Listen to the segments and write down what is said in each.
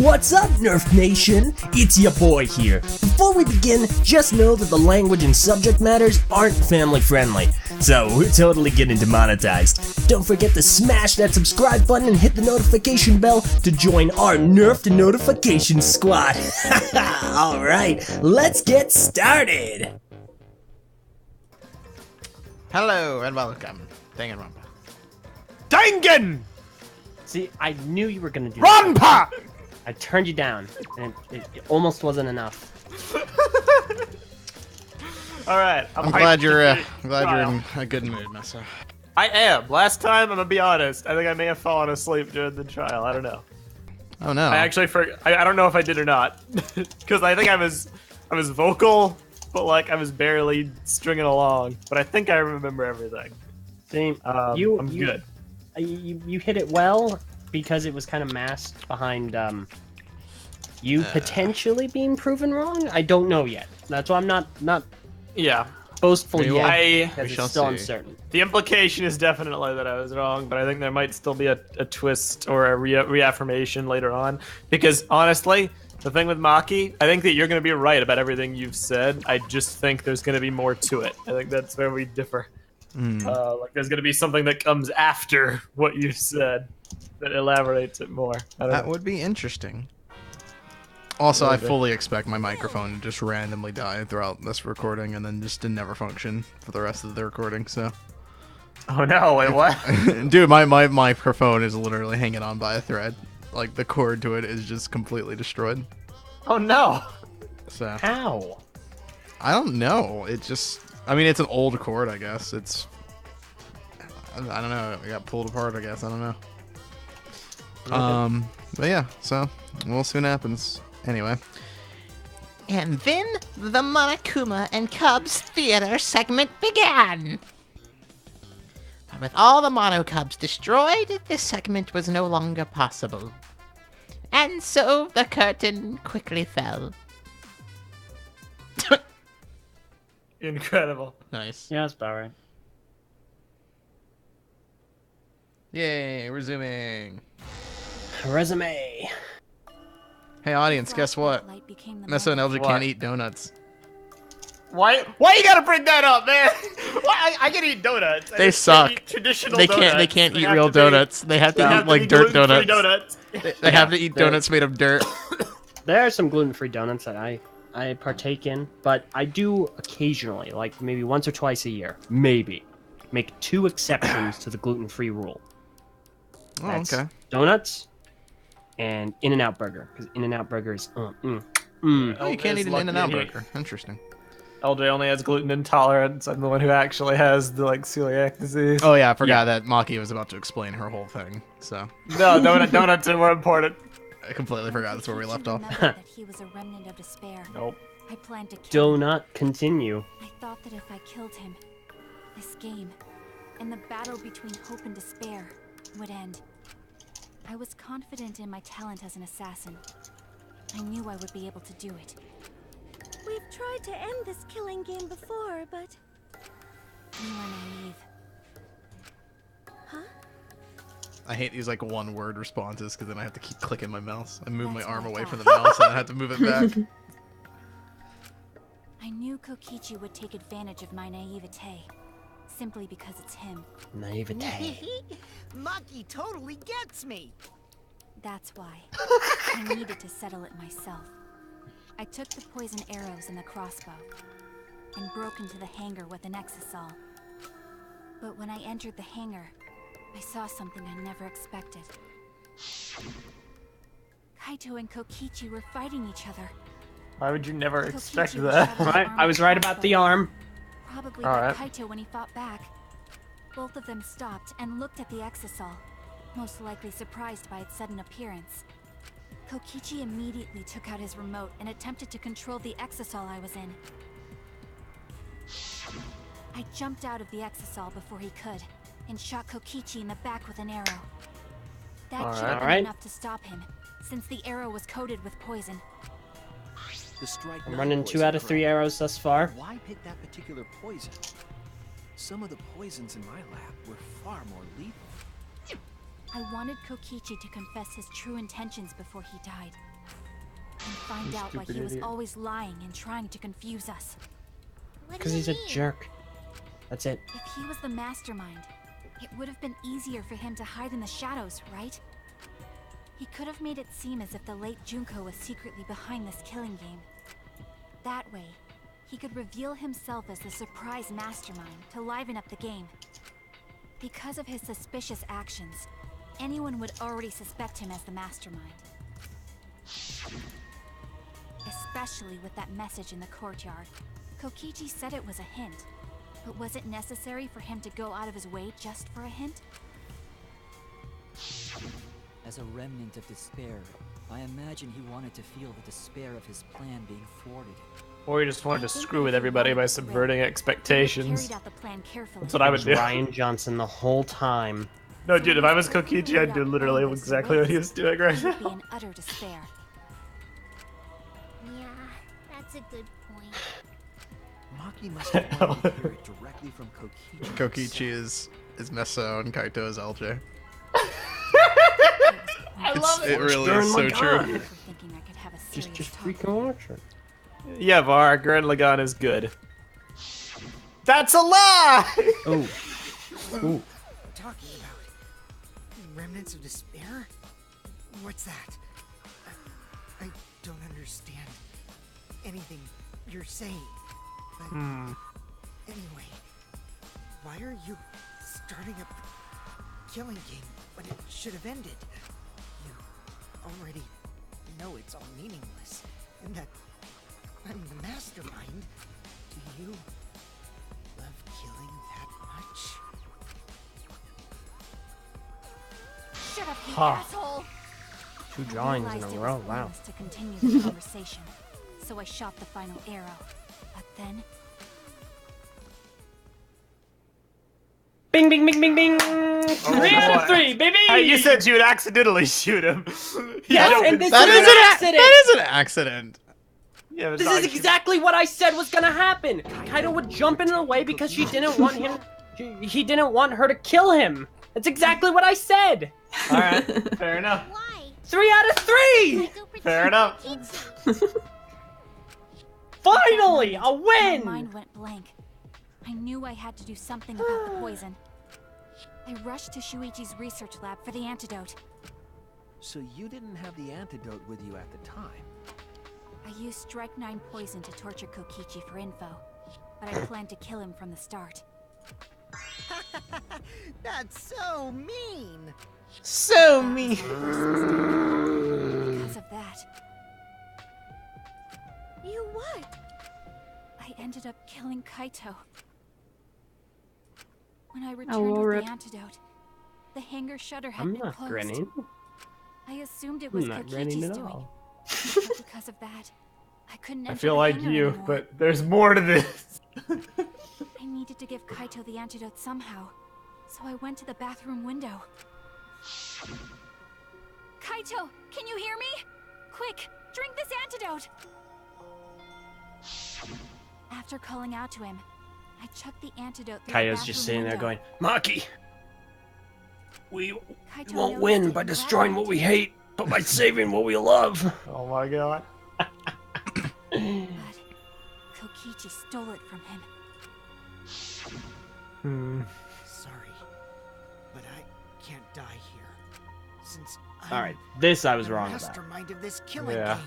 What's up, Nerf Nation? It's your boy here. Before we begin, just know that the language and subject matters aren't family friendly, so we're totally getting demonetized. Don't forget to smash that subscribe button and hit the notification bell to join our Nerfed notification squad. Alright, let's get started! Hello and welcome, Danganronpa. Dangan! See, I knew you were gonna do Ronpa! that. I turned you down, and it almost wasn't enough. All right, I'm glad you're in a good mood, Messa. I am. Last time, I'm gonna be honest. I think I may have fallen asleep during the trial. I don't know. Oh no. I actually I don't know if I did or not, because I think I was vocal, but like I was barely stringing along. But I think I remember everything. See, I'm good. You hit it well because it was kind of masked behind you potentially being proven wrong. I don't know yet. That's why I'm not Yeah. boastful yet. We Because shall it's still see. uncertain. The implication is definitely that I was wrong, but I think there might still be a twist or a reaffirmation later on. Because honestly, the thing with Maki, I think that you're going to be right about everything you've said. I just think there's going to be more to it. I think that's where we differ. Like there's going to be something that comes after what you said that elaborates it more. I don't That know. would be interesting. Also, I Maybe. fully expect my microphone to just randomly die throughout this recording and then just to never function for the rest of the recording, so. Oh no, wait, what? Dude, my microphone is literally hanging on by a thread. Like, the cord to it is just completely destroyed. Oh no. So, How? I don't know. It just, I mean, it's an old cord, I guess. It's, I don't know. It got pulled apart, I guess. I don't know. But yeah, so we'll see what happens. Anyway. And then the Monokuma and Cubs theater segment began. But with all the Mono Cubs destroyed, this segment was no longer possible. And so the curtain quickly fell. Incredible. Nice. Yeah, that's about right. Yay, resuming. Resume. Hey audience, guess what? Messa and LJ What? can't eat donuts. Why you gotta bring that up, man? Why I can eat donuts. I They just can't suck. eat traditional They donuts. can't eat have real to be- donuts. They have to They eat have to like be dirt gluten-free donuts. donuts. They have to eat they're- donuts made of dirt. There are some gluten-free donuts that I partake in, but I do occasionally, like maybe once or twice a year, maybe, make 2 exceptions to the gluten-free rule. Oh, That's okay. donuts and In-N-Out Burger, because In-N-Out Burger is Oh, you can't eat an In-N-Out burger. Interesting. LJ only has gluten intolerance. I'm the one who actually has the like celiac disease. Oh yeah, I forgot that Maki was about to explain her whole thing. So No, donuts are more important. I completely forgot that's where we left off. That he was a remnant of despair. Nope. I planned to kill him. Donut continue. I thought that if I killed him, this game and the battle between hope and despair would end. I was confident in my talent as an assassin. I knew I would be able to do it. We've tried to end this killing game before, but... You were naive. Huh? I hate these like one-word responses because then I have to keep clicking my mouse. I move my That's arm what I away from the thought. mouse and I have to move it back. I knew Kokichi would take advantage of my naivete, simply because it's him. Naivete. Maki totally gets me. That's why. I needed to settle it myself. I took the poison arrows and the crossbow, and broke into the hangar with an exisal. But when I entered the hangar, I saw something I never expected. Kaito and Kokichi were fighting each other. Why would you never expect Kokichi was that? shot in the Right, arm I with was a right about the crossbow. arm. Probably Alright. by Kaito when he fought back. Both of them stopped and looked at the exisal, most likely surprised by its sudden appearance. Kokichi immediately took out his remote and attempted to control the exisal I was in. I jumped out of the exisal before he could, and shot Kokichi in the back with an arrow. That should have been Alright. enough to stop him, since the arrow was coated with poison. I'm running 2 out of 3 arrows thus far. Why pick that particular poison? Some of the poisons in my lab were far more lethal. I wanted Kokichi to confess his true intentions before he died. and find out why stupid he was idiot. always lying and trying to confuse us. Because he's a jerk. That's it. If he was the mastermind, it would have been easier for him to hide in the shadows, right? He could have made it seem as if the late Junko was secretly behind this killing game. That way, he could reveal himself as the surprise mastermind to liven up the game. Because of his suspicious actions, anyone would already suspect him as the mastermind. Especially with that message in the courtyard. Kokichi said it was a hint, but was it necessary for him to go out of his way just for a hint? As a remnant of despair, I imagine he wanted to feel the despair of his plan being thwarted. Or he just wanted to screw with everybody by subverting expectations. Carried out the plan carefully. That's what I would do. Ryan Johnson the whole time. No, dude, if I was Kokichi, I'd do literally exactly what he was doing right He would be now. in utter despair. Yeah, that's a good point. Maki must have wanted to hear it directly from Kokichi. Kokichi is Meso and Kaito is LJ. I love It really is so true. Thinking I could have a Just serious talk. freaking watch it. Yeah, Var, Gurren Lagann is good. That's a lie! Oh. Ooh. Talking about remnants of despair? What's that? I don't understand anything you're saying. But anyway, why are you starting a killing game when it should have ended? You already know it's all meaningless, and that I'm the mastermind. Do you love killing that much? Shut up, you Ha. asshole! 2 I drawings in realized a it row. was Wow. pointless to continue the conversation, so I shot the final arrow. But then, Bing, bing, bing, bing, bing. 3 out of boy. 3, baby. Hey, you said you would accidentally shoot him. Yes, Yeah, and this That is is an an accident. That is an accident. yeah, but This not- is exactly what I said was gonna happen. Kaito would jump in the way because she didn't want him. He didn't want her to kill him. That's exactly what I said. All right, fair enough. Why? 3 out of 3. Go protect Fair enough. Kokichi. Finally, a my win. mind went blank. I knew I had to do something about the poison. I rushed to Shuichi's research lab for the antidote. So you didn't have the antidote with you at the time. I used Strike 9 poison to torture Kokichi for info, but I planned to kill him from the start. That's so mean! So mean. Because of that, You what? I ended up killing Kaito. When I Oh, returned well, with rip. the antidote, the hangar shutter had I'm been not closed. grinning. I assumed it was I'm not grinning Kokichi's at doing. all. But because of that, I couldn't I enter feel the like hangar you, anymore. but there's more to this. I needed to give Kaito the antidote somehow, so I went to the bathroom window. Kaito, can you hear me? Quick, drink this antidote! After calling out to him, I chucked the antidote through the Kaito's just sitting bathroom there window. going, Maki, we Kaito won't noticed win it by and destroying grabbed what we it. hate, but by saving what we love. Oh my god. But Kokichi stole it from him. Sorry, but I can't die here. Since I'm All right, this I was the wrong about. mastermind of this killing Yeah. game.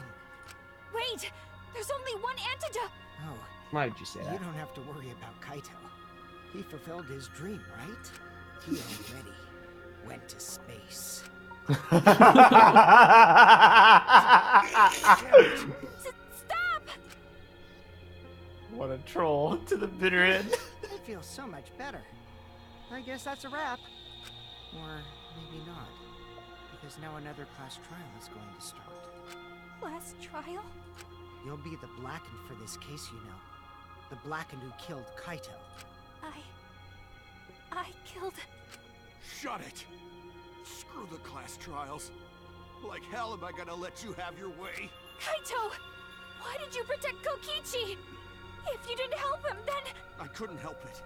Wait! There's only one antidote! Oh, Why did you say you that? don't have to worry about Kaito. He fulfilled his dream, right? He already went to space. Stop! What a troll to the bitter end. I feel so much better. I guess that's a wrap. Or maybe not. Because now another class trial is going to start. Last trial? You'll be the Blackened for this case, you know. The Blackened who killed Kaito. I killed... Shut it! Screw the class trials. Like hell am I gonna let you have your way? Kaito! Why did you protect Kokichi? If you didn't help him, then... I couldn't help it.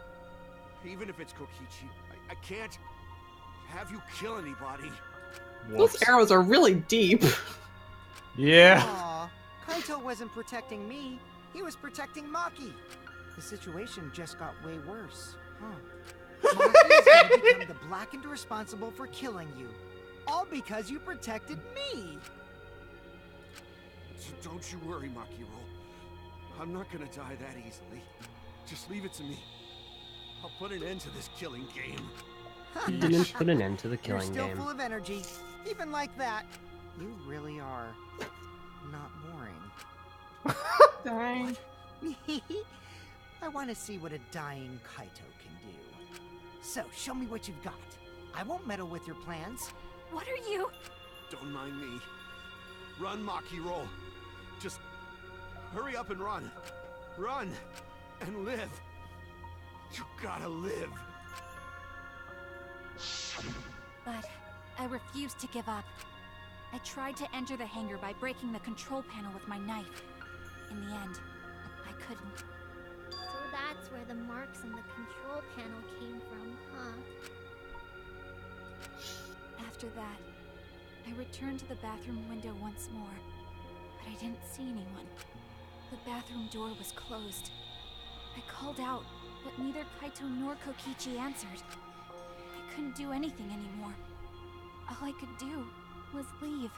Even if it's Kokichi, I can't have you kill anybody. Those arrows are really deep. Yeah. Aw, Kaito wasn't protecting me. He was protecting Maki. The situation just got way worse. Huh. Maki is going to become the blackened responsible for killing you. All because you protected me. So don't you worry, Makiro. I'm not gonna die that easily. Just leave it to me. I'll put an end to this killing game. You didn't put an end to the You're killing still game. full of energy. Even like that, you really are not boring. Dang. I want to see what a dying Kaito can do. So, show me what you've got. I won't meddle with your plans. What are you? Don't mind me. Run, Makiro. Just hurry up and run. Run and live. You gotta live. But I refused to give up. I tried to enter the hangar by breaking the control panel with my knife. In the end, I couldn't. So that's where the marks on the control panel came from, huh? After that, I returned to the bathroom window once more, but I didn't see anyone. The bathroom door was closed. I called out, but neither Kaito nor Kokichi answered. I couldn't do anything anymore. All I could do was leave.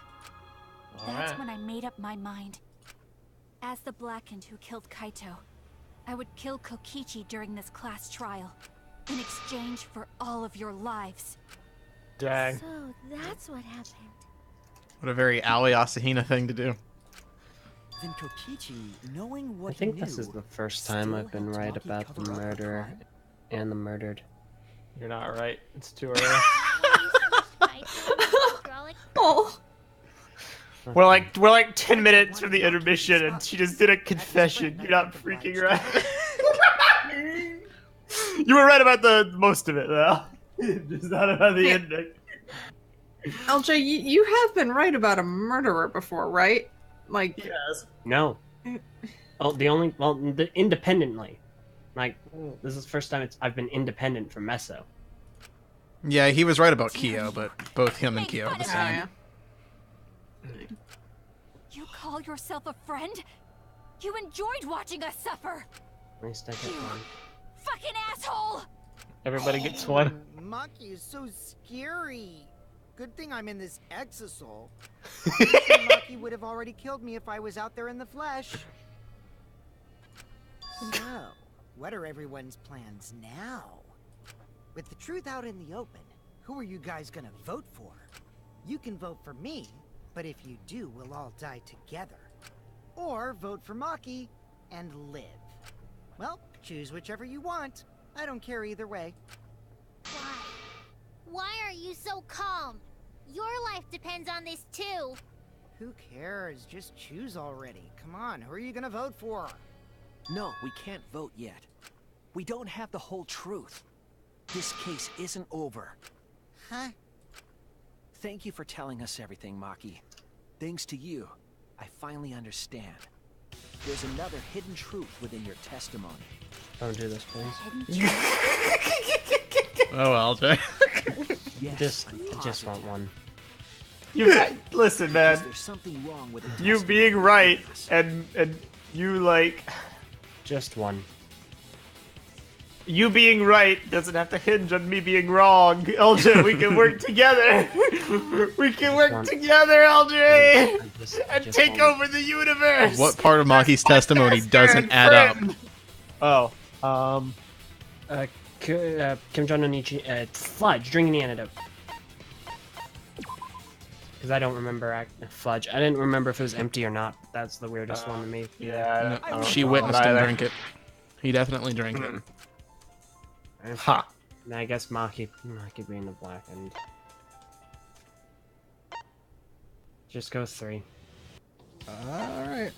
That's when I made up my mind. As the Blackened who killed Kaito, I would kill Kokichi during this class trial, in exchange for all of your lives. Dang. So that's what happened. What a very Aoi Asahina thing to do. Then Kokichi, knowing what I think he this knew, is the first time I've been helped right Maki about the cover up murderer crime. and the murdered. You're not right. It's too early. Oh. We're like 10 minutes from the intermission, and she just did a confession. You're not freaking right. You were right about the most of it, though. Just not about the ending. LJ, you have been right about a murderer before, right? Like, Yes. No. Independently. Like, this is the first time I've been independent from Meso. Yeah, he was right about Kyo, but both him and Kyo are the oh, same. yeah. You call yourself a friend? You enjoyed watching us suffer! At least I get one. Fucking asshole! Everybody gets one. Maki is so scary. Good thing I'm in this exosol. Maki would have already killed me if I was out there in the flesh. So, what are everyone's plans now? With the truth out in the open, who are you guys gonna vote for? You can vote for me, but if you do, we'll all die together. Or vote for Maki and live. Well, choose whichever you want. I don't care either way. Why? Why are you so calm? Your life depends on this too. Who cares? Just choose already. Come on, who are you gonna vote for? No, we can't vote yet. We don't have the whole truth. This case isn't over. Huh? Thank you for telling us everything, Maki. Thanks to you, I finally understand. There's another hidden truth within your testimony. Don't do this, please. Oh, LJ. Yes, I just want one. Listen, man. There's something wrong with the You being right and you like Just one. you being right doesn't have to hinge on me being wrong. LJ, we can work together. We can work together, LJ, and take over the universe. What part of Maki's testimony doesn't add up? Oh, Kim Jong-un Fudge, drinking the antidote. Because I don't remember Fudge. I didn't remember if it was empty or not. That's the weirdest one to me. Yeah, No, she witnessed him drink it. He definitely drank it. Ha. And I guess Maki being the Blackened. Just go 3. Alright.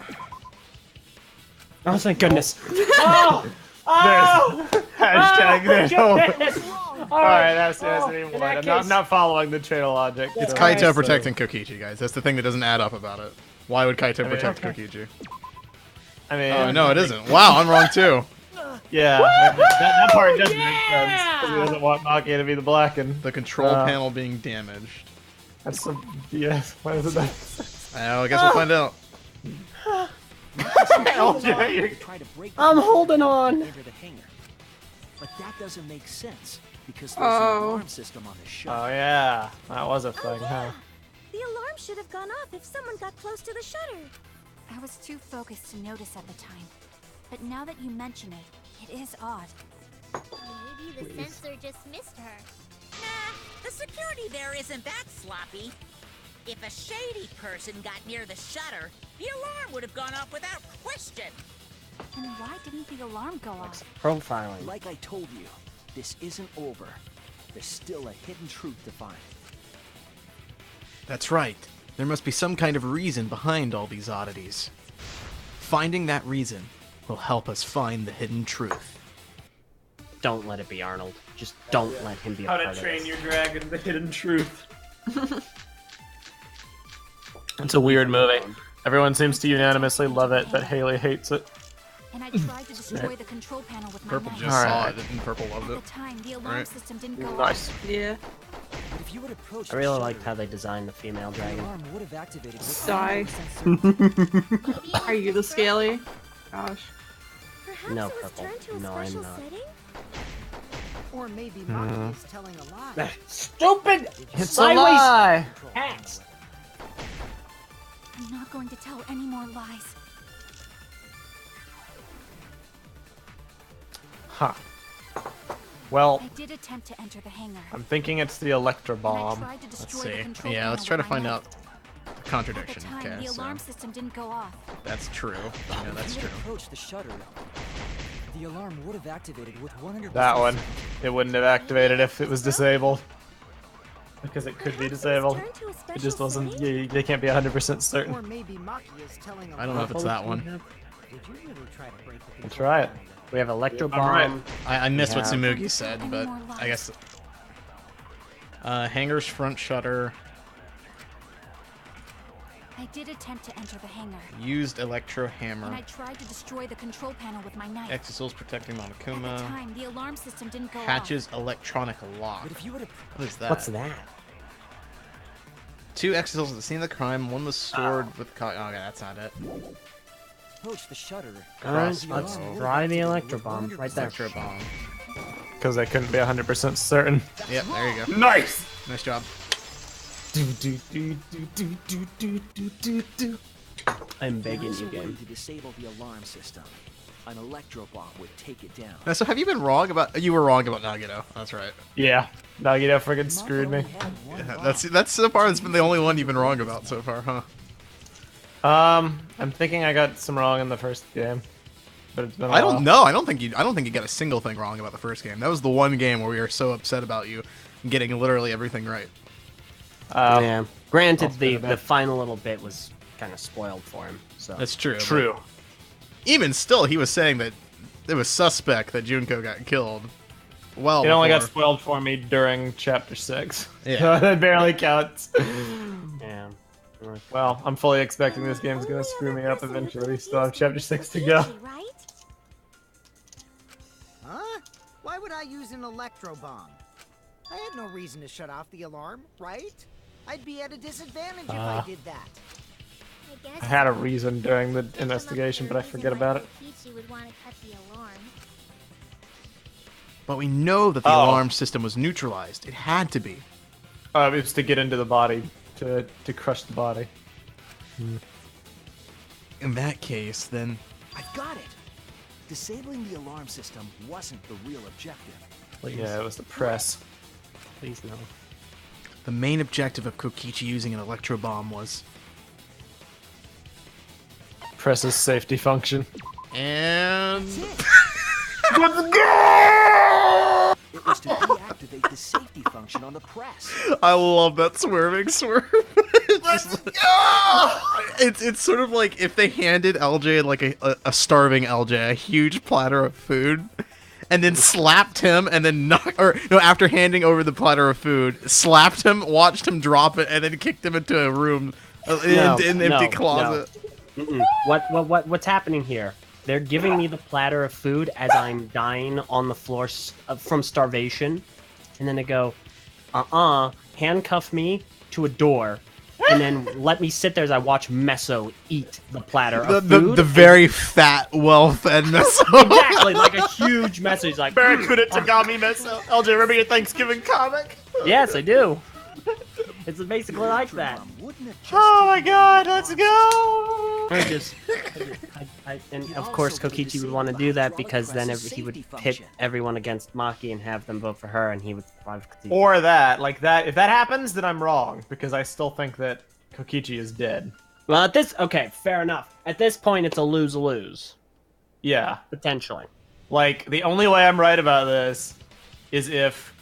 Oh, thank goodness. Oh! Hashtag there's hope. Alright, that's even one. I'm not following the trail logic. It's so- Kaito protecting Kokichi, guys. That's the thing that doesn't add up about it. Why would Kaito protect Kokichi? I mean, Oh, no, it isn't. Wow, I'm wrong too. Yeah, that part doesn't make sense. 'Cause he doesn't want Maki to be the Blackened. The control panel being damaged. That's some BS. Why is it that? I guess we'll find out. Try to break the I'm control holding panel on. and enter the hangar. But that doesn't make sense because there's an alarm system on the shutter. Oh yeah, that was a thing, huh? The alarm should have gone off if someone got close to the shutter. I was too focused to notice at the time. But now that you mention it, it is odd. Maybe the sensor just missed her. Nah, the security there isn't that sloppy. If a shady person got near the shutter, the alarm would have gone off without question. And why didn't the alarm go off? Profiling. Like I told you, this isn't over. There's still a hidden truth to find. That's right. There must be some kind of reason behind all these oddities. Finding that reason will help us find the hidden truth. Don't let it be Arnold. Just don't let him be a How part to of Train this. Your Dragon: The Hidden Truth. It's a weird movie. Everyone seems to unanimously love it, but Haley hates it. And I tried to destroy the control panel with my Purple knife. just saw Alright. it, and Purple loved At it. the time, the alarm Right. system didn't go Nice. off. Yeah. But if you had approached I really the liked shutter, how they designed the female the dragon. alarm would have activated with Sigh. 100% Are you the scaly? Gosh. Perhaps No, it was Purple. turned to a No, I'm special not. setting? Or maybe Maki is telling a lie. Stupid! It's Sideways a lie. hats! I'm not going to tell any more lies. Huh. Well, I did attempt to enter the hangar. I'm thinking it's the Electro And I Bomb. tried to Let's destroy see. the control Yeah, let's panel try to with my find knife. out the At the contradiction. time, Okay, the so alarm system didn't go off. that's true. Yeah, that's If you true. had approached the shutter, the alarm would have activated with 100%. That one. It wouldn't have activated if it was disabled. Because it could be Perhaps it was disabled. turned to a It special just wasn't. setting? They can't be 100% Or certain. maybe Maki is telling a lie. I don't know if it's that one. Did you really try to break the We'll control try it. panel? We have Electro I'm right. Bomb. I missed what Yeah. Tsumugi said, Any but more I guess. lies? Hangar's front shutter I did attempt to enter the hangar. used electro And hammer. I tried to destroy the control panel with my knife. Exosols protecting At the Monokuma. time, the alarm system didn't go Hatches electronic lock. But if you had What is that? What's that? 2 exosols at the scene of the crime. One was stored with. Okay, that's not it. approached the shutter, Alright, the let's alarm would have try the activated Electro with Bomb 100% right there. Electro bomb. Because they couldn't be 100% certain. Yep, there you go. Nice! Nice job. I'm begging There's you, a way game. to disable the alarm system. An electro bomb would take it down. Now, so have you been wrong about? You were wrong about Nagito. That's right. Yeah. Nagito friggin' screwed me. Yeah, that's so far. It's been the only one you've been wrong about so far, huh? I'm thinking I got some wrong in the first game. But it's been a I while. don't know. I don't think you got a single thing wrong about the first game. That was the one game where we were so upset about you getting literally everything right. Yeah. Granted, I'll the spin it back. final little bit was kind of spoiled for him. So That's true. but True. Even still, he was saying that it was suspect that Junko got killed. Well, It only got before- spoiled for me during Chapter 6. Yeah. So that barely counts. yeah. Well, I'm fully expecting this game's gonna screw me up eventually. Still have Chapter 6 to go. Right? Huh? Why would I use an electro bomb? I had no reason to shut off the alarm, right? I'd be at a disadvantage if I did that. I had a reason during the investigation, but I forget about it. Kokichi would want to cut the alarm. But we know that the Oh. alarm system was neutralized. It had to be. It was to get into the body, to crush the body. In that case, then I've got it. Disabling the alarm system wasn't the real objective. Yeah, it was the press. Please no. the main objective of Kokichi using an electro bomb was. Press's safety function. And. It was to deactivate the safety function on the press. I love that swerving swerve. It's sort of like if they handed LJ like a starving LJ a huge platter of food, and then slapped him, and then after handing over the platter of food, slapped him, watched him drop it, and then kicked him into a room, in an empty closet. Mm-mm. What's happening here? They're giving me the platter of food as I'm dying on the floor from starvation, and then they go, handcuff me to a door, and then let me sit there as I watch Meso eat the platter of food. The very fat, well-fed Meso. Exactly, like a huge message, like Barracuda Tagami Meso. LJ, remember your Thanksgiving comic? Yes, I do. It's basically like that. Oh my god, let's go! And of course Kokichi would want to do that because then he would pit everyone against Maki and have them vote for her, and he would survive. Or that, like that. If that happens, then I'm wrong because I still think that Kokichi is dead. Well, okay, fair enough. At this point, it's a lose-lose. Yeah, potentially. Like the only way I'm right about this is if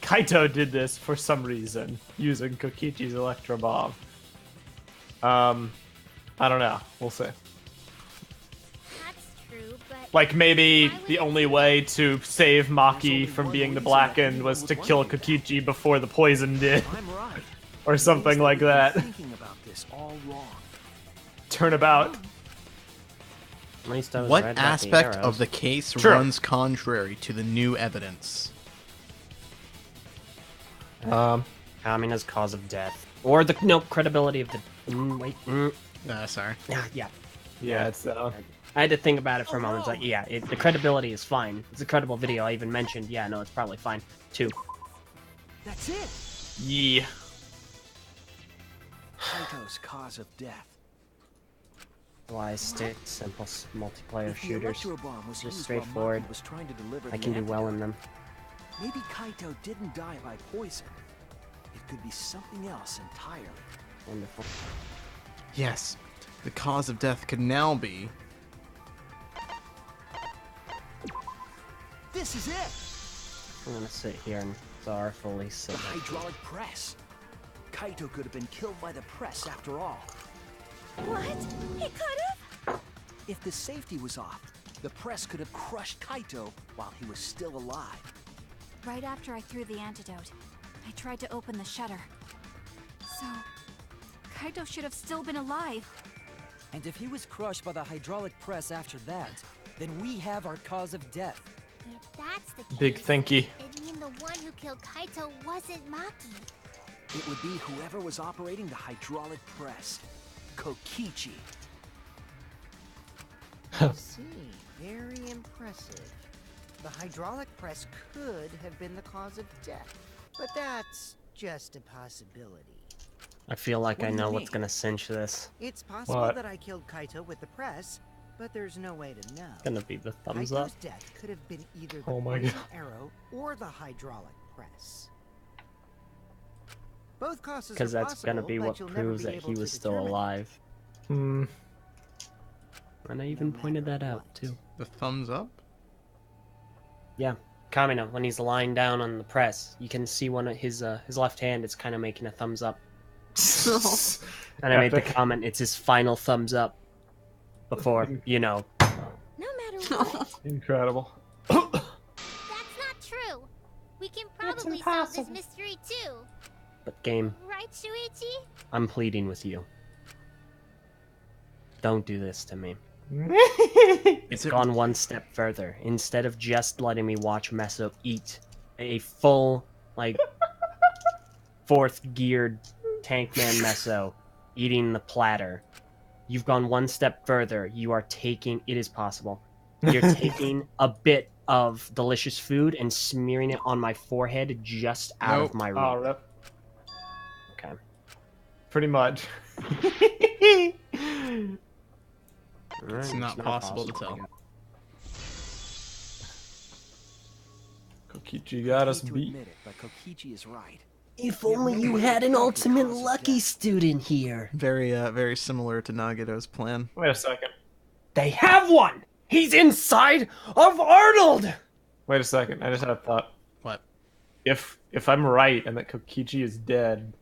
Kaito did this for some reason using Kokichi's Electro Bomb. I don't know. We'll see. That's true, but Like maybe the only way to save Maki from being the Blackened was to kill Kokichi before the poison did, or something like that. Turnabout. What aspect of the case runs contrary to the new evidence? Amina's cause of death, or the credibility of the. Sorry. Yeah, it's. I had to think about it for a moment. It's like, yeah, the credibility is fine. It's a credible video. I even mentioned, yeah, no, it's probably fine too. That's it. Yeah. Kaito's cause of death. Why stick simple multiplayer shooters? Just straightforward. I can do well in them. Maybe Kaito didn't die by poison. It could be something else entirely. Wonderful. Yes, the cause of death could now be... This is it! I'm gonna sit here and sorrowfully sit. The hydraulic press. Kaito could have been killed by the press after all. What? He could have? If the safety was off, the press could have crushed Kaito while he was still alive. Right after I threw the antidote, I tried to open the shutter. So, Kaito should have still been alive. And if he was crushed by the hydraulic press after that, then we have our cause of death. if that's the case, Big thinky. it'd mean the one who killed Kaito wasn't Maki. It would be whoever was operating the hydraulic press. Kokichi. I see. Very impressive. The hydraulic press could have been the cause of death, but that's just a possibility. I feel like I know what's gonna cinch this. It's possible What? that I killed Kaito with the press, but there's no way to know. It's gonna be the thumbs Kaito's up. death could have been either the Oh my poison God. arrow or the hydraulic press. Both causes Because are that's gonna possible, be but what you'll never proves be that able he to was still determine. alive. Hmm. And I even pointed that out too. The thumbs up? Yeah, Kamina, when he's lying down on the press, you can see one of his left hand. It's kind of making a thumbs up. And I made the Epic. comment, it's his final thumbs up. Before, you know. No matter what. Incredible. That's not true. We can probably solve this mystery too. But game, Right, Shuichi? I'm pleading with you. Don't do this to me. It's gone one step further. Instead of just letting me watch Meso eat a full, like, fourth geared Tankman Meso eating the platter, you've gone one step further. You are taking, it is possible, you're taking a bit of delicious food and smearing it on my forehead just out of my reach. Oh, rip. Okay. Pretty much. It's not possible to tell. Kokichi got us I hate to beat. admit it, but Kokichi is right. If only you had an ultimate lucky student here. Very similar to Nagato's plan. Wait a second. They have one! He's inside of Arnold! Wait a second. I just had a thought. What? If I'm right and that Kokichi is dead,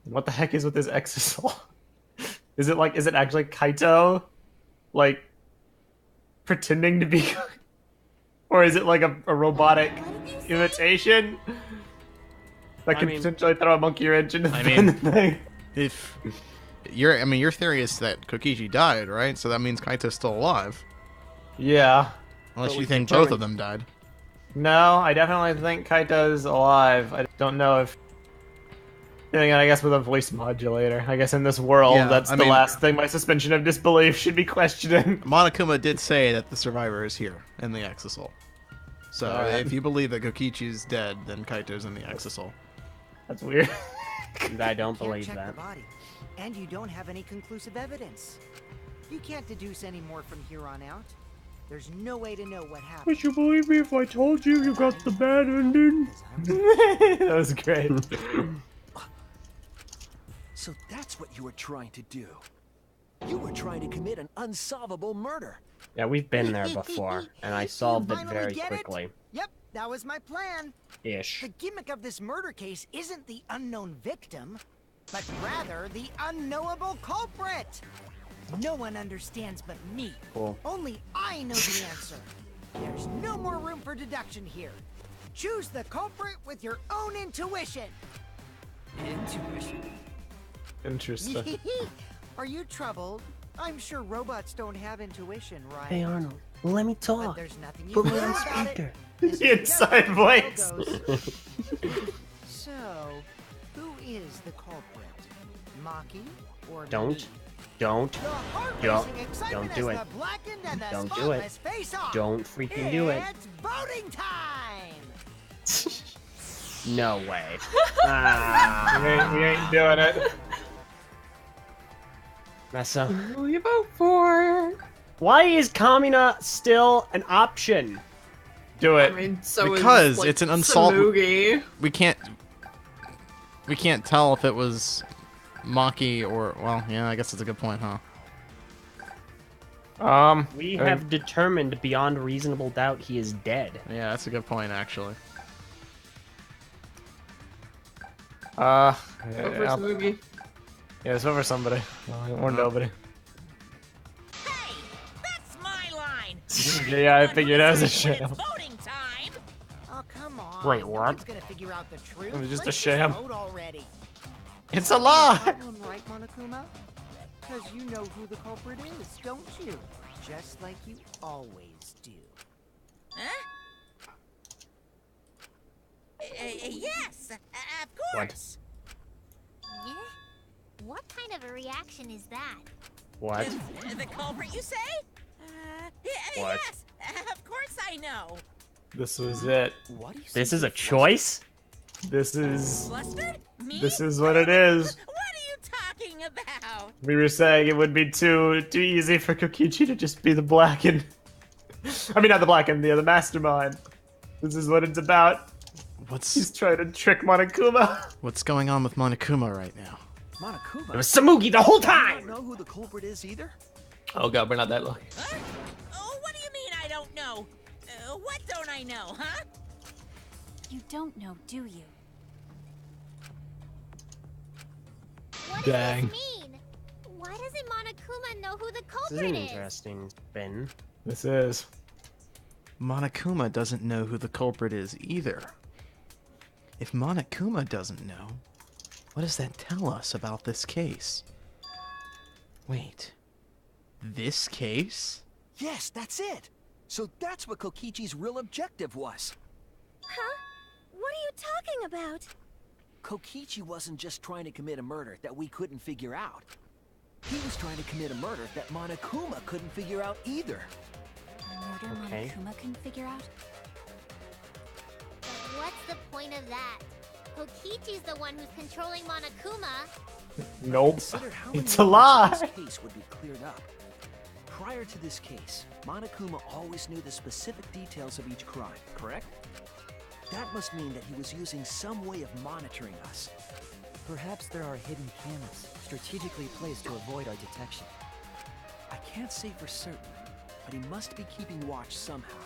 what the heck is with this exisal? Is it actually Kaito, like, pretending to be, or is it like a robotic imitation that could potentially throw a monkey wrench into I the mean, thing? if your theory is that Kokichi died, right? So that means Kaito's still alive. Yeah. Unless But you we think determined- both of them died. No, I definitely think Kaito's alive. I don't know if Then I guess with a voice modulator. I guess in this world, Yeah, that's I the mean- last thing my suspension of disbelief should be questioning. Monokuma did say that the survivor is here in the Exisol. So Alright. if you believe that Kokichi's dead, then Kaito's in the Exisol. That's weird. I don't Can't believe check that. the body, and you don't have any conclusive evidence. You can't deduce any more from here on out. There's no way to know what happened. Would you believe me if I told you you got the bad ending? That was great. So that's what you were trying to do. You were trying to commit an unsolvable murder. Yeah, we've been there before, and I solved it finally very get it? quickly. Yep, that was my plan. Ish. The gimmick of this murder case isn't the unknown victim, but rather the unknowable culprit. No one understands but me. Cool. Only I know the answer. There's no more room for deduction here. Choose the culprit with your own intuition. Intuition? Interesting. Are you troubled? I'm sure robots don't have intuition, right? Hey Arnold, let me But talk. there's nothing you Put can me do on about it. speaker. This is The just inside how the world voice. goes. So, who is the culprit? Maki or Don't. me? Don't. The heart-racing Don't. excitement Don't do as it. the blackened and the Don't do it. spotless face-off. Don't freaking do it. It's voting time. No way. Ah. We ain't doing it. Messa. Who will you vote for? Why is Kamina still an option? Do I it. mean, so Because is, like, it's an unsolvable. Samugi. We can't tell if it was Maki or, well, yeah, I guess that's a good point, huh? We have determined beyond reasonable doubt he is dead. Yeah, that's a good point, actually. Vote for Yeah, Samugi. it's over somebody. Or nobody. That's my line. Yeah, I figured that was a sham. Voting time. Oh, come on. Wait, No what? one's gonna figure out the truth. It was just a Let's sham. vote already. It's a lie! Problem, right, Monokuma? Because you know who the culprit is, don't you? Just like you always do. Huh? Yes, of course. Yeah? What kind of a reaction is that? What? The culprit, you say? What? Yes, of course I know. This was it. This is a choice? This is... Flustered? Me? This is what it is. What are you talking about? We were saying it would be too easy for Kokichi to just be the blackened. I mean, not the blackened, the mastermind. This is what it's about. He's trying to trick Monokuma. What's going on with Monokuma right now? Monokuma? It was Samugi the whole You time! don't know who the culprit is either? Oh god, we're not that lucky. Huh? Oh, what do you mean I don't know? What don't I know, huh? You don't know, do you? What Dang. does this mean? Why doesn't Monokuma know who the This is culprit an is? interesting spin. This is. Monokuma doesn't know who the culprit is either. If Monokuma doesn't know, what does that tell us about this case? Wait. This case? Yes, that's it. So that's what Kokichi's real objective was. Huh? What are you talking about? Kokichi wasn't just trying to commit a murder that we couldn't figure out. He was trying to commit a murder that Monokuma couldn't figure out either. A murder Okay. Monokuma couldn't figure out? What's the point of that? Kokichi's the one who's controlling Monokuma. Nope. Consider how many It's a moments lie. This case would be cleared up. Prior to this case, Monokuma always knew the specific details of each crime, correct? That must mean that he was using some way of monitoring us. Perhaps there are hidden cameras strategically placed to avoid our detection. I can't say for certain, but he must be keeping watch somehow.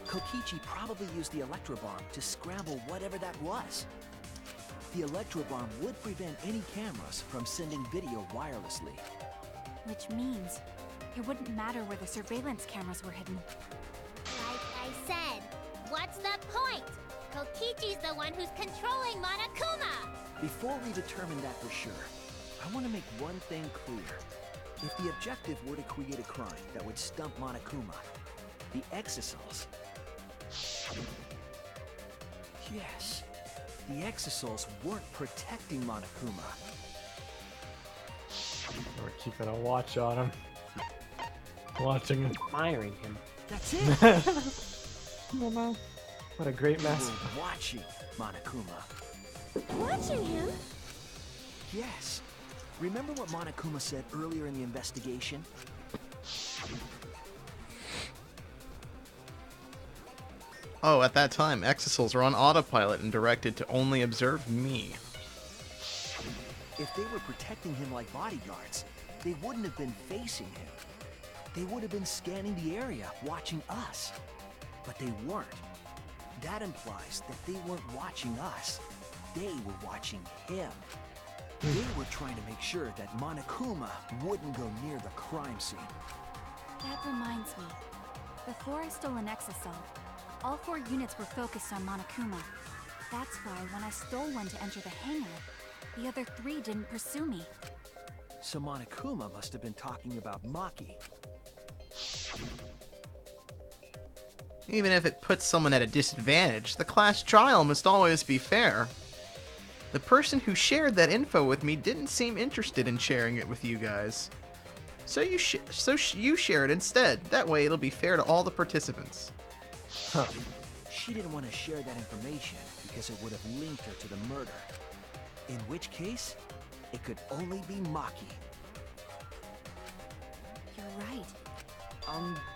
Kokichi probably used the electrobomb to scramble whatever that was. The electrobomb would prevent any cameras from sending video wirelessly. Which means it wouldn't matter where the surveillance cameras were hidden. Like I said, what's the point? Kokichi's the one who's controlling Monokuma. Before we determine that for sure, I want to make one thing clear. If the objective were to create a crime that would stump Monokuma, the exosols... Yes, the Exisouls weren't protecting Monokuma. We're keeping a watch on him. Watching him. Admiring him. That's it! What a great They mess. were watching Monokuma. Watching him? Yes. Remember what Monokuma said earlier in the investigation? Oh, at that time, Exisouls were on autopilot and directed to only observe me. If they were protecting him like bodyguards, they wouldn't have been facing him. They would have been scanning the area, watching us. But they weren't. That implies that they weren't watching us. They were watching him. They were trying to make sure that Monokuma wouldn't go near the crime scene. That reminds me. Before I stole an Exisol, all 4 units were focused on Monokuma. That's why when I stole one to enter the hangar, the other 3 didn't pursue me. So Monokuma must have been talking about Maki. Even if it puts someone at a disadvantage, the class trial must always be fair. The person who shared that info with me didn't seem interested in sharing it with you guys. So you share it instead. That way it'll be fair to all the participants. Huh. She didn't want to share that information because it would have linked her to the murder. In which case, it could only be Maki. You're right.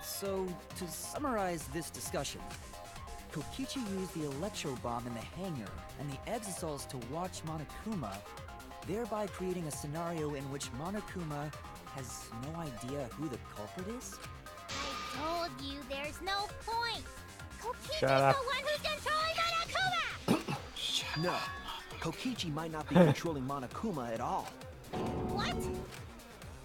So to summarize this discussion, Kokichi used the electro bomb in the hangar and the Exisouls to watch Monokuma, thereby creating a scenario in which Monokuma has no idea who the culprit is? I told you there's no point. Kokichi's Shut the up. one who's controlling Monokuma! No, Kokichi might not be controlling Monokuma at all. What?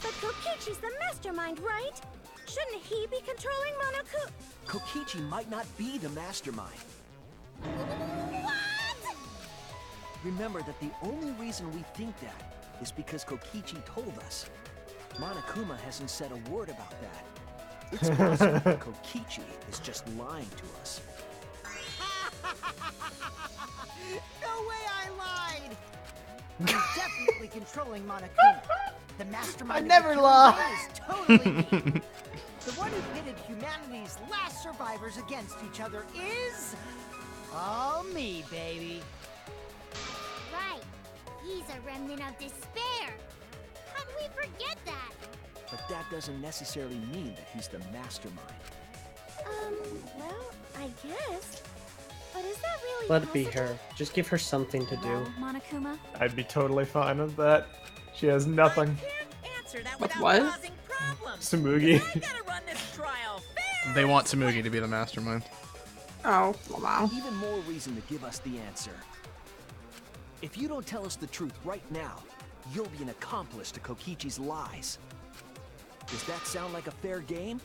But Kokichi's the mastermind, right? Shouldn't he be controlling Monokuma? Kokichi might not be the mastermind. What? Remember that the only reason we think that is because Kokichi told us. Monokuma hasn't said a word about that. It's possible that Kokichi is just lying to us. No way I lied! I'm definitely controlling Monokuma. The mastermind I never of the lie. is totally me. The one who pitted humanity's last survivors against each other is... all me, baby. Right. He's a remnant of despair. How do we forget that? But that doesn't necessarily mean that he's the mastermind. Well, I guess. But is that really Let it be possible? her. Just give her something to do. Well, Monokuma, I'd be totally fine with that. She has nothing. With what? Samugi. They want Samugi to be the mastermind. Oh, wow. Even more reason to give us the answer. If you don't tell us the truth right now, you'll be an accomplice to Kokichi's lies. Does that sound like a fair game?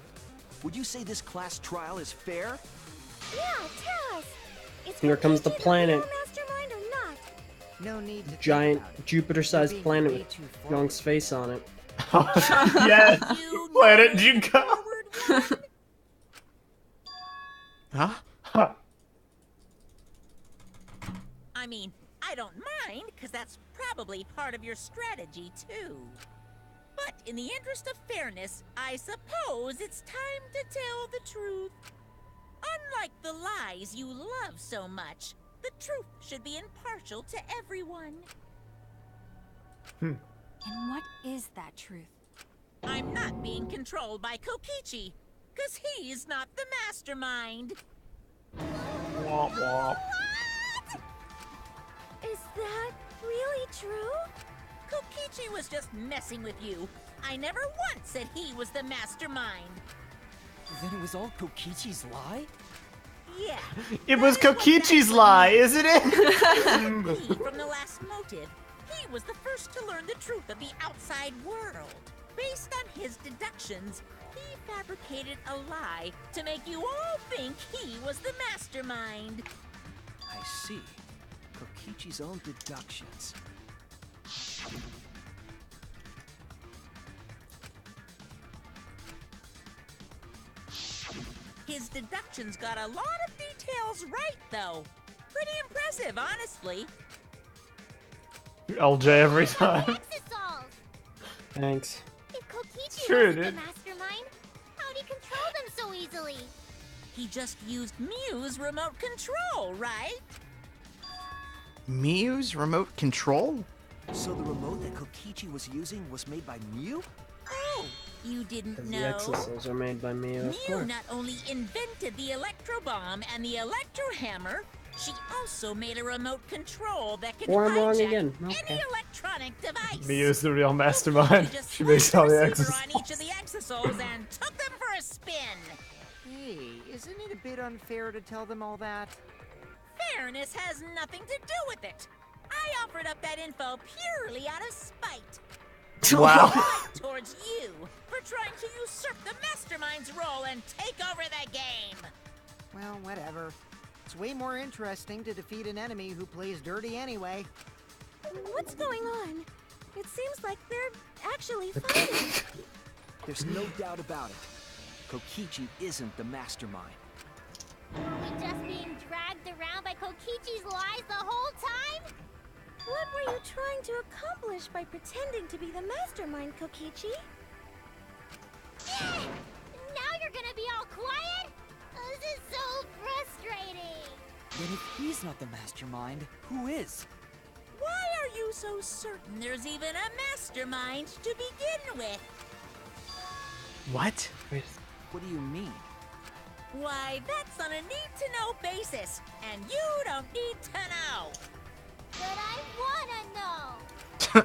Would you say this class trial is fair? Yeah, tell us. Is Here comes the Kokichi planet. real mastermind or not? No need to think Giant about it. Jupiter-sized You're being planet way with too forward. Young's face on it. Yes! Planet Junko! Huh? Huh. I mean, I don't mind, because that's probably part of your strategy, too. But in the interest of fairness, I suppose it's time to tell the truth. Unlike the lies you love so much, the truth should be impartial to everyone. and what is that truth? I'm not being controlled by Kokichi, because he's not the mastermind. Womp womp. Is that really true? Kokichi was just messing with you. I never once said he was the mastermind. Then it was all Kokichi's lie? Yeah. It was Kokichi's lie, isn't it? He from the last motive. He was the first to learn the truth of the outside world. Based on his deductions, he fabricated a lie to make you all think he was the mastermind. I see. Kokichi's own deductions. His deductions got a lot of details right, though. Pretty impressive, honestly. LJ every time. Exosols! Thanks. If Kokichi True, wasn't the dude. mastermind, how'd he control them so easily? He just used Mew's remote control, right? Mew's remote control? So the remote that Kokichi was using was made by Mew? Oh, you didn't The know? exosols are made by me, of Mew course. not only invented the electro bomb and the electro hammer, she also made a remote control that can Or I'm wrong hijack again. any Okay. electronic device. Mia's the real mastermind. Just She makes flipped all the the receiver exosols. on each of the exosols and took them for a spin. Hey, isn't it a bit unfair to tell them all that? Fairness has nothing to do with it. I offered up that info purely out of spite. Wow. Spite towards you for trying to usurp the mastermind's role and take over the game. Well, whatever. It's way more interesting to defeat an enemy who plays dirty anyway. What's going on? It seems like they're actually fighting. There's no doubt about it. Kokichi isn't the mastermind. We just being dragged around by Kokichi's lies the whole time? What were you trying to accomplish by pretending to be the mastermind, Kokichi? Yeah! Now you're gonna be all quiet? This is so frustrating. Then if he's not the mastermind, who is? Why are you so certain there's even a mastermind to begin with? What? What do you mean? Why, that's on a need-to-know basis, and you don't need to know. But I wanna know.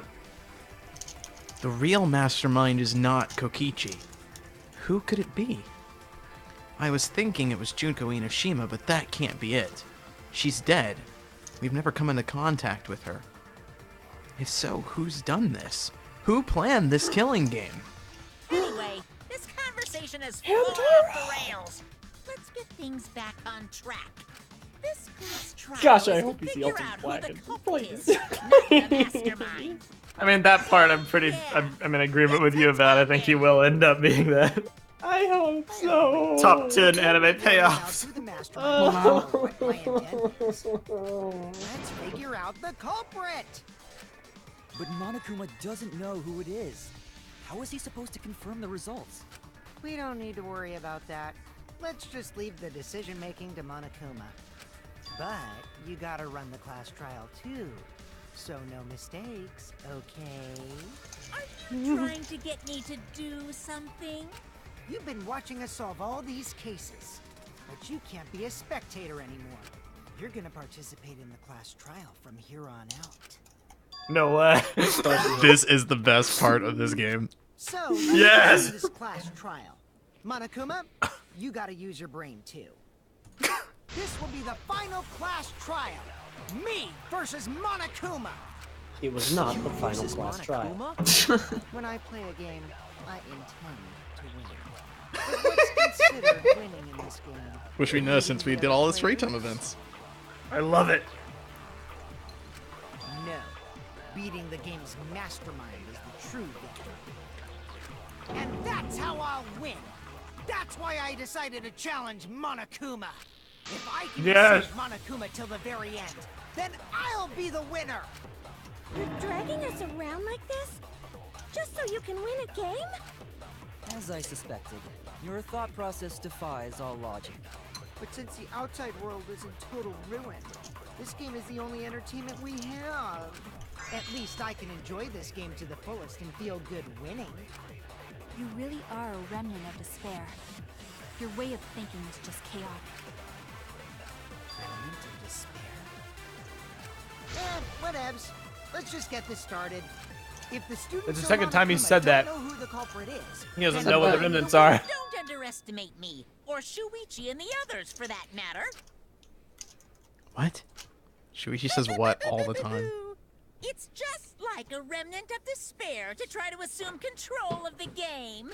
The real mastermind is not Kokichi. Who could it be? I was thinking it was Junko Inoshima, but that can't be it. She's dead. We've never come into contact with her. If so, who's done this? Who planned this killing game? Anyway, this conversation has flown off the rails. Let's get things back on track. This group's trial Gosh, I is to hope he's the figure ultimate out who black the and culprit please. is, not the mastermind. I mean, that part I'm in agreement with you about. I think he will end up being that. I hope so. Top 10 anime payoffs. Who the mastermind is or what my intent is. Let's figure out the culprit. But Monokuma doesn't know who it is. How is he supposed to confirm the results? We don't need to worry about that. Let's just leave the decision-making to Monokuma. But you gotta run the class trial too. So no mistakes, okay? Are you trying to get me to do something? You've been watching us solve all these cases, but you can't be a spectator anymore. You're gonna participate in the class trial from here on out. No way. This is the best part of this game. So, Yes! this class trial. Monokuma, you gotta use your brain too. This will be the final class trial. Me versus Monokuma. It was not the final Versus class trial. Monokuma? When I play a game, I intend to win. But what's considered winning in this game? Which we know since we did all the straight time events. I love it. No. Beating the game's mastermind is the true victory. And that's how I'll win. That's why I decided to challenge Monokuma. If I can Yes. save Monokuma till the very end, then I'll be the winner. You're dragging us around like this? Just so you can win a game? As I suspected, your thought process defies all logic. But since the outside world is in total ruin, this game is the only entertainment we have. At least I can enjoy this game to the fullest and feel good winning. You really are a remnant of despair. Your way of thinking is just chaotic. Remnant of despair? Whatevs. Let's just get this started. If the students It's the of second time he Monokuma said don't that. know who the culprit is, He doesn't then know what the they remnants will are. Don't underestimate me, or Shuichi and the others for that matter. What? Shuichi says what all the time? It's just like a remnant of despair to try to assume control of the game.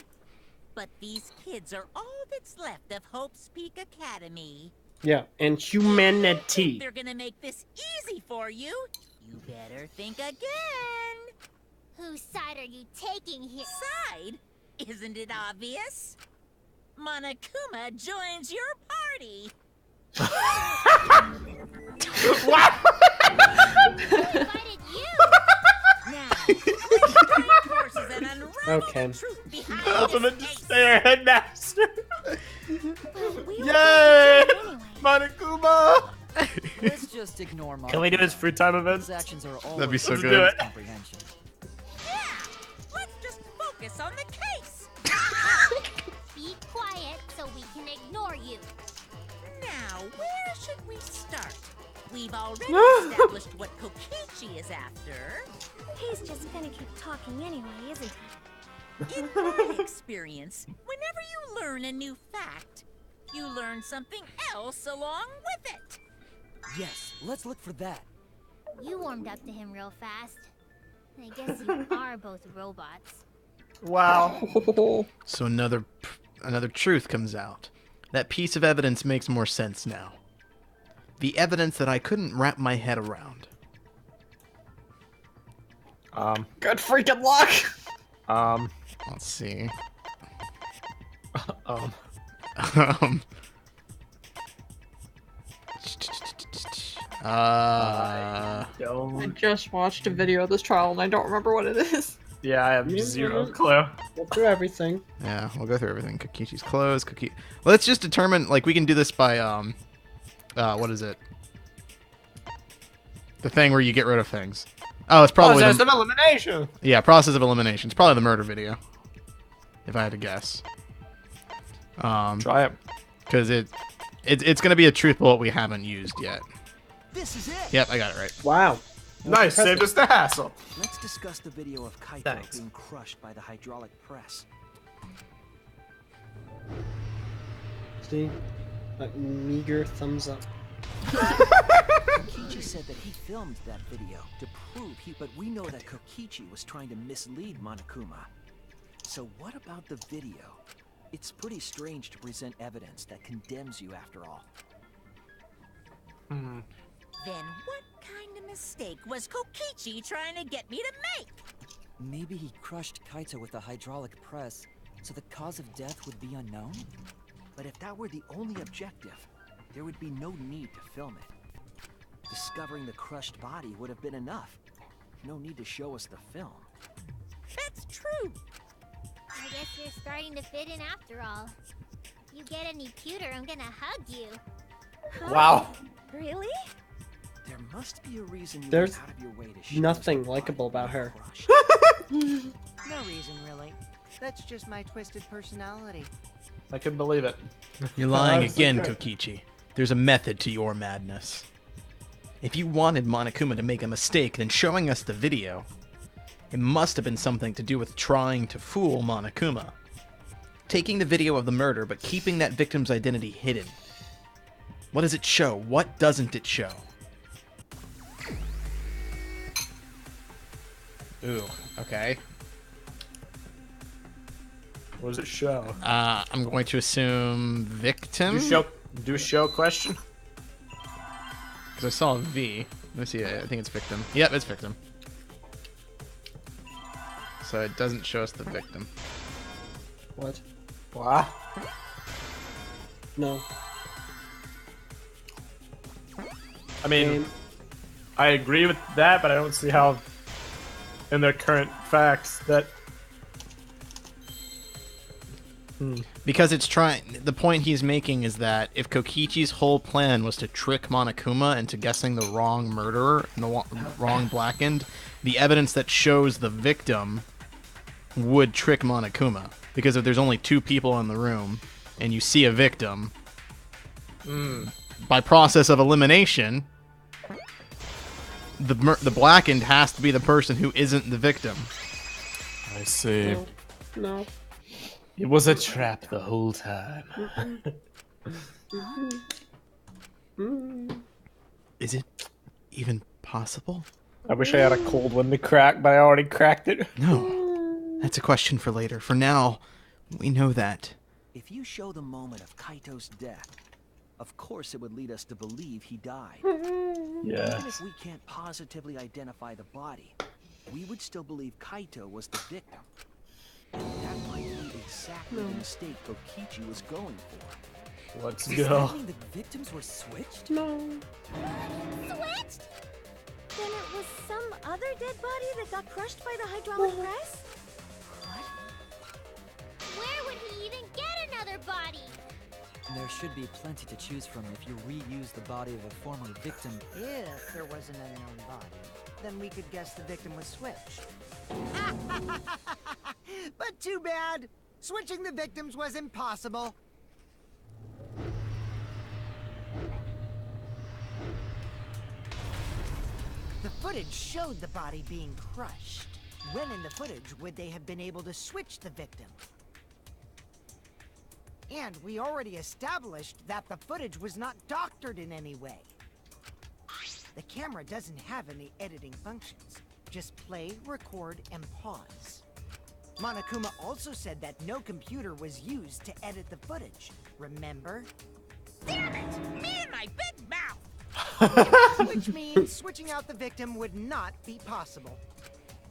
But these kids are all that's left of Hope's Peak Academy. Yeah, and humanity. They're gonna make this easy for you. You better think again. Whose side are you taking here? Side? Isn't it obvious? Monokuma joins your party. Wow! Okay. Ultimate Despair Headmaster! Yay! Monokuma! Let's just ignore Mark. Can we do his fruit time event? His actions are That'd be so Let's good. do it. comprehension. Let's just focus on the case. Be quiet so we can ignore you. Now, where should we start? We've already established what Kokichi is after. He's just gonna keep talking anyway, isn't he? In my experience, whenever you learn a new fact, you learn something else along with it. Yes, let's look for that. You warmed up to him real fast. I guess you are both robots. Wow. So another truth comes out. That piece of evidence makes more sense now. The evidence that I couldn't wrap my head around. Good freaking luck. Let's see. I I just watched a video of this trial and I don't remember what it is. Yeah, I have zero clue. We'll do everything. Yeah, we'll go through everything. Kokichi's clothes, Let's just determine, like, we can do this by, what is it? The thing where you get rid of things. Oh, it's probably Process of elimination! Yeah, process of elimination. It's probably the murder video. If I had to guess. Try it. Because it's going to be a truth bullet we haven't used yet. This is it. Yep, I got it right. Wow. Nice, saved us the hassle. Let's discuss the video of Kaito Thanks. being crushed by the hydraulic press. See? That meager thumbs up. Kokichi said that he filmed that video to prove but we know that Kokichi was trying to mislead Monokuma. So what about the video? It's pretty strange to present evidence that condemns you after all. Then what kind of mistake was Kokichi trying to get me to make? Maybe he crushed Kaito with a hydraulic press, so the cause of death would be unknown? But if that were the only objective, there would be no need to film it. Discovering the crushed body would have been enough. No need to show us the film. That's true. I guess you're starting to fit in after all. If you get any cuter, I'm gonna hug you. Wow. Really? There must be a reason you There's went out of your way to show nothing us the likable body about her. crushed. No reason, really. That's just my twisted personality. I couldn't believe it. You're lying That's again, okay. Kokichi. There's a method to your madness. If you wanted Monokuma to make a mistake, then showing us the video, it must have been something to do with trying to fool Monokuma. Taking the video of the murder, but keeping that victim's identity hidden. What does it show? What doesn't it show? Ooh, okay. What does it show? I'm going to assume victim. Do a show question? Because I saw a V. Let me see. I think it's victim. Yep, it's victim. So it doesn't show us the victim. What? Wow. No. I mean, I agree with that, but I don't see how, in their current facts, that. Because it's trying. The point he's making is that if Kokichi's whole plan was to trick Monokuma into guessing the wrong murderer and the wrong blackened, the evidence that shows the victim would trick Monokuma. Because if there's only two people in the room and you see a victim, by process of elimination, the blackened has to be the person who isn't the victim. I see. No. It was a trap the whole time. Is it even possible? I wish I had a cold one to crack, but I already cracked it. No. That's a question for later. For now, we know that. If you show the moment of Kaito's death, of course it would lead us to believe he died. Yes. Even if we can't positively identify the body, we would still believe Kaito was the victim. And that might be exactly the mistake Kokichi was going for. Let's Does go. that mean the victims were switched? No. Switched? Then it was some other dead body that got crushed by the hydraulic press? Where would he even get another body? There should be plenty to choose from if you reuse the body of a former victim. If there was an unknown body, then we could guess the victim was switched. But too bad. Switching the victims was impossible. The footage showed the body being crushed. When in the footage would they have been able to switch the victim? And we already established that the footage was not doctored in any way. The camera doesn't have any editing functions. Just play, record, and pause. Monokuma also said that no computer was used to edit the footage. Remember? Damn it! Me and my big mouth! Which means switching out the victim would not be possible.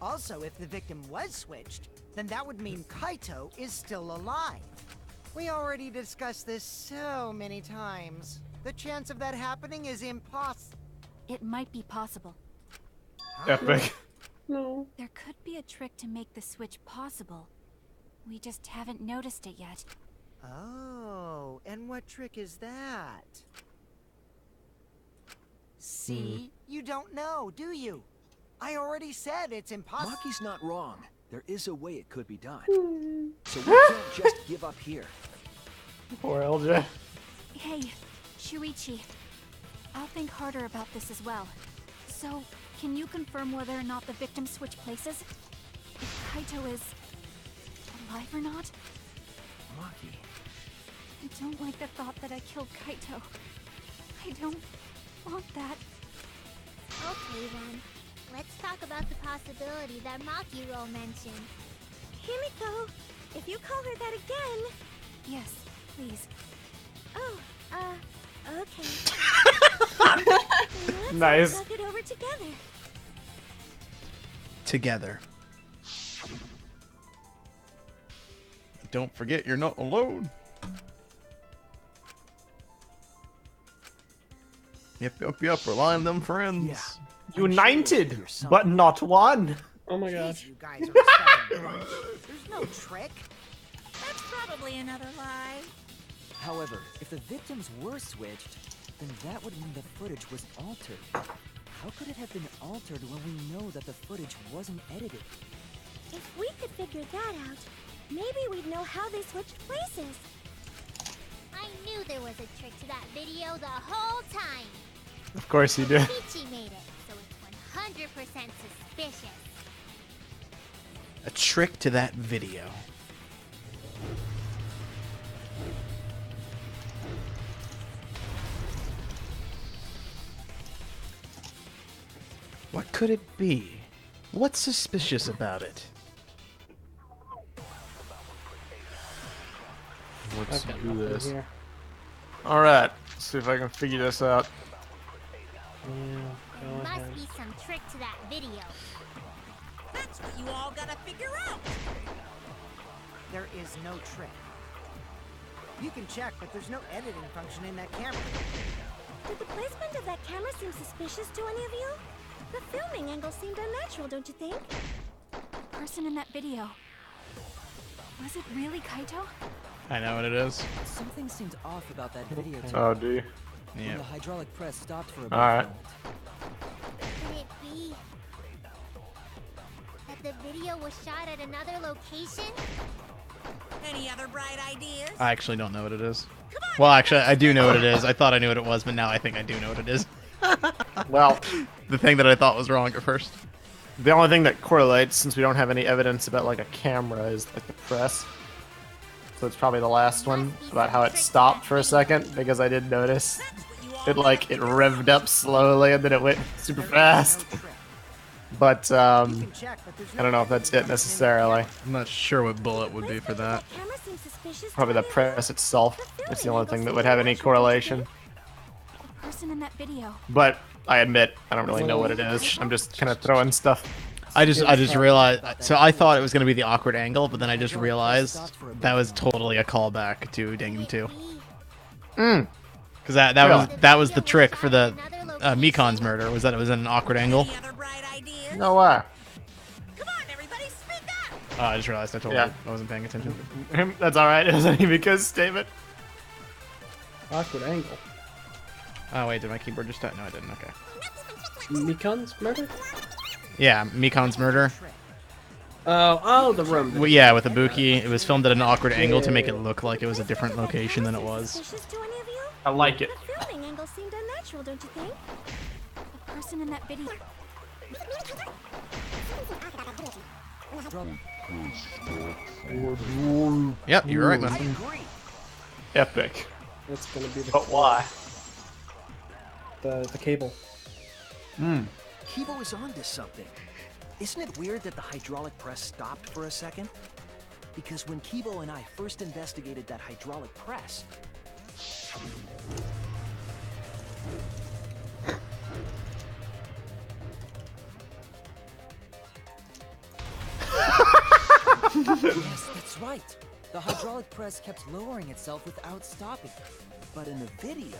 Also, if the victim was switched, then that would mean Kaito is still alive. We already discussed this so many times. The chance of that happening is impossible. It might be possible. Epic. No. There could be a trick to make the switch possible. We just haven't noticed it yet. Oh, and what trick is that? See? You don't know, do you? I already said it's impossible. Maki's not wrong. There is a way it could be done. So we can't just give up here. Poor LJ. Hey, Shuichi. I'll think harder about this as well. So, can you confirm whether or not the victims switch places? If Kaito is alive or not? Maki. I don't like the thought that I killed Kaito. I don't want that. Okay then. Let's talk about the possibility that Maki-Roll mentioned. Himiko, if you call her that again... Yes, please. Oh, okay. Let's Nice. talk it over together. Together. Don't forget you're not alone. Yep, rely on them friends. Yeah. United, but not one. Oh my Jeez, gosh. you guys are a stubborn bunch. There's no trick. That's probably another lie. However, if the victims were switched, then that would mean the footage was altered. How could it have been altered when we know that the footage wasn't edited? If we could figure that out, maybe we'd know how they switched places. I knew there was a trick to that video the whole time. Of course you did. Peachy made it, so it's 100% suspicious. A trick to that video. What could it be? What's suspicious about it? Let's I've got do nothing this. here. Alright, see if I can figure this out. Yeah, There go ahead. must be some trick to that video. That's what you all gotta figure out. There is no trick. You can check, but there's no editing function in that camera. Did the placement of that camera seem suspicious to any of you? The filming angle seemed unnatural, don't you think? The person in that video. Was it really Kaito? I know what it is. Something seemed off about that video too. Oh, do you? When Yeah. the hydraulic press stopped for a Alright. moment. Could it be that the video was shot at another location? Any other bright ideas? I actually don't know what it is. Well, actually, I do know what it is. I thought I knew what it was, but now I think I do know what it is. Well, The thing that I thought was wrong at first. the only thing that correlates, since we don't have any evidence about like a camera, is like the press. So it's probably the last one about how it stopped for a second, because I did notice it it revved up slowly and then it went super fast. But I don't know if that's it necessarily. I'm not sure what bullet would be for that. Camera seems suspicious. Probably the press itself. It's the only thing that would have any correlation. The person in that video. But I admit, I don't really know what it is. I'm just kind of throwing stuff. I just realized. So I thought it was gonna be the awkward angle, but then I just realized that was totally a callback to Dangan 2. Because that was the trick for the Mikon's murder, was that it was at an awkward angle. No way. Oh, I just realized I totally I wasn't paying attention. That's alright, it was an Emika's statement. Awkward angle. Oh wait, did my keyboard just die? No, I didn't. Okay. Mikon's murder? Yeah, Mikon's murder. Oh, the room. Well, yeah, with Ibuki. It was filmed at an awkward angle to make it look like it was a different location than it was. I like it. The filming angle seemed unnatural, don't you think? The person in that video. Yep, you were right, man. Epic. That's gonna be the. But why? The cable. Kibo is onto something. Isn't it weird that the hydraulic press stopped for a second? Because when Kibo and I first investigated that hydraulic press, yes, that's right. The hydraulic press kept lowering itself without stopping. But in the video,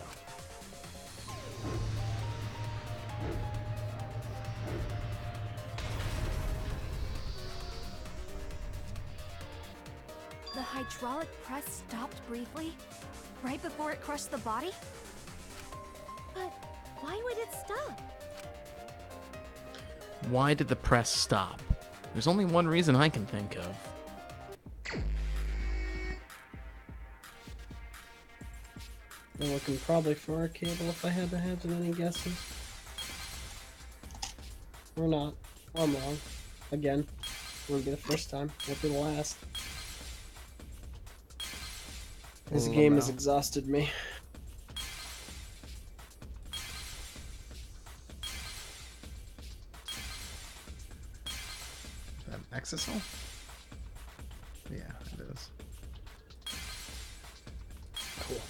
The hydraulic press stopped briefly, right before it crushed the body? But why would it stop? Why did the press stop? There's only one reason I can think of. I'm looking probably for a cable if I had to hazard any guesses. Or not. I'm wrong. Again. Won't be the first time. Won't be the last. This game has exhausted me. Is that an exisal? Yeah, it is. Cool.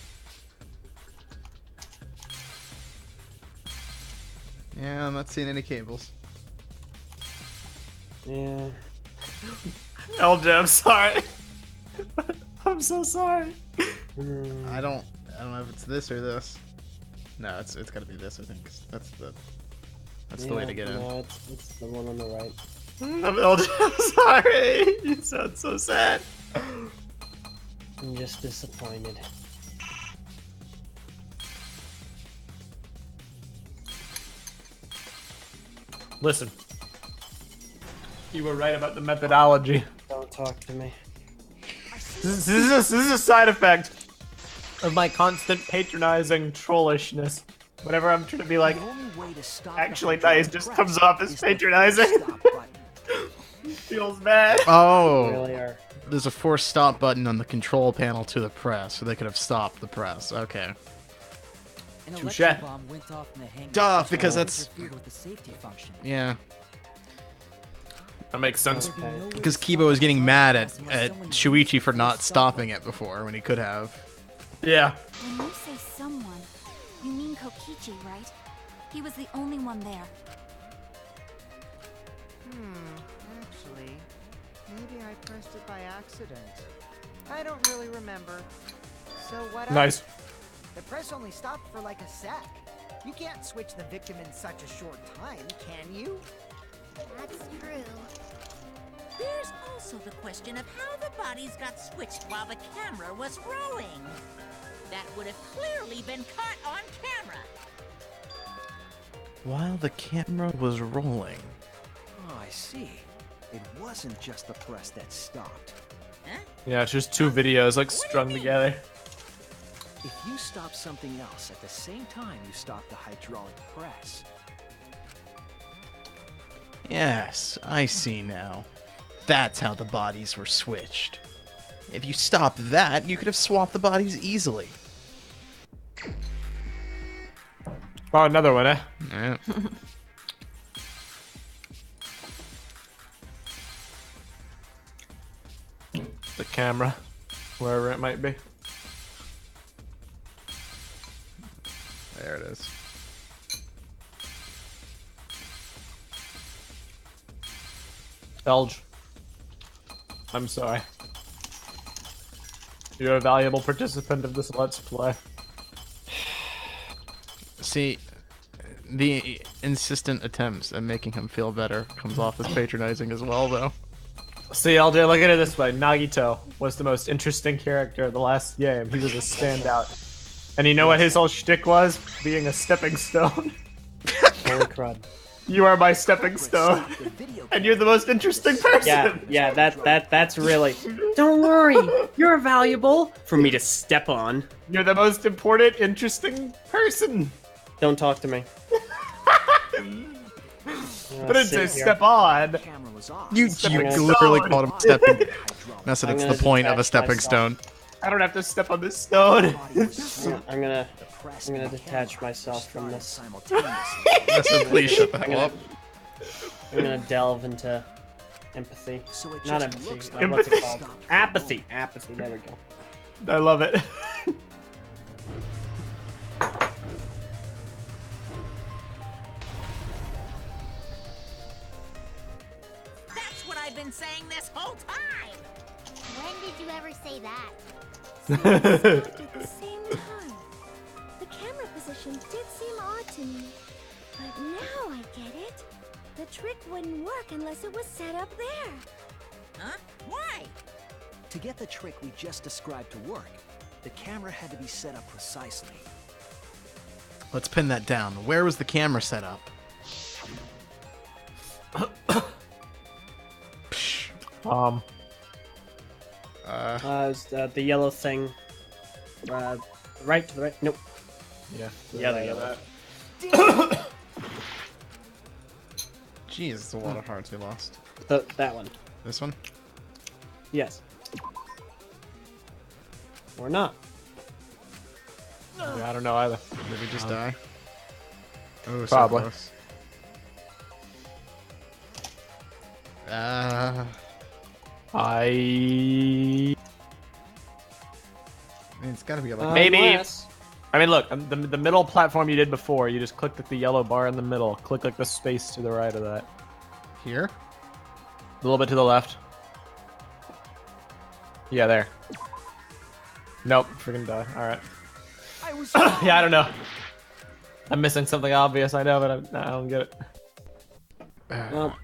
Yeah, I'm not seeing any cables. Yeah. LJ, I'm sorry. I'm so sorry. I don't know if it's this or this. No, it's gotta be this, I think. 'Cause that's the way to get in. No, it's the one on the right. LJ, I'm sorry. You sound so sad. I'm just disappointed. Listen. You were right about the methodology. Don't talk to me. This is a side effect of my constant patronizing trollishness. Whenever I'm trying to be like, actually nice, just comes off as patronizing. Feels bad. Oh, Really are. There's a force stop button on the control panel to the press, so they could have stopped the press. Okay. An Touche. electro bomb went off in the hangar. Duh, because that's Interfered with the safety function. yeah. That makes sense. Because Kibo was getting mad at Shuichi for not stopping it before when he could have. Yeah. When you say someone, you mean Kokichi, right? He was the only one there. Actually, maybe I pressed it by accident. I don't really remember. So what? Nice. The press only stopped for like a sec. You can't switch the victim in such a short time, can you? That's true. There's also the question of how the bodies got switched while the camera was rolling. That would have clearly been caught on camera. While the camera was rolling. oh, I see. It wasn't just the press that stopped. Yeah, it's just two videos like strung together. If you stop something else at the same time you stop the hydraulic press. Yes, I see now. That's how the bodies were switched. If you stopped that, you could have swapped the bodies easily. Oh, another one, eh? Yeah. The camera, wherever it might be. There it is. Belge. I'm sorry. You're a valuable participant of this Let's Play. See, the insistent attempts at making him feel better comes off as patronizing as well, though. See, LJ, look at it this way. Nagito was the most interesting character of the last game. He was a standout. And you know what his whole shtick was? Being a stepping stone. Holy crud. You are my stepping stone. And you're the most interesting person. Yeah, that's really... Don't worry, you're valuable for me to step on. You're the most important, interesting person. Don't talk to me. But it's a step on. You literally called him stepping. Messing, it's the point of a stepping stone. I don't have to step on this stone. I'm gonna detach myself from this. Messing, please shut the hell up. I'm gonna delve into empathy. Not empathy. What's it called? Apathy. Apathy. There we go. I love it. I've been saying this whole time. When did you ever say that? At the same time. The camera position did seem odd to me, but now I get it. The trick wouldn't work unless it was set up there. Huh? Why? To get the trick we just described to work, the camera had to be set up precisely. Let's pin that down. Where was the camera set up? The yellow thing. Right to the right. Nope. Yeah. Yeah, the yellow. Jeez, it's a lot of hearts we lost. That one. This one? Yes. Or not. Yeah, I don't know either. Did we just die? Oh, probably. So close. It's gotta be like maybe. I mean, look, the middle platform you did before, you just clicked like the yellow bar in the middle. Click like the space to the right of that. Here? A little bit to the left. Yeah, there. Nope, freaking die. Alright. Yeah, I don't know. I'm missing something obvious, I know, but I don't get it. Well,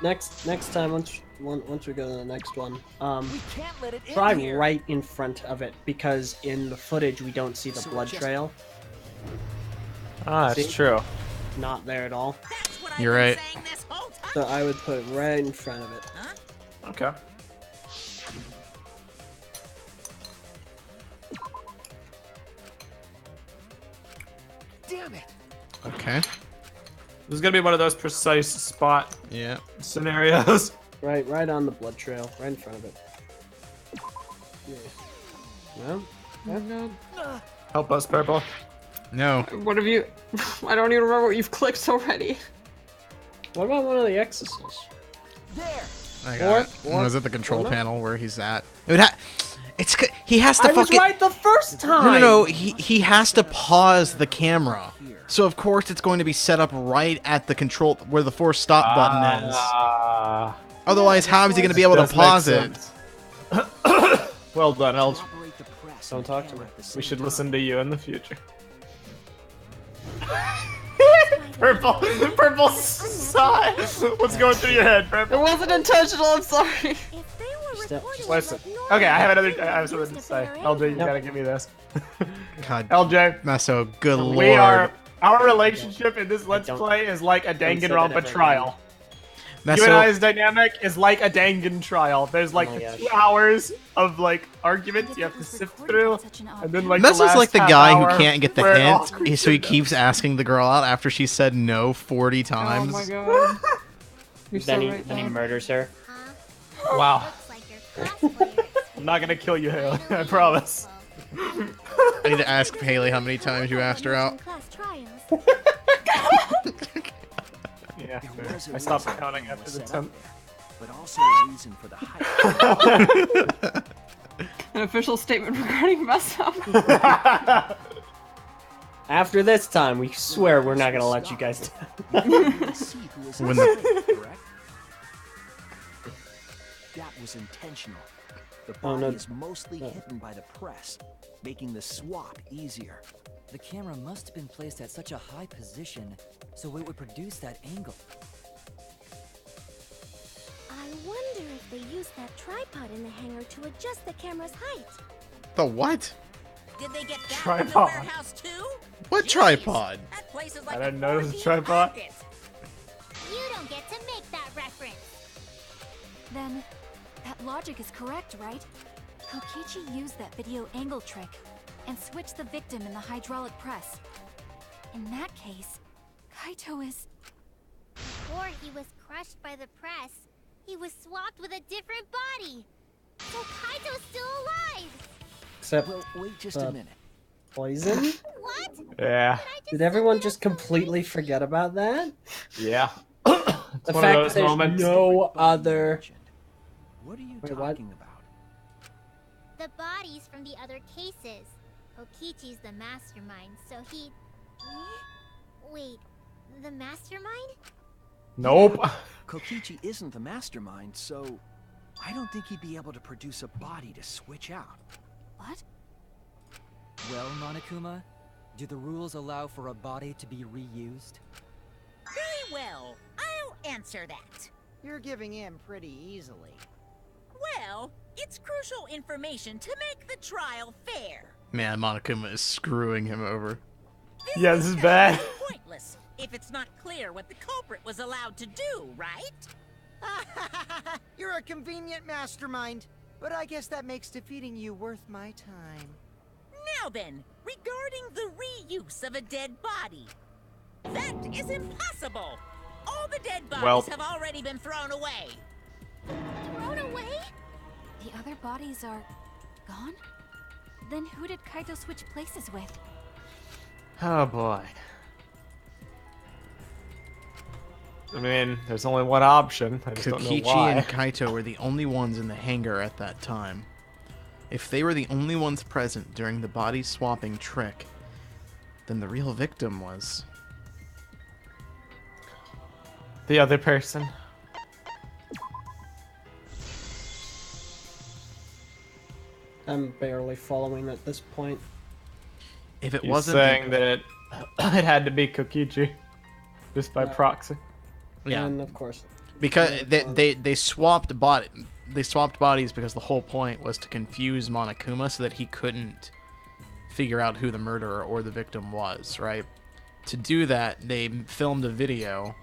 next time, once we go to the next one, we can't let it try in here. right in front of it, because in the footage we don't see the blood trail. Ah, that's true. Not there at all. You're right. So I would put it right in front of it. Okay. Damn it! Okay. This is gonna be one of those precise spot scenarios. Right on the blood trail, right in front of it. Yeah. Well, Help us, Purple. No. What have you... I don't even remember what you've clicked already. What about one of the exorcists? There! I got it. Was it the control panel where he's at? He has to I was fucking... right the first time! No, he has to pause the camera. So of course it's going to be set up right at the control where the force stop button is. Otherwise, how is he going to be able to pause it? Well done, Elge. Don't talk to me. We should listen to you in the future. Purple saw it. What's going through your head, Purple? It wasn't intentional, I'm sorry. Listen. Okay, I have something to say. LJ, you gotta give me this. God. LJ. Meso, good lord. Our relationship in this Let's Play is like a Danganronpa trial. Meso, You and I's dynamic is like a Dangan trial. There's like 2 hours of like arguments you have to sift through, and then like Meso's like the guy who can't get the where it all hint, so he keeps asking the girl out after she said no 40 times. Oh my god. You're so right, then he man. murders her. Wow. I'm not gonna kill you, Haley. I promise. I need to ask Haley how many times you asked her out. Yeah, I stopped counting after the 10th. But also a reason for the hype. An official statement regarding mess up. After this time, we swear we're not gonna let you guys down. When the... That was intentional. The Oh, body no. is mostly hidden by the press, making the swap easier. The camera must have been placed at such a high position, so it would produce that angle. I wonder if they used that tripod in the hangar to adjust the camera's height. The what? Did they get that Tripod. from the warehouse too? What Jeez, tripod? That place is like I a didn't notice a 4D tripod. pocket. You don't get to make that reference. Then, that logic is correct, right? Kokichi used that video angle trick and switched the victim in the hydraulic press. In that case, Kaito is... Before he was crushed by the press, he was swapped with a different body. So Kaito's still alive. Except Well, wait just a minute. poison? What? Yeah. Did everyone just completely forget about that? Yeah. The one of fact those that there's moments. no other... What are you Wait, talking what? about? The bodies from the other cases. Kokichi's the mastermind, so he... Wait, the mastermind? Nope. Kokichi isn't the mastermind, so I don't think he'd be able to produce a body to switch out. What? Well, Monokuma, do the rules allow for a body to be reused? Very well. I'll answer that. You're giving in pretty easily. Well, it's crucial information to make the trial fair. Man, Monokuma is screwing him over. Yeah, this is bad. Pointless if it's not clear what the culprit was allowed to do, right? You're a convenient mastermind, but I guess that makes defeating you worth my time. Now then, regarding the reuse of a dead body. That is impossible! All the dead bodies Well. have already been thrown away. Thrown away? The other bodies are... gone? Then who did Kaito switch places with? Oh boy. I mean, there's only one option. I just don't know Kokichi why. and Kaito were the only ones in the hangar at that time. If they were the only ones present during the body swapping trick, then the real victim was... The other person. I'm barely following at this point. If it He's wasn't saying that it had to be Kokichi, just by proxy. Yeah. And of course. Because they swapped bodies because the whole point was to confuse Monokuma so that he couldn't figure out who the murderer or the victim was, right? To do that, they filmed a video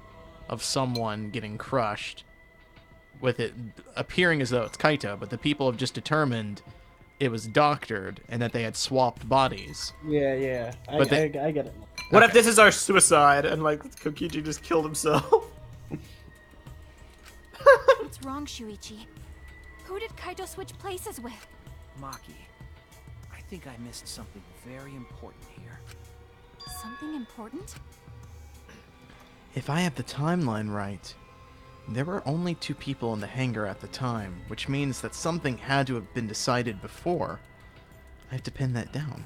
of someone getting crushed with it appearing as though it's Kaito, but the people have just determined it was doctored and that they had swapped bodies. Yeah. I But get it. What if this is our suicide and like Kokichi just killed himself? What's wrong, Shuichi? Who did Kaito switch places with? Maki, I think I missed something very important here. Something important? If I have the timeline right, there were only 2 people in the hangar at the time, which means that something had to have been decided before. I have to pin that down.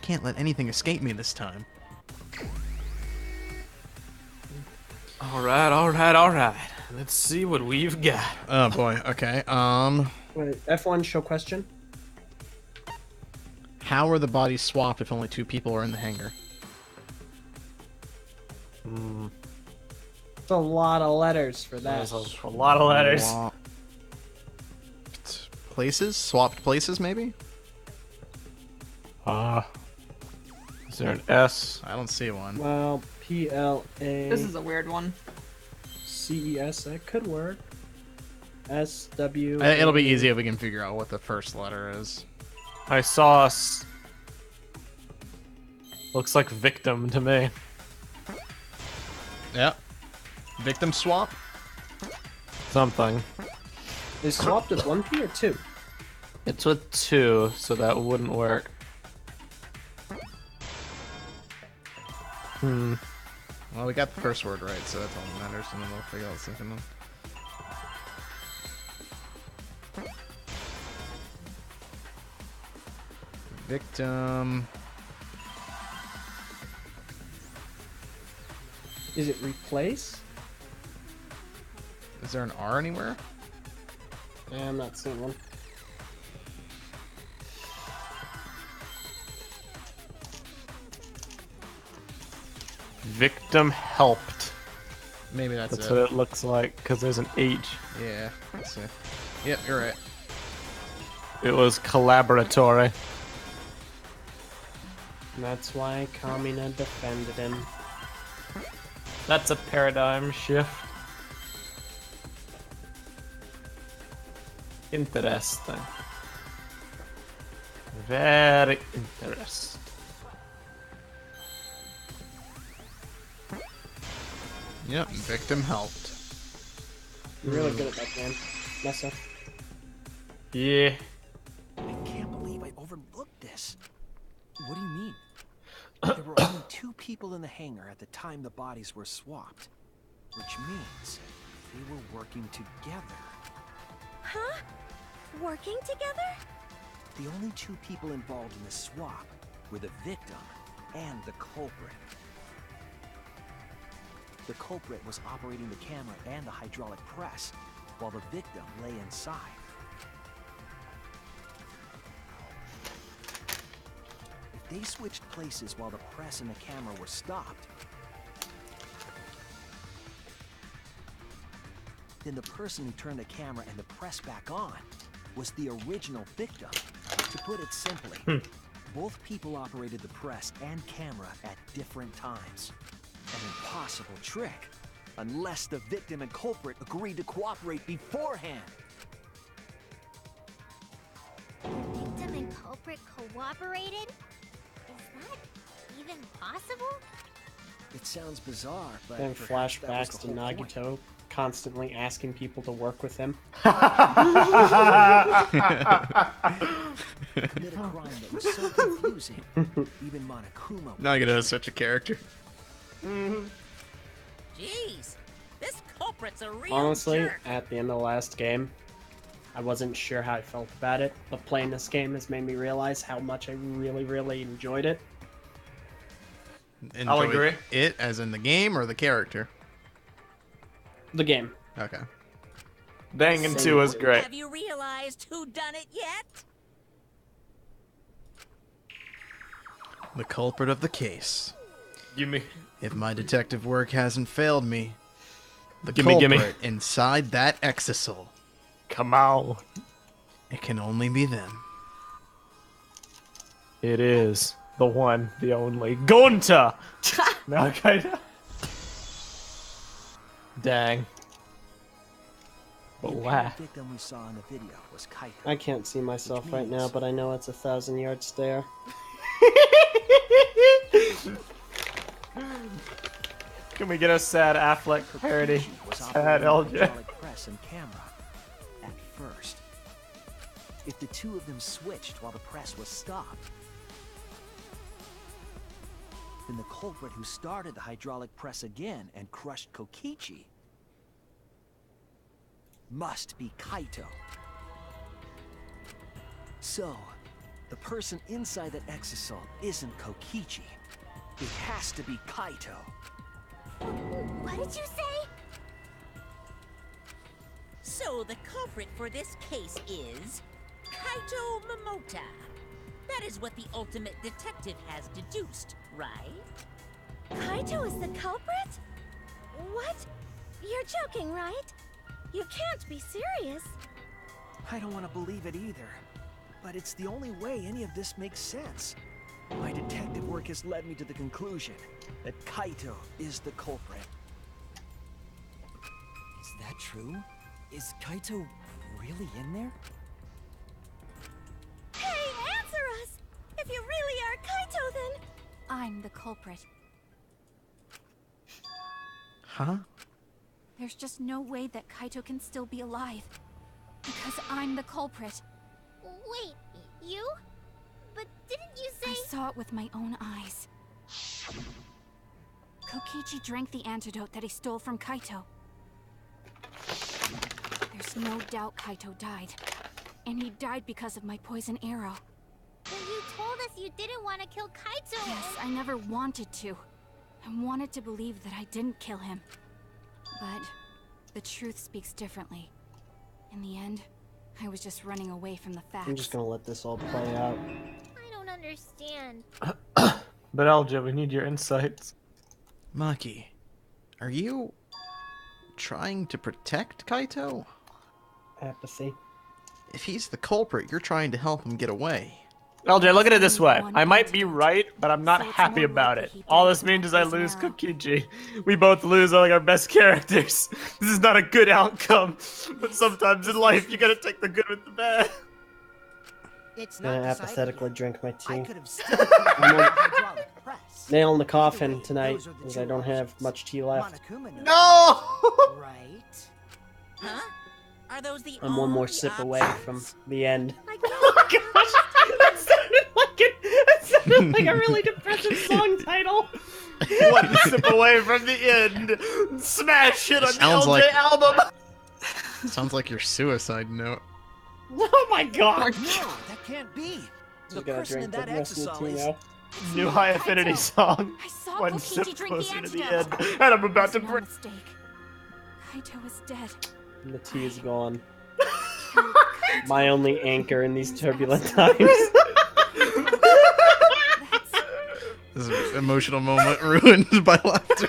Can't let anything escape me this time. Alright. Let's see what we've got. Oh boy, okay. Wait, F1 show question? How are the bodies swapped if only 2 people are in the hangar? It's a lot of letters for that. There's a lot of letters. Places? Swapped places, maybe? Is there an S? I don't see one. Well, P-L-A... This is a weird one. C-E-S, that could work. S-W... It'll be easy if we can figure out what the first letter is. I saw us. Looks like victim to me. Yep. Victim swap? Something. They swapped with 1 P or 2? It's with 2, so that wouldn't work. Well, we got the first word right, so that's all that matters, and then we'll figure out the second one. Victim... Is it replace? Is there an R anywhere? I'm not seeing one. Victim helped. Maybe that's That's it. what it looks like, because there's an H. Yeah, that's it. Yep, you're right. It was collaboratory. That's why Kamina defended him. That's a paradigm shift. Interesting. Very interesting. Yep, victim helped. You're really good at that game. Mess up. Yeah. I can't believe I overlooked this. What do you mean? There were only 2 people in the hangar at the time the bodies were swapped. Which means they were working together. Huh? Working together? The only 2 people involved in the swap were the victim and the culprit. The culprit was operating the camera and the hydraulic press, while the victim lay inside. If they switched places while the press and the camera were stopped, then the person who turned the camera and the press back on was the original victim. To put it simply, both people operated the press and camera at different times. An impossible trick, unless the victim and culprit agreed to cooperate beforehand. Victim and culprit cooperated? Is that even possible? It sounds bizarre, but Then perhaps that was flashbacks the to whole point. Nagito constantly asking people to work with him. Commit a crime that was so confusing, even Monokuma. Nagito is such a character. Jeez, this culprit's a real Honestly, jerk. at the end of the last game, I wasn't sure how I felt about it, but playing this game has made me realize how much I really, really enjoyed it. I'll Enjoy agree. It as in the game or the character? The game. Okay. Dangan 2 was great. Have you realized who done it yet? The culprit of the case. You mean? If my detective work hasn't failed me, the Gimme, culprit gimme. inside that exisal. Come on. It can only be them. It is the one, the only Gonta. No, okay. Dang. But The why? apparent victim we saw in the video was Kaito. I can't see myself right now, but I know it's a 1,000-yard stare. Can we get a sad Affleck parody? Kokichi was Sad operating the LJ. hydraulic press and camera at first. If the 2 of them switched while the press was stopped, then the culprit who started the hydraulic press again and crushed Kokichi must be Kaito. So, the person inside that exisal isn't Kokichi. It has to be Kaito. What did you say? So the culprit for this case is Kaito Momota. That is what the ultimate detective has deduced, right? Kaito is the culprit? What? You're joking, right? You can't be serious. I don't want to believe it either, but it's the only way any of this makes sense. My detective work has led me to the conclusion that Kaito is the culprit. Is that true? Is Kaito really in there? Hey, answer us! If you really are Kaito, then... I'm the culprit. Huh? There's just no way that Kaito can still be alive. Because I'm the culprit. Wait, you? But didn't you say... I saw it with my own eyes. Kokichi drank the antidote that he stole from Kaito. There's no doubt Kaito died. And he died because of my poison arrow. But you told us you didn't want to kill Kaito. Yes, I never wanted to. I wanted to believe that I didn't kill him. But the truth speaks differently. In the end, I was just running away from the facts. I'm just gonna let this all play out. I don't understand. But LJ, we need your insights. Maki, are you trying to protect Kaito? Apathy. If he's the culprit, you're trying to help him get away. LJ, look at it this way. I might be right, but I'm not happy about it. All this means is I lose Kokichi. We both lose like our best characters. This is not a good outcome. But sometimes in life, you gotta take the good with the bad. It's I'm gonna not apathetically drink my tea. I could have still I'm a nail in the coffin tonight, because I don't have much tea left. No! Right? Huh? Are those the I'm one more sip away from the end. Oh gosh, that sounded like a really depressive song title. One sip away from the end. Smash it on the LJ album. Sounds like your suicide note. Oh my god. No, that can't be. The Just gonna person in drink that the rest of the exisal tea is... now. New high affinity song. One sip closer to the end. And I'm about to break. Kaito is dead. And the tea is gone. My only anchor in these turbulent times. This is an emotional moment ruined by laughter.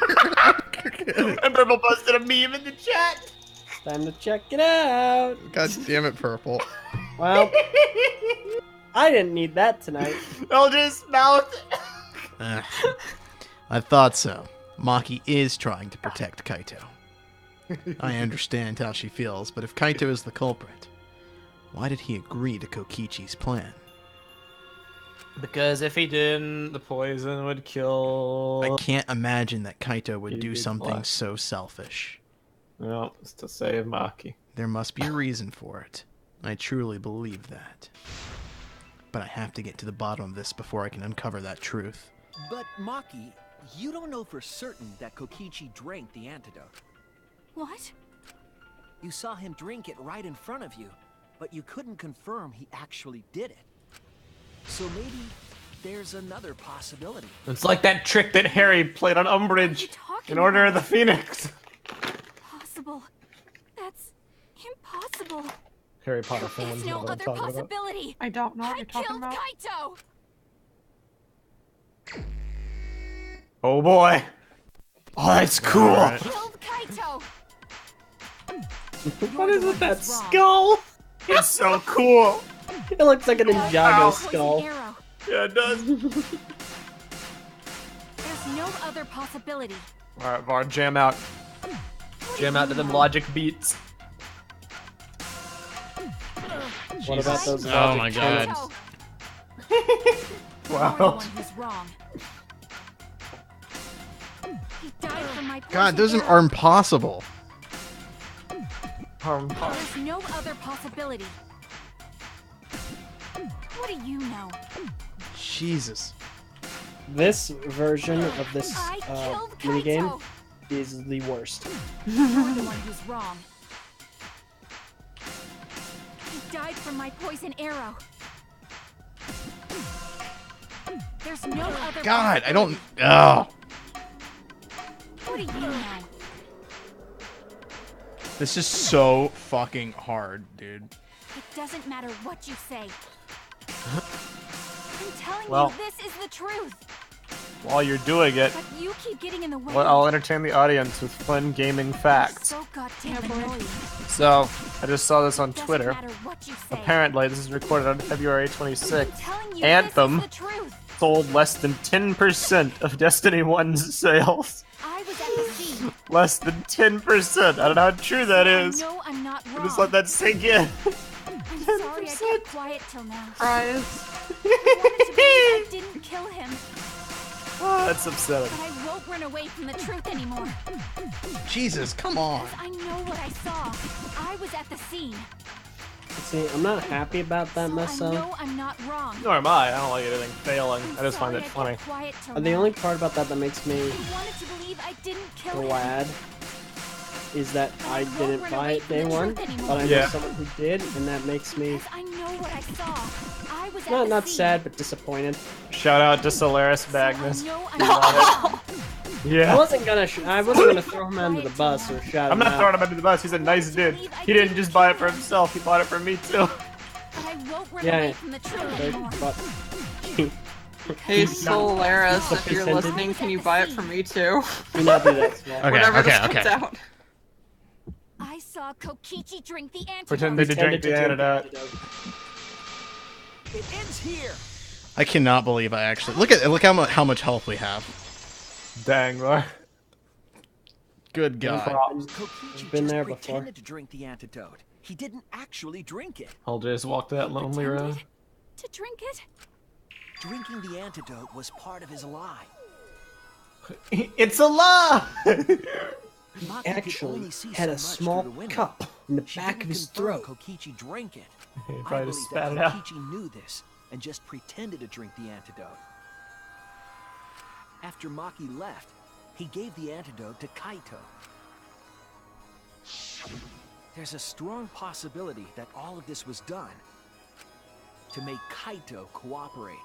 And Purple posted a meme in the chat. Time to check it out. God damn it, Purple. Well, I didn't need that tonight. LJ's mouth. I thought so. Maki is trying to protect Kaito. I understand how she feels, but if Kaito is the culprit, why did he agree to Kokichi's plan? Because if he didn't, the poison would kill... I can't imagine that Kaito would do He'd be something black. so selfish. No, it's to save Maki. There must be a reason for it. I truly believe that. But I have to get to the bottom of this before I can uncover that truth. But Maki, you don't know for certain that Kokichi drank the antidote. What? You saw him drink it right in front of you, but you couldn't confirm he actually did it. So maybe there's another possibility. It's like that trick that Harry played on Umbridge in Order of the Phoenix. Impossible. That's impossible. Harry Potter fans There's know no what I'm other talking about. possibility. I don't know what I you're talking killed about. Kaito. Oh boy. Oh, that's cool. Alright. Killed Kaito. What is with that skull? It's so cool. It looks like a Ninjago skull. Arrow. Yeah, it does. There's no other possibility. Alright, Var, jam out. Jam out to them logic beats. What about those logic Oh my god. Kaito. Wow. You're the one who's wrong. He died from my God, poison those arrow. are impossible. There's no other possibility. What do you know? Jesus. This version of this I killed minigame Kaito. is the worst. You're the one who's wrong. He died from my poison arrow. There's no other God, I don't... possibility. Oh. What do you know? This is so fucking hard, dude. It doesn't matter what you say. I'm telling Well. you, this is the truth. While you're doing it, But you keep getting in the way. well, I'll entertain the audience with fun gaming facts. So goddamn annoying. So, I just saw this on Doesn't Twitter. matter what you say. Apparently, this is recorded on February 26th. Telling you Anthem this is the truth. sold less than 10% of Destiny 1's sales. I was at the scene. Less than 10%. I don't know how true that is. No, I'm not wrong. Just let that sink in. I'm sorry I kept quiet till now. Fries. I wanted to believe I didn't kill him, Oh, that's upsetting. but I won't run away from the truth anymore. Jesus, come on. I know what I saw. I was at the scene. See, I'm not happy about that So mess I up. know I'm not wrong. Nor am I. I don't like anything failing. I'm I just find sorry it funny. I kept quiet till The now. only part about that that makes me I wanted to believe I didn't kill him. glad is that I didn't buy it day one, but I know Yeah. someone who did, and that makes me I know what I saw. I was at not the scene. sad but disappointed. Shout out to Solaris Magnus. I know I'm not wrong. Yeah. I wasn't gonna throw him under the bus or shout I'm him not out. throwing him under the bus. He's a nice dude. He didn't just buy it for himself. He bought it for me too. But I won't run Yeah, away from the truth anymore. but Hey, Solaris, if you're listening, can you buy it for me too? Do not do that, Small. Okay, Whenever okay, this comes okay. out. I saw Kokichi drink the antidote. Pretended to drink the antidote. It ends here. I cannot believe I actually look how much health we have. Dang, Roy. Good God. Kokichi Been just there before. pretended to drink the antidote. He didn't actually drink it. I'll just walk that lonely road. To drink it? Drinking the antidote was part of his lie. It's a lie! Maki Actually could only see had so a much small through the window. cup in the She back didn't of his confirm throat. Kokichi drank it. He I probably just believe that spat it out. Kokichi knew this and just pretended to drink the antidote. After Maki left, he gave the antidote to Kaito. There's a strong possibility that all of this was done to make Kaito cooperate.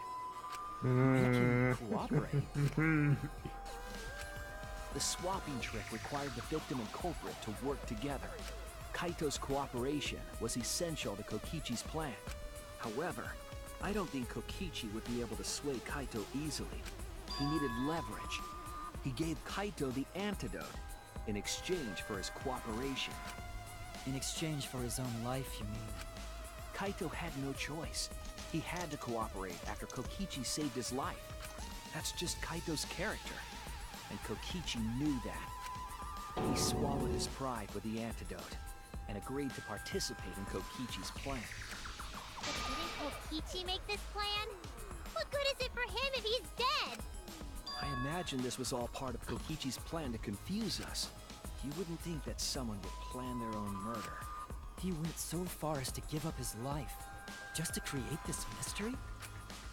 Make him cooperate? The swapping trick required the victim and culprit to work together. Kaito's cooperation was essential to Kokichi's plan. However, I don't think Kokichi would be able to sway Kaito easily. He needed leverage. He gave Kaito the antidote in exchange for his cooperation. In exchange for his own life, you mean? Kaito had no choice. He had to cooperate after Kokichi saved his life. That's just Kaito's character. And Kokichi knew that. He swallowed his pride with the antidote and agreed to participate in Kokichi's plan. But didn't Kokichi make this plan? What good is it for him if he's dead? I imagine this was all part of Kokichi's plan to confuse us. You wouldn't think that someone would plan their own murder. He went so far as to give up his life, just to create this mystery?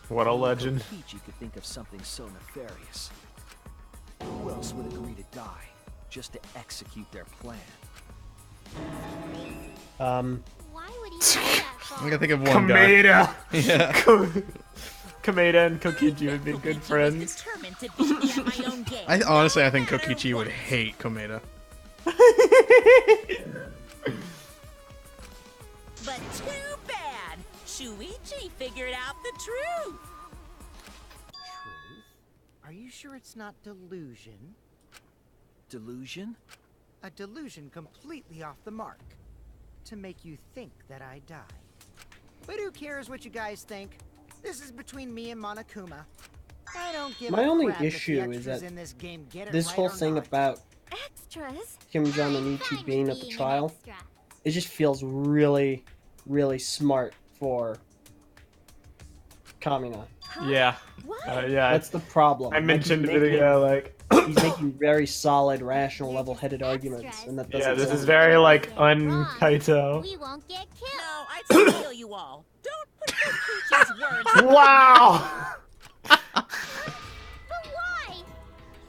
What a legend. Kokichi could think of something so nefarious. Who else would agree to die just to execute their plan? Why would he do that for? I'm gonna think of one guy. Kameda! Yeah. Kameda and Kokichi would be good friends. Determined to beat me at my own game. I honestly I think Kokichi would hate Komeda. But too bad. Shuichi figured out the truth. Truth? Are you sure it's not delusion? Delusion? A delusion completely off the mark. To make you think that I die. But who cares what you guys think? This is between me and Monokuma. I don't give My a only crap if the issue is extras that in this game get it this right whole or thing not. about Extras? Kim-Jong and Ichi being at the trial, it just feels really, really smart for Kamina. Yeah. Yeah. That's the problem. I Like, mentioned he's it making- ago, like... he's making very solid, rational, level-headed arguments, and that doesn't Yeah, this sound- is very, like, un-Kaito. We won't get killed. No, I'd still kill you all. Don't put Kokichi's words. Wow! But why?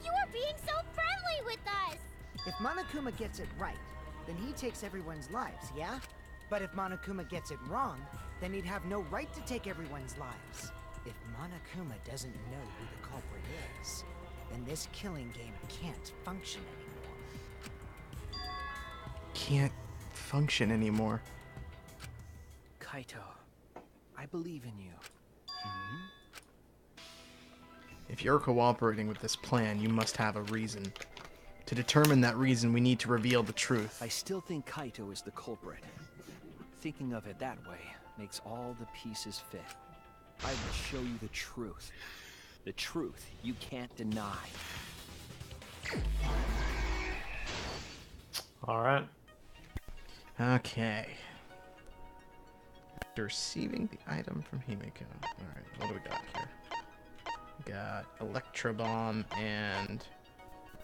You are being so friendly with us. If Monokuma gets it right, then he takes everyone's lives, yeah? But if Monokuma gets it wrong, then he'd have no right to take everyone's lives. If Monokuma doesn't know who the culprit is, then this killing game can't function anymore. Can't function anymore. Kaito, I believe in you. If you're cooperating with this plan, you must have a reason. To determine that reason, we need to reveal the truth. I still think Kaito is the culprit. Thinking of it that way makes all the pieces fit. I will show you the truth. The truth you can't deny. Alright. Okay. After receiving the item from Himiko. Alright, what do we got here? We got Electro Bomb and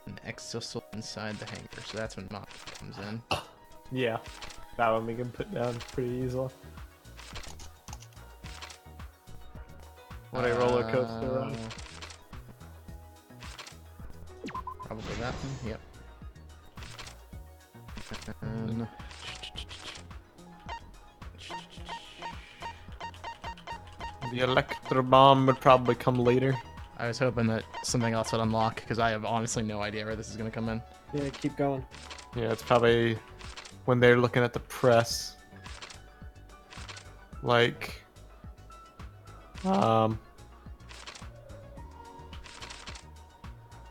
an Exosoul inside the hangar. So that's when Maki comes in. Yeah. That one we can put down pretty easily. What a roller coaster ride. Probably that one, yep. And the Electro Bomb would probably come later. I was hoping that something else would unlock, because I have honestly no idea where this is going to come in. Yeah, keep going. Yeah, it's probably when they're looking at the press. Like,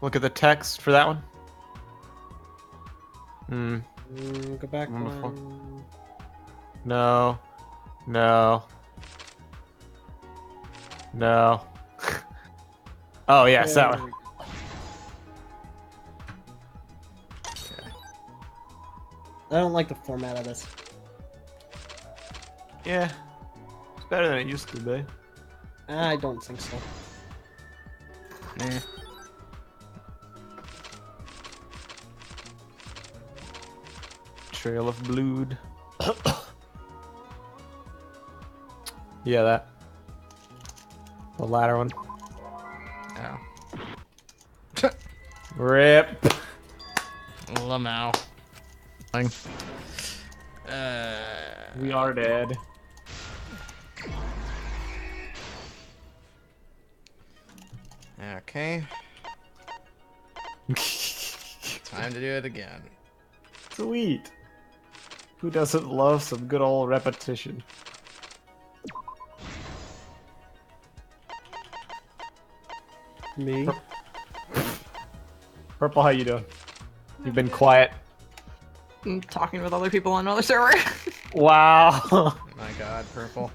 Look at the text for that one. Go back Wonderful. one. No. No. No. Oh, yes, that one. I don't like the format of this. Yeah. It's better than it used to be. I don't think so. Trail of blood. Yeah, that. The latter one. Oh. Rip. Lamau. We are dead. Okay. Time to do it again. Sweet. Who doesn't love some good old repetition? Me? Purple, how you doing? You've been quiet. I'm talking with other people on another server. Wow. My god, Purple.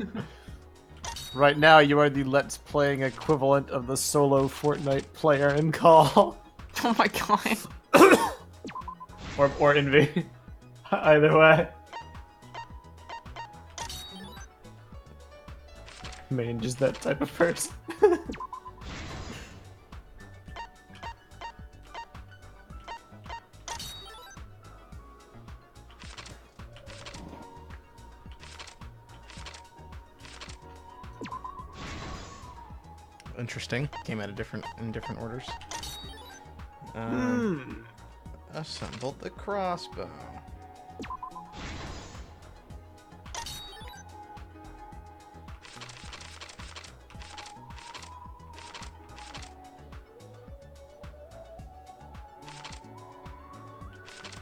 Right now, you are the Let's Playing equivalent of the solo Fortnite player in Call. Oh my god. or Envy. Either way. Main, just that type of person. Interesting. Came out of different orders. Assembled the crossbow.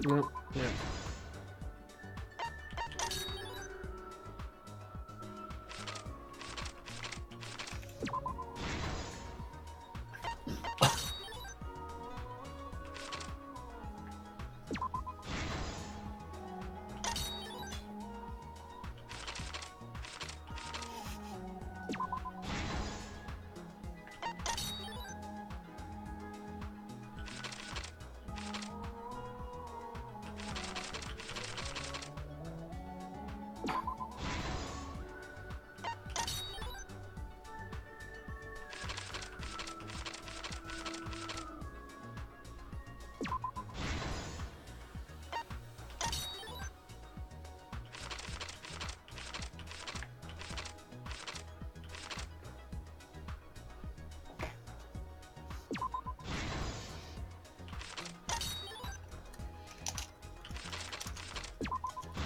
No. Yeah.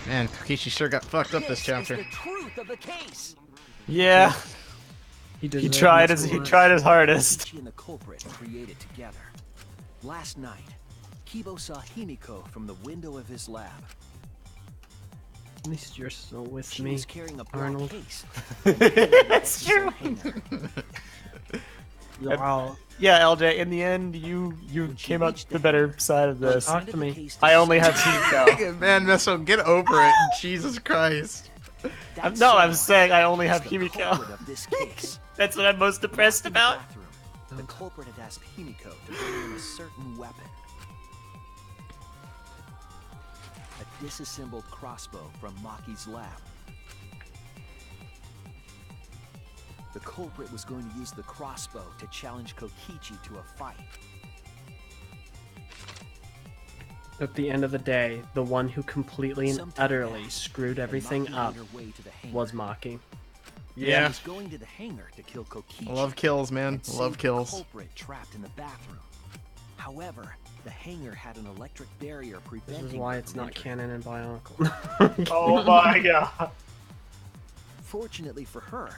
Man, Kokichi sure got fucked up this chapter. Is the truth of the case. Yeah. He tried his hardest. Kokichi and the culprit created together. Last night, Kibo saw Himiko from the window of his lab. At least you're still with She me, was carrying a black Arnold. case. That's true. Wow. Yeah, LJ. In the end, you came out the better side of this. Talk to me. I only have Himiko. Man, Meso, get over it. Jesus Christ. I'm saying I only have The culprit Himiko. of this case. That's what I'm most depressed In the about. bathroom, the culprit had asked Himiko to bring in a certain weapon. A disassembled crossbow from Maki's lab. The culprit was going to use the crossbow to challenge Kokichi to a fight. At the end of the day, the one who completely and Sometime utterly back, screwed and everything Maki up made her way to the hangar. was Maki. He Yeah. was going to the hangar to kill Kokichi. I love kills, man. and Love save kills. The culprit trapped in the bathroom. However, the hangar had an electric barrier preventing. This is why her it's from not entering. canon and Bionicle. Oh my god. Fortunately for her,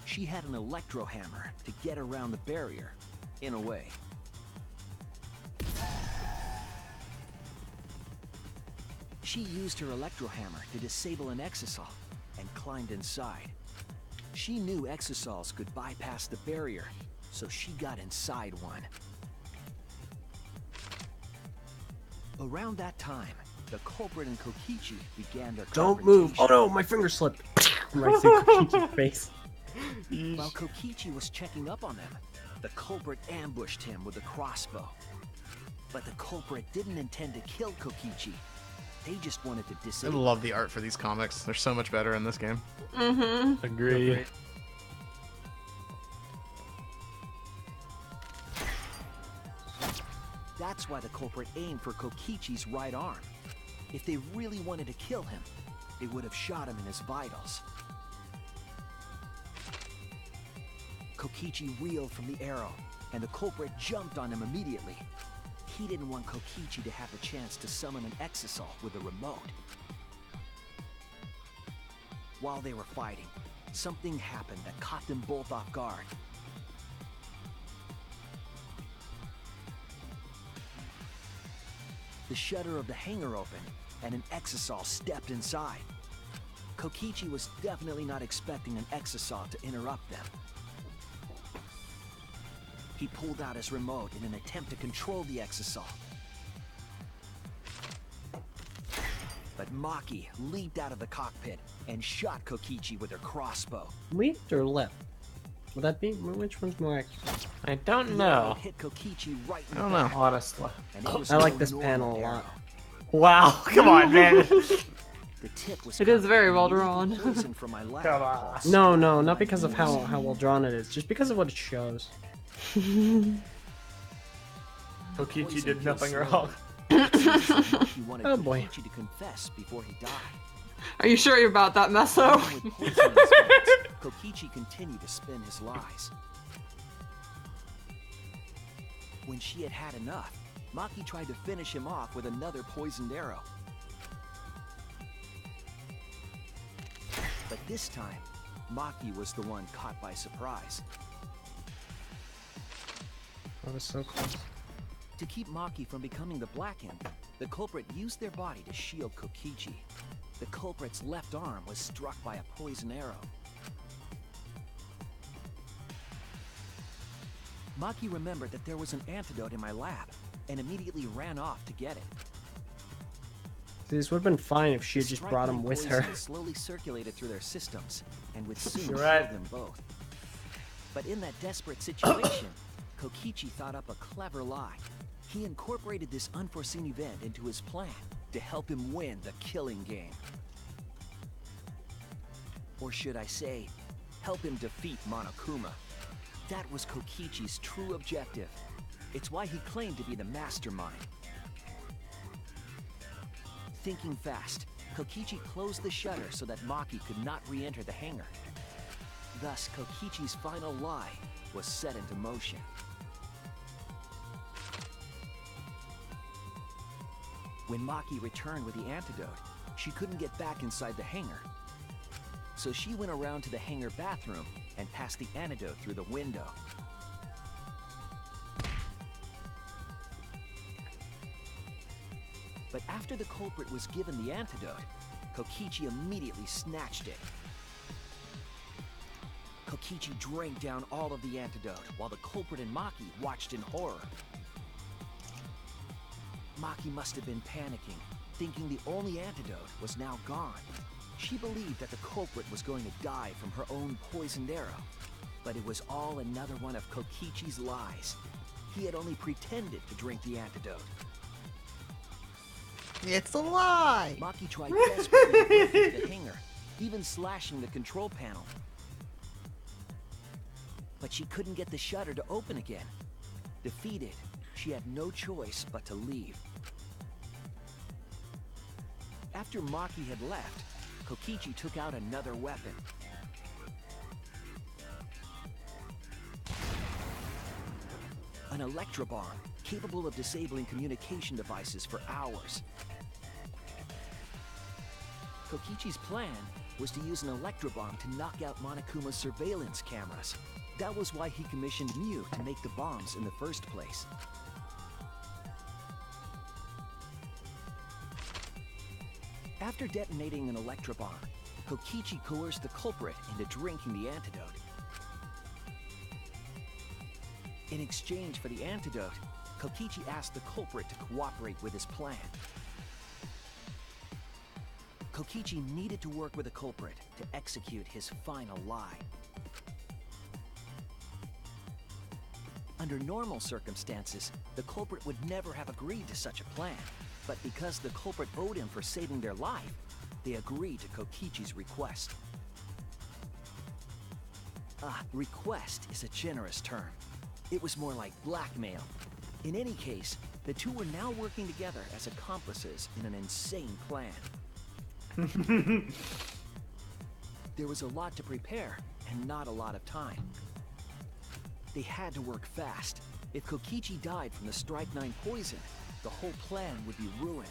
she had an electro hammer to get around the barrier, in a way. She used her electro hammer to disable an exisal and climbed inside. She knew exisals could bypass the barrier, so she got inside one. Around that time, the culprit and Kokichi began their Don't move! Oh no, my finger slipped! Right through Kokichi's face. While Kokichi was checking up on them, the culprit ambushed him with a crossbow. But the culprit didn't intend to kill Kokichi. They just wanted to I disable. love the art for these comics. They're so much better in this game. Mm-hmm. Agree. That's why the culprit aimed for Kokichi's right arm. If they really wanted to kill him, they would have shot him in his vitals. Kokichi reeled from the arrow, and the culprit jumped on him immediately. He didn't want Kokichi to have the chance to summon an exisal with a remote. While they were fighting, something happened that caught them both off guard. The shutter of the hangar opened, and an exisal stepped inside. Kokichi was definitely not expecting an exisal to interrupt them. He pulled out his remote in an attempt to control the exisal. But Maki leaped out of the cockpit and shot Kokichi with her crossbow. Leaped or leapt? Would that be? Which one's more accurate? I don't The know. arrow hit Kokichi right in I don't the know. back, Honestly. and it was I like no this normal panel a arrow. lot. Wow, come on, man. The tip was It is covered very in well needle drawn. poison from my lab Come on. pulse. No, no, not because of how well drawn it is, just because of what it shows. Kokichi did nothing wrong. He wanted Oh, boy. Kokichi to confess before he died. Are you sure about that, Meso? Even with poison in his veins, Kokichi continued to spin his lies. When she had had enough, Maki tried to finish him off with another poisoned arrow. But this time, Maki was the one caught by surprise. That was so close. To keep Maki from becoming the Black Imp, the culprit used their body to shield Kokichi. The culprit's left arm was struck by a poison arrow. Maki remembered that there was an antidote in my lab and immediately ran off to get it. This would have been fine if she had The just brought him striking with her. poison slowly circulated through their systems and would soon You're kill right. them both. But in that desperate situation, Kokichi thought up a clever lie. He incorporated this unforeseen event into his plan to help him win the killing game. Or should I say, help him defeat Monokuma. That was Kokichi's true objective. It's why he claimed to be the mastermind. Thinking fast, Kokichi closed the shutter so that Maki could not re-enter the hangar. Thus, Kokichi's final lie was set into motion. When Maki returned with the antidote, she couldn't get back inside the hangar. So she went around to the hangar bathroom and passed the antidote through the window. But after the culprit was given the antidote, Kokichi immediately snatched it. Kokichi drank down all of the antidote while the culprit and Maki watched in horror. Maki must have been panicking, thinking the only antidote was now gone. She believed that the culprit was going to die from her own poisoned arrow. But it was all another one of Kokichi's lies. He had only pretended to drink the antidote. It's a lie! Maki tried desperately to break into the hangar, even slashing the control panel. But she couldn't get the shutter to open again. Defeated, she had no choice but to leave. After Maki had left, Kokichi took out another weapon. An electro bomb, capable of disabling communication devices for hours. Kokichi's plan was to use an electro bomb to knock out Monokuma's surveillance cameras. That was why he commissioned Mew to make the bombs in the first place. After detonating an electro bomb, Kokichi coerced the culprit into drinking the antidote. In exchange for the antidote, Kokichi asked the culprit to cooperate with his plan. Kokichi needed to work with the culprit to execute his final lie. Under normal circumstances, the culprit would never have agreed to such a plan. But because the culprit owed him for saving their life, they agreed to Kokichi's request. Request is a generous term. It was more like blackmail. In any case, the two were now working together as accomplices in an insane plan. There was a lot to prepare and not a lot of time. They had to work fast. If Kokichi died from the Strychnine poison, the whole plan would be ruined.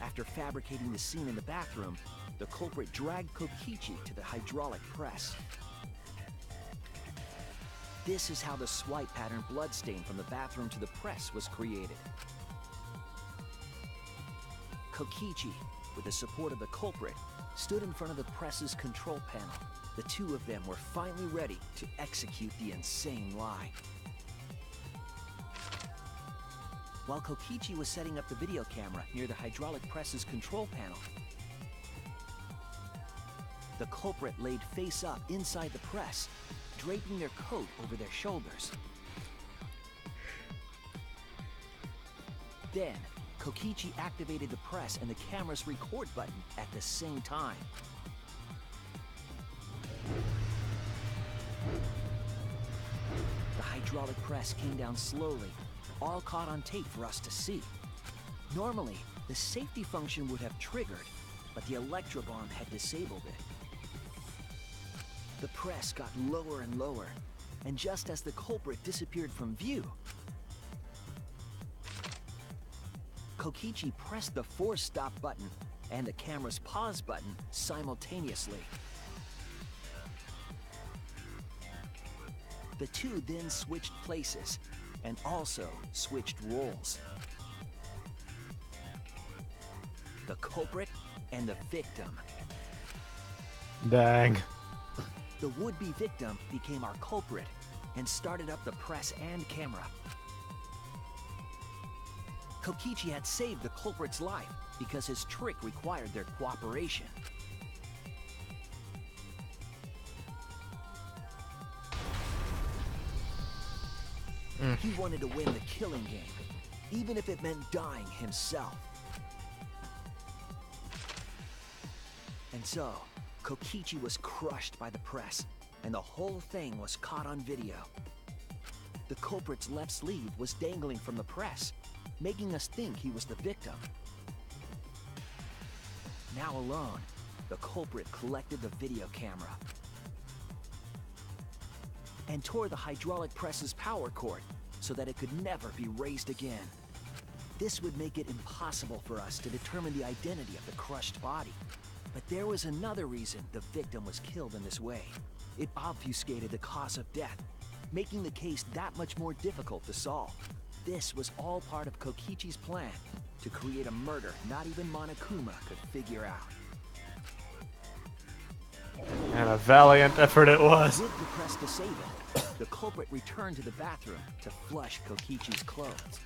After fabricating the scene in the bathroom, the culprit dragged Kokichi to the hydraulic press. This is how the swipe pattern bloodstain from the bathroom to the press was created. Kokichi, with the support of the culprit, stood in front of the press's control panel. The two of them were finally ready to execute the insane lie. While Kokichi was setting up the video camera near the hydraulic press's control panel, the culprit laid face up inside the press, draping their coat over their shoulders. Then, Kokichi activated the press and the camera's record button at the same time. The hydraulic press came down slowly, all caught on tape for us to see. Normally, the safety function would have triggered, but the electrobomb had disabled it. The press got lower and lower, and just as the culprit disappeared from view, Kokichi pressed the force stop button and the camera's pause button simultaneously. The two then switched places and also switched roles. The culprit and the victim. Dang. The would-be victim became our culprit and started up the press and camera. Kokichi had saved the culprit's life because his trick required their cooperation. He wanted to win the killing game, even if it meant dying himself. And so, Kokichi was crushed by the press, and the whole thing was caught on video. The culprit's left sleeve was dangling from the press, making us think he was the victim. Now alone, the culprit collected the video camera and tore the hydraulic press's power cord so that it could never be raised again. This would make it impossible for us to determine the identity of the crushed body. But there was another reason the victim was killed in this way. It obfuscated the cause of death, making the case that much more difficult to solve. This was all part of Kokichi's plan to create a murder not even Monokuma could figure out. And a valiant effort it was. With the press disabled, the culprit returned to the bathroom to flush Kokichi's clothes.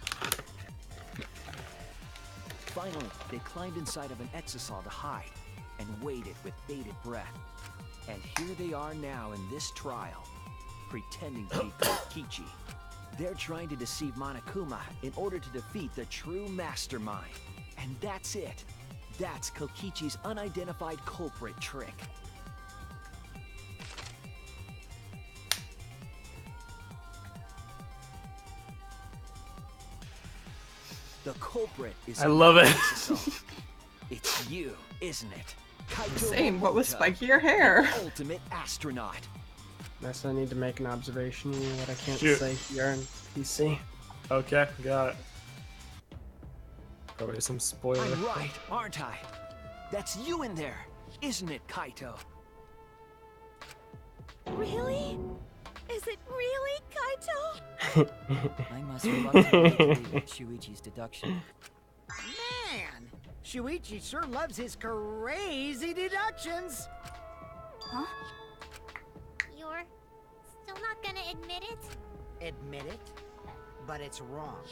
Finally, they climbed inside of an exisal to hide and waited with bated breath. And here they are now in this trial, pretending to be Kokichi. They're trying to deceive Monokuma in order to defeat the true mastermind. And that's it. That's Kokichi's unidentified culprit trick. The culprit is I love it. It's you, isn't it? Kaito Same, what with Momota, spikier hair? the ultimate astronaut. Guess I need to make an observation that I can't Shoot. say here on PC. Okay, got it. Probably some spoiler. I'm right, aren't I? That's you in there, isn't it, Kaito? Really? Is it really, Kaito? I must reluctantly believe Shuichi's deduction. Man, Shuichi sure loves his crazy deductions. Huh? admit it? Admit it? But it's wrong.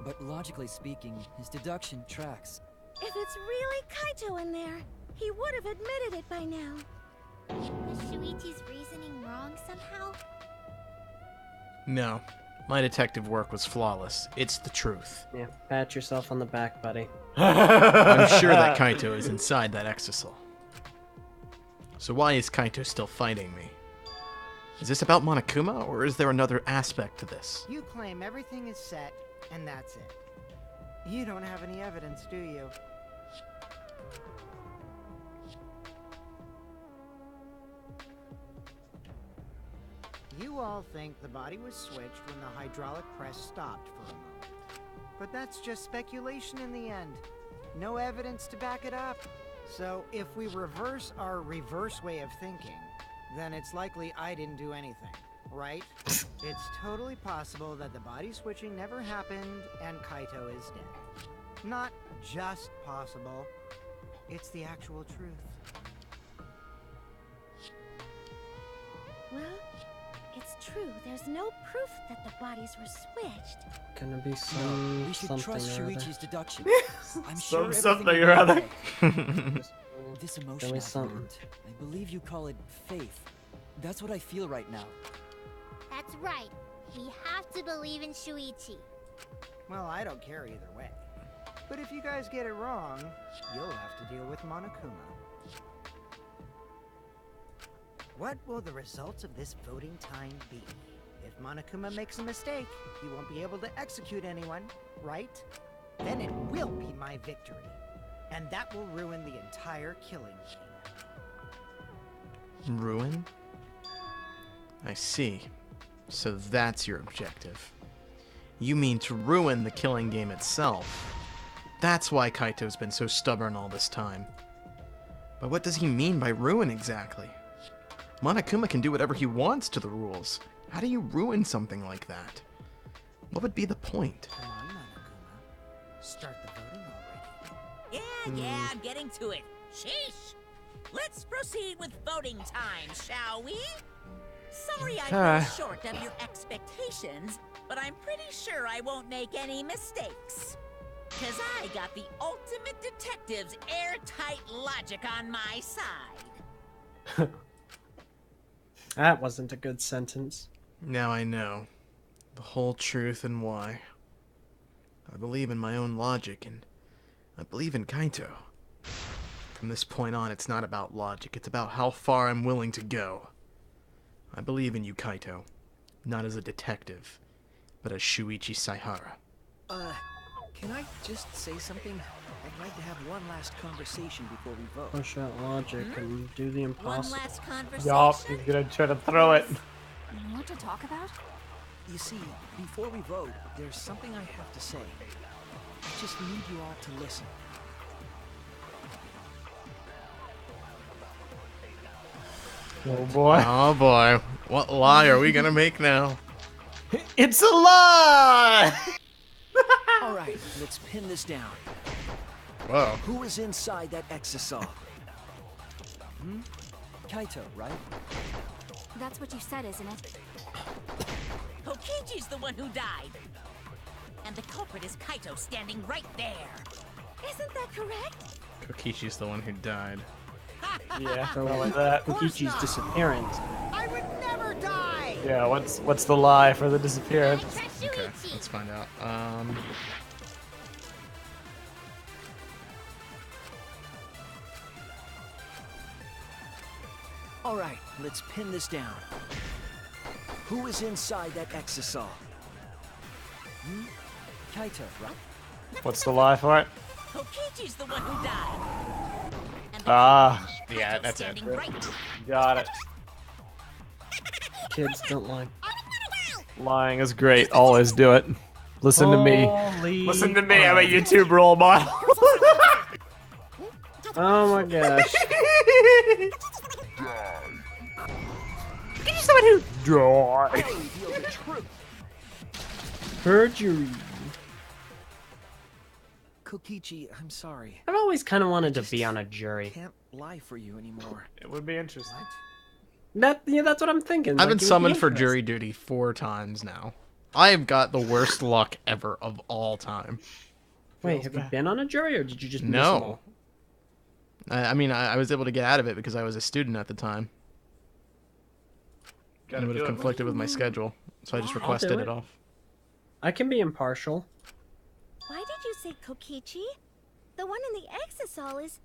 But logically speaking, his deduction tracks. If it's really Kaito in there, he would have admitted it by now. Was Shuichi's reasoning wrong somehow? No. My detective work was flawless. It's the truth. Yeah, pat yourself on the back, buddy. I'm sure that Kaito is inside that exisal. So why is Kaito still fighting me? Is this about Monokuma, or is there another aspect to this? You claim everything is set, and that's it. You don't have any evidence, do you? You all think the body was switched when the hydraulic press stopped for a moment. But that's just speculation in the end. No evidence to back it up. So if we reverse our reverse way of thinking, then it's likely I didn't do anything, right? It's totally possible that the body switching never happened and Kaito is dead. Not just possible, it's the actual truth. Well, it's true. There's no proof that the bodies were switched. Gonna be some We should something trust or other. Shuichi's deduction. I'm Some sure something everything or will other. be okay. This emotion There is I've something. learned, I believe you call it faith. That's what I feel right now. That's right. We have to believe in Shuichi. Well, I don't care either way. But if you guys get it wrong, you'll have to deal with Monokuma. What will the results of this voting time be? If Monokuma makes a mistake, he won't be able to execute anyone, right? Then it will be my victory. And that will ruin the entire killing game. Ruin? I see. So that's your objective. You mean to ruin the killing game itself. That's why Kaito's been so stubborn all this time. But what does he mean by ruin exactly? Monokuma can do whatever he wants to the rules. How do you ruin something like that? What would be the point? Come on, Monokuma. Start the voting already. Yeah, I'm getting to it. Sheesh! Let's proceed with voting time, shall we? Sorry I fell short of your expectations, but I'm pretty sure I won't make any mistakes. 'Cause I got the ultimate detective's airtight logic on my side. That wasn't a good sentence. Now I know the whole truth and why. I believe in my own logic, and I believe in Kaito. From this point on, it's not about logic, it's about how far I'm willing to go. I believe in you, Kaito. Not as a detective, but as Shuichi Saihara. Can I just say something? I'd like to have one last conversation before we vote. Push out logic and do the One impossible. last conversation. Yup, he's gonna try to throw it. What to talk about? You see, before we vote, there's something I have to say. I just need you all to listen. Oh boy. Oh boy, what lie are we gonna make now? It's a lie! All right, let's pin this down. Whoa. Who is inside that exisal? Kaito, right? That's what you said, isn't it? Kokichi's the one who died. And the culprit is Kaito standing right there. Isn't that correct? Kokichi's the one who died. Yeah, I like that. Kokichi's disappearance. I would never die! Yeah, what's the lie for the disappearance? Okay, let's find out. All right, let's pin this down. Who is inside that exisal? Kaito, right? What's the lie for it? Kokichi's the one who died. And the Ah, Yeah, Kaito that's it. standing right. got it. Kids don't lie. Lying is great. Always do it. Listen to me. Holy Listen to me. I'm a YouTube role model. Oh my gosh. Someone who died. Reveal the truth. Perjury. Kokichi, I'm sorry. I've always kind of wanted to be on a jury. Can't lie for you anymore. It would be interesting. That's what I'm thinking. I've been Like, it would be summoned for interesting. jury duty 4 times now. I have got the worst luck ever of all time. Wait, have you been on a jury, or did you just miss them No. all? I mean, I was able to get out of it because I was a student at the time. It would have conflicted with my schedule, so I just I'll requested do it it. off. I can be impartial. Why did you say Kokichi? The one in the Exisal is...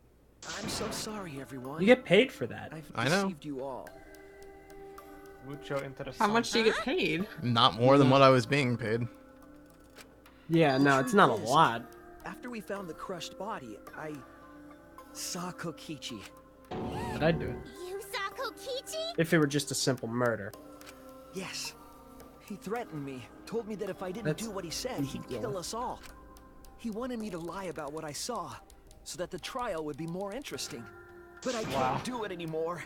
I'm so sorry, everyone. You get paid for that. I've I know. deceived you all. Mucho interesante. How much do you get paid? Not more than what I was being paid. Yeah, no, it's not a lot. After we found the crushed body, I saw Kokichi. But I'd do it. You saw Kokichi? If it were just a simple murder. Yes. He threatened me, told me that if I didn't That's do what he said, he'd illegal. kill us all. He wanted me to lie about what I saw, so that the trial would be more interesting. But I can't do it anymore.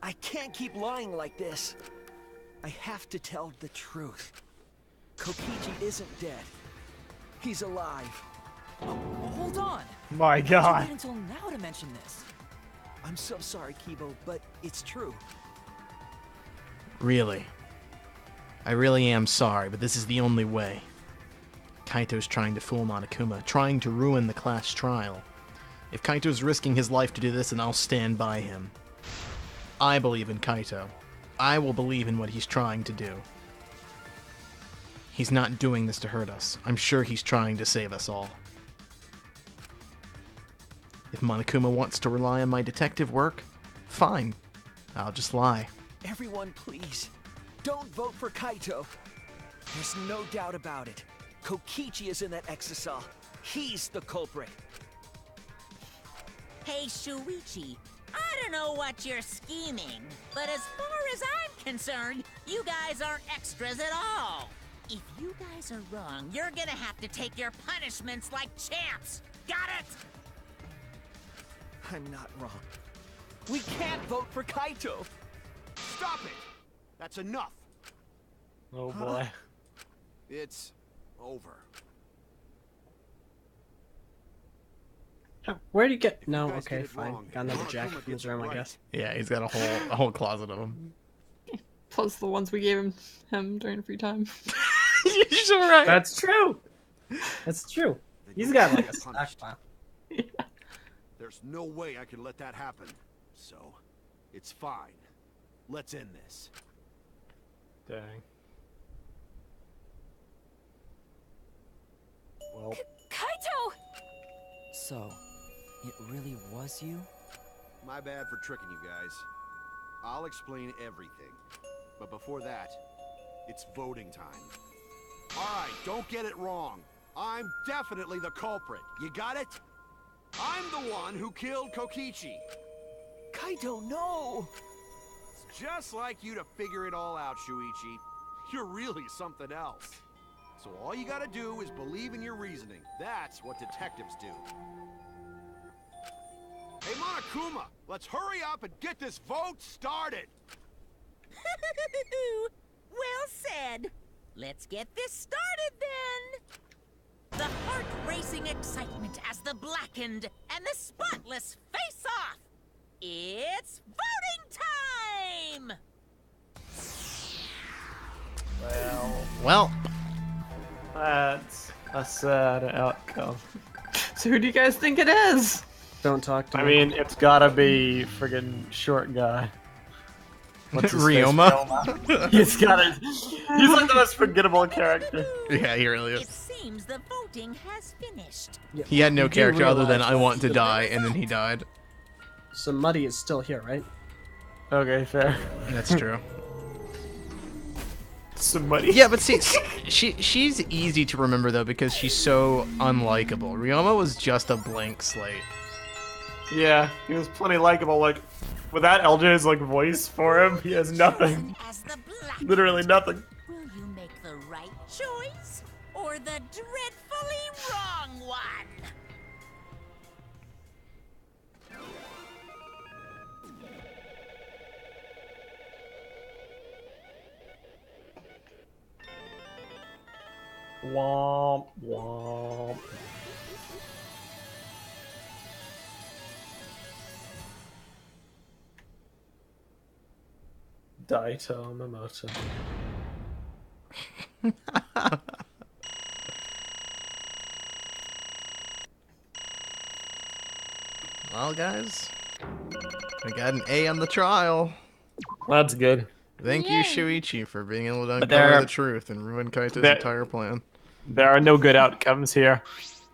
I can't keep lying like this. I have to tell the truth. Kokichi isn't dead. He's alive. Hold on. My How'd you God. wait until now to mention this? I'm so sorry, Kibo, but it's true. Really. I really am sorry, but this is the only way. Kaito's trying to fool Monokuma, trying to ruin the class trial. If Kaito's risking his life to do this, then I'll stand by him. I believe in Kaito. I will believe in what he's trying to do. He's not doing this to hurt us. I'm sure he's trying to save us all. If Monokuma wants to rely on my detective work, fine. I'll just lie. Everyone, please, don't vote for Kaito. There's no doubt about it. Kokichi is in that Exisal. He's the culprit. Hey, Shuichi, I don't know what you're scheming, but as far as I'm concerned, you guys aren't extras at all. If you guys are wrong, you're gonna have to take your punishments like champs. Got it? I'm not wrong. We can't vote for Kaito. Stop it! That's enough. Oh boy. It's over. Where'd you get? If you No, guys okay, get it fine. wrong, Got another Monokuma jack gets from his it room, I right. guess. Yeah, he's got a whole closet of them. Plus the ones we gave him during free time. You're right. That's true. That's true. Then He's you'll got be like a punished. stockpile. There's no way I can let that happen. So, it's fine. Let's end this. Dang. Well, Kaito! So, it really was you? My bad for tricking you guys. I'll explain everything. But before that, it's voting time. Alright, don't get it wrong. I'm definitely the culprit. You got it? I'm the one who killed Kokichi. Kaito, no! It's just like you to figure it all out, Shuichi. You're really something else. So all you gotta do is believe in your reasoning. That's what detectives do. Hey, Monokuma, let's hurry up and get this vote started. Well said. Let's get this started then. The heart-racing excitement as the blackened and the spotless face off. It's voting time! Well, that's a sad outcome. So who do you guys think it is? Don't talk to I me. mean, it's gotta be friggin' short guy. What's his face? Ryoma? He's gotta. He's like the most forgettable character. Yeah, he really It is. seems the voting has finished. He had no You do character other than realize I want to that- die, and then he died. So Muddy is still here, right? Okay, fair. That's true. Somebody. Yeah, but see, she's easy to remember though because she's so unlikable. Ryoma was just a blank slate. Yeah, he was plenty likable. Like, without LJ's like voice for him, he has nothing. As the black. Literally nothing. Will you make the right choice or the dreadfully wrong one? Womp womp. Daito Mamoto. Well, guys, we got an A on the trial. That's good. Thank you, Shuichi, for being able to But there uncover are- the truth and ruin Kaito's there- entire plan. There are no good outcomes here.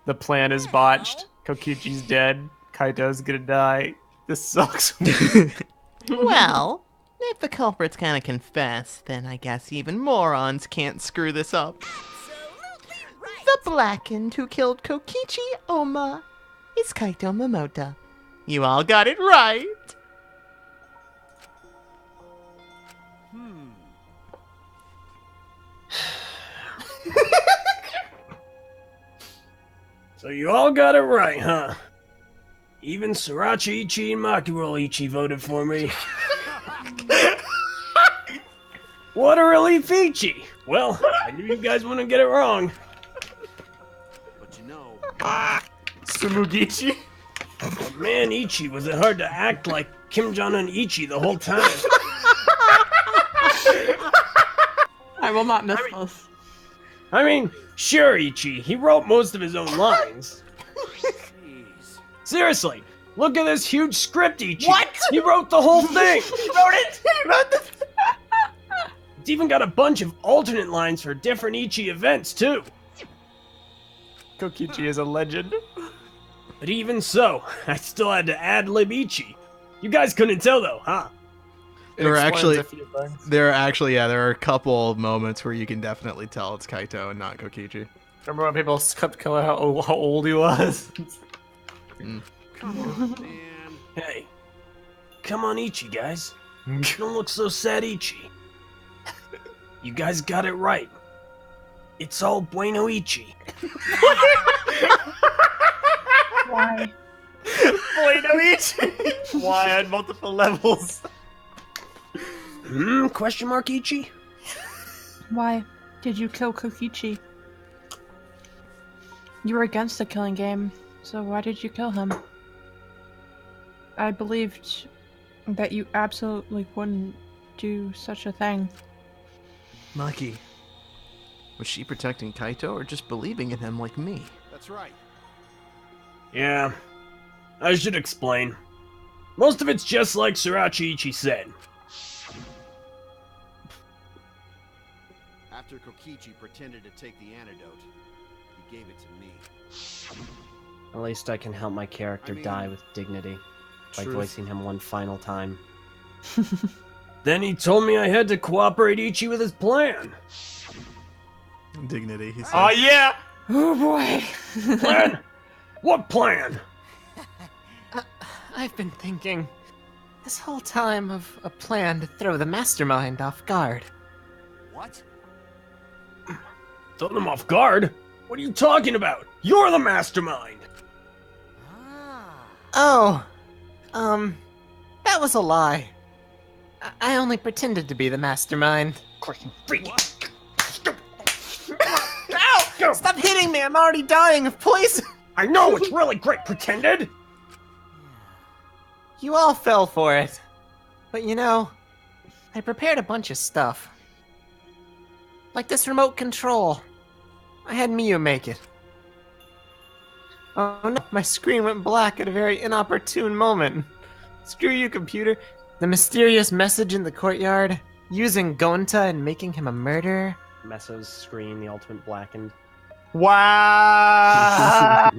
The plan is botched. Kokichi's dead. Kaito's gonna die. This sucks. Well, if the culprit's kind of confess, then I guess even morons can't screw this up. The blackened who killed Kokichi Oma is Kaito Momota. You all got it right. So you all got it right, huh? Even Sriracha Ichi and Makiro Ichi voted for me. What a relief, Ichi! Well, I knew you guys wouldn't get it wrong. But you know, Sumugichi? But man, Ichi, was it hard to act like Kim Jong-un Ichi the whole time. I will not miss this. I mean, sure, Ichi, he wrote most of his own lines. Seriously, look at this huge script, Ichi. What? He wrote the whole thing. He wrote it! He wrote the... It's even got a bunch of alternate lines for different Ichi events, too. Kokichi is a legend. But even so, I still had to ad-lib Ichi. You guys couldn't tell, though, huh? There are explains actually, a few things. there are a couple of moments where you can definitely tell it's Kaito and not Kokichi. Remember when people kept calling how old he was? come on, man. Hey, come on, Ichi, guys. Don't look so sad, Ichi. You guys got it right. It's all bueno Ichi. Why? Bueno Ichi! Why on multiple levels? Question mark, Ichi? Why did you kill Kokichi? You were against the killing game, so why did you kill him? I believed that you absolutely wouldn't do such a thing. Maki, was she protecting Kaito or just believing in him like me? That's right. Yeah, I should explain. Most of it's just like Sriracha Ichi said. After Kokichi pretended to take the antidote, he gave it to me. At least I can help my character die with dignity by Truth. voicing him one final time. Then he told me I had to cooperate Ichi with his plan. Dignity, he said. Oh yeah! Oh boy! Plan? What plan? I've been thinking this whole time of a plan to throw the mastermind off guard. What? Throw them off guard? What are you talking about? You're the mastermind! Oh, that was a lie. I only pretended to be the mastermind. Freak! Ow! Stop hitting me! I'm already dying of poison! I know, it's really great, pretended! You all fell for it. But you know, I prepared a bunch of stuff. Like this remote control. I had Miyu make it. Oh no, my screen went black at a very inopportune moment. Screw you, computer. The mysterious message in the courtyard, using Gonta and making him a murderer. Meso's screen, the ultimate blackened. Wow!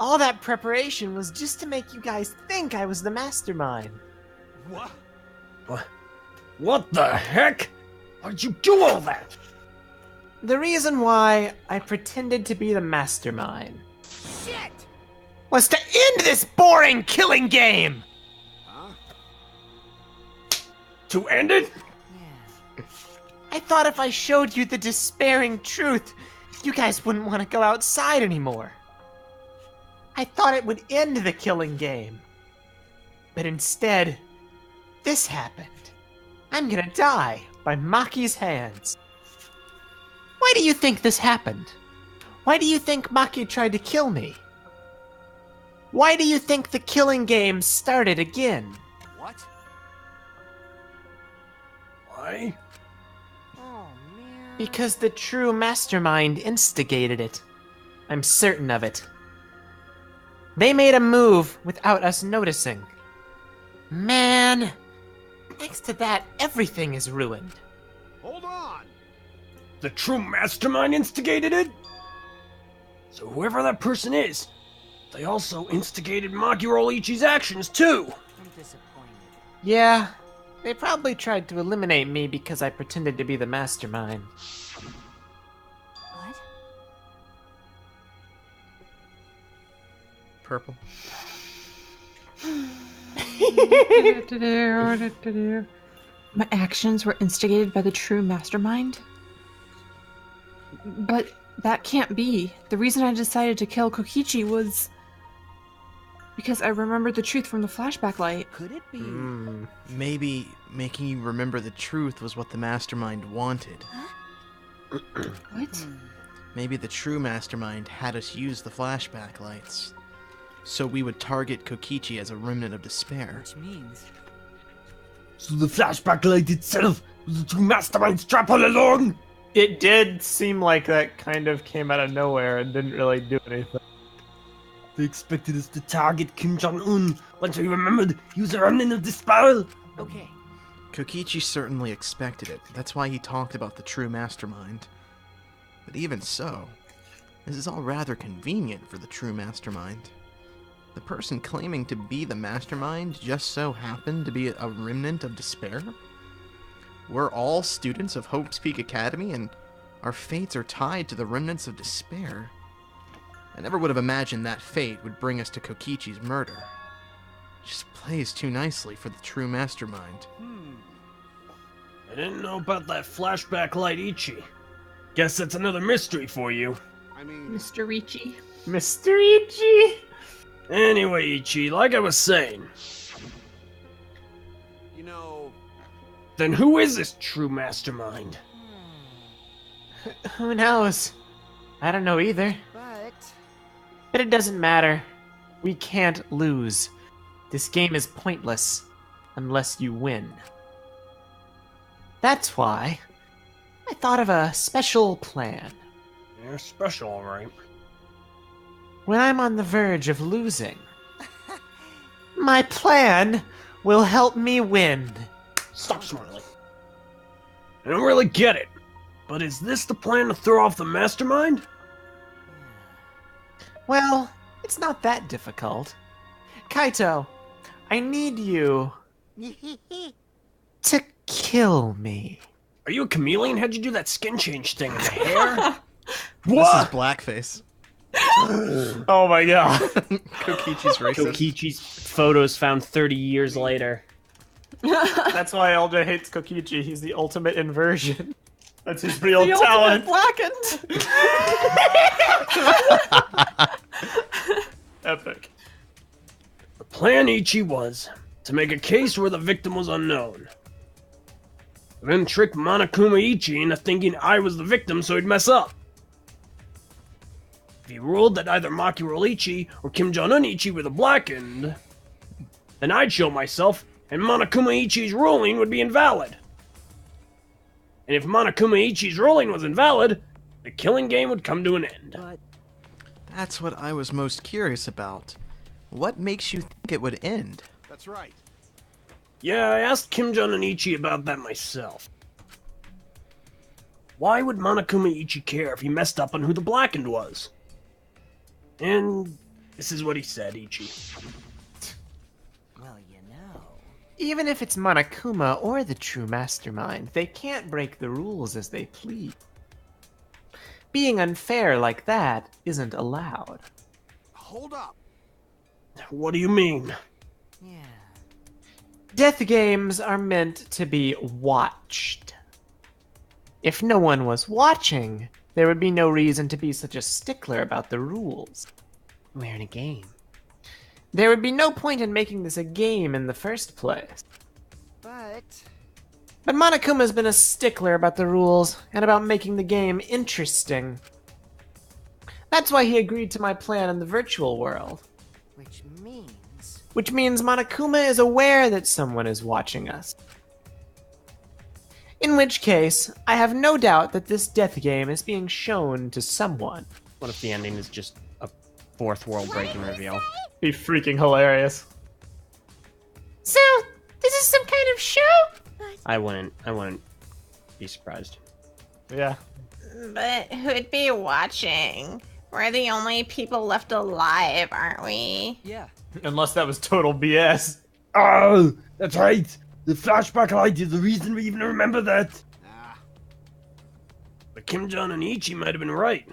All that preparation was just to make you guys think I was the mastermind. What? What the heck? Why'd you do all that? The reason why I pretended to be the mastermind was to end this boring killing game! Huh? To end it? I thought if I showed you the despairing truth, you guys wouldn't want to go outside anymore. I thought it would end the killing game. But instead, this happened. I'm gonna die by Maki's hands. Why do you think this happened? Why do you think Maki tried to kill me? Why do you think the killing game started again? What? Why? Oh, man. Because the true mastermind instigated it. I'm certain of it. They made a move without us noticing. Man, next to that, everything is ruined. Hold on! The true mastermind instigated it? So whoever that person is, they also instigated Makiro Ichi's actions too! I'm disappointed. Yeah, they probably tried to eliminate me because I pretended to be the mastermind. What? Purple. My actions were instigated by the true mastermind? But that can't be. The reason I decided to kill Kokichi was because I remembered the truth from the flashback light. Could it be? Maybe making you remember the truth was what the mastermind wanted. What? Maybe the true mastermind had us use the flashback lights, so we would target Kokichi as a remnant of despair. Which means So the flashback light itself was the true mastermind's trap all along? It did seem like that kind of came out of nowhere and didn't really do anything. They expected us to target Kim Jong-un once we remembered he was a remnant of despair. okay. Kokichi certainly expected it. That's why he talked about the true mastermind. But even so, this is all rather convenient for the true mastermind. The person claiming to be the mastermind just so happened to be a remnant of despair? We're all students of Hope's Peak Academy, and our fates are tied to the remnants of despair. I never would have imagined that fate would bring us to Kokichi's murder. It just plays too nicely for the true mastermind. I didn't know about that flashback light, Ichi. Guess that's another mystery for you. I mean, Mr. Ricci. Mr. Ichi! Anyway, Ichi, like I was saying, you know, then who is this true mastermind? Who knows? I don't know either. But But it doesn't matter. We can't lose. This game is pointless unless you win. That's why I thought of a special plan. You're special, alright. When I'm on the verge of losing, my plan will help me win. Stop smiling. I don't really get it, but is this the plan to throw off the mastermind? Well, it's not that difficult. Kaito, I need you to kill me. Are you a chameleon? How'd you do that skin change thing in the hair? This is What? blackface. Oh my god. Kokichi's racist. Kokichi's photos found 30 years later. That's why LJ hates Kokichi. He's the ultimate inversion. That's his real The talent. ultimate blackened. Epic. The plan, Ichi, was to make a case where the victim was unknown. Then trick Monokuma Ichi into thinking I was the victim so he'd mess up. If he ruled that either Makiro Ichi or Kim Jong-un Ichi were the blackened, then I'd show myself and Monokuma Ichi's ruling would be invalid. And if Monokuma Ichi's ruling was invalid, the killing game would come to an end. But That's what I was most curious about. What makes you think it would end? that's right. Yeah, I asked Kim Jong-un Ichi about that myself. Why would Monokuma Ichi care if he messed up on who the blackened was? And this is what he said, Ichi. well, you know. Even if it's Monokuma or the true mastermind, they can't break the rules as they please. Being unfair like that isn't allowed. Hold up. What do you mean? Yeah. Death games are meant to be watched. If no one was watching, there would be no reason to be such a stickler about the rules. We're in a game. There would be no point in making this a game in the first place. But Monokuma's been a stickler about the rules and about making the game interesting. That's why he agreed to my plan in the virtual world. Which means Monokuma is aware that someone is watching us. In which case, I have no doubt that this death game is being shown to someone. What if the ending is just a fourth world breaking reveal? Be freaking hilarious. So, this is some kind of show? I wouldn't be surprised. Yeah. But who'd be watching? We're the only people left alive, aren't we? Yeah. Unless that was total BS. Oh, that's right. The flashback light is the reason we even remember that. But Kim Jong and Ichi might have been right.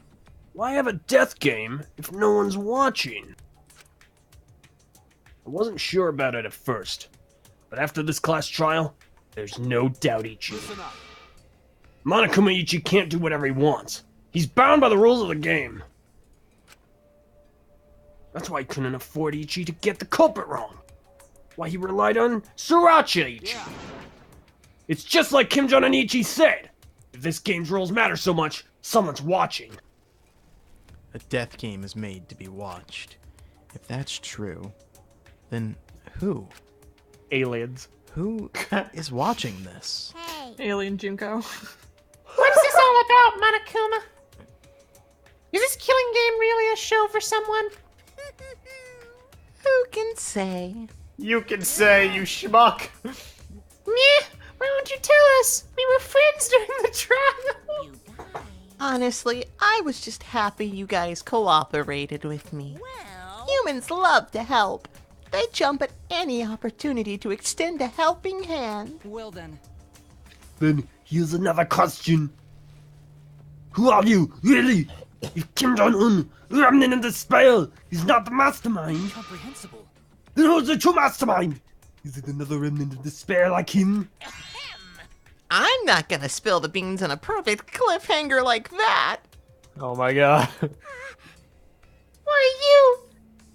Why have a death game if no one's watching? I wasn't sure about it at first, but after this class trial, there's no doubt Ichi. Monokuma Ichi can't do whatever he wants. He's bound by the rules of the game. That's why he couldn't afford Ichi to get the culprit wrong. Why he relied on Sriracha Ichi. Yeah. It's just like Kim Jong and Ichi said. If this game's rules matter so much, someone's watching. A death game is made to be watched. If that's true, then who? Aliens. Who is watching this? Hey. Alien Junko. What's this all about, Monokuma? Is this killing game really a show for someone? Who can say? You can say, you schmuck. Meh, why won't you tell us? We were friends during the trial. Honestly, I was just happy you guys cooperated with me. Well, Humans love to help. They jump at any opportunity to extend a helping hand. Well then. Then here's another question. Who are you, really? If Kim Jong-un, remnant in despair, is not the mastermind, Incomprehensible. then who's the true mastermind? Is it another remnant of despair like him? I'm not gonna spill the beans on a perfect cliffhanger like that. Oh my god. Why, you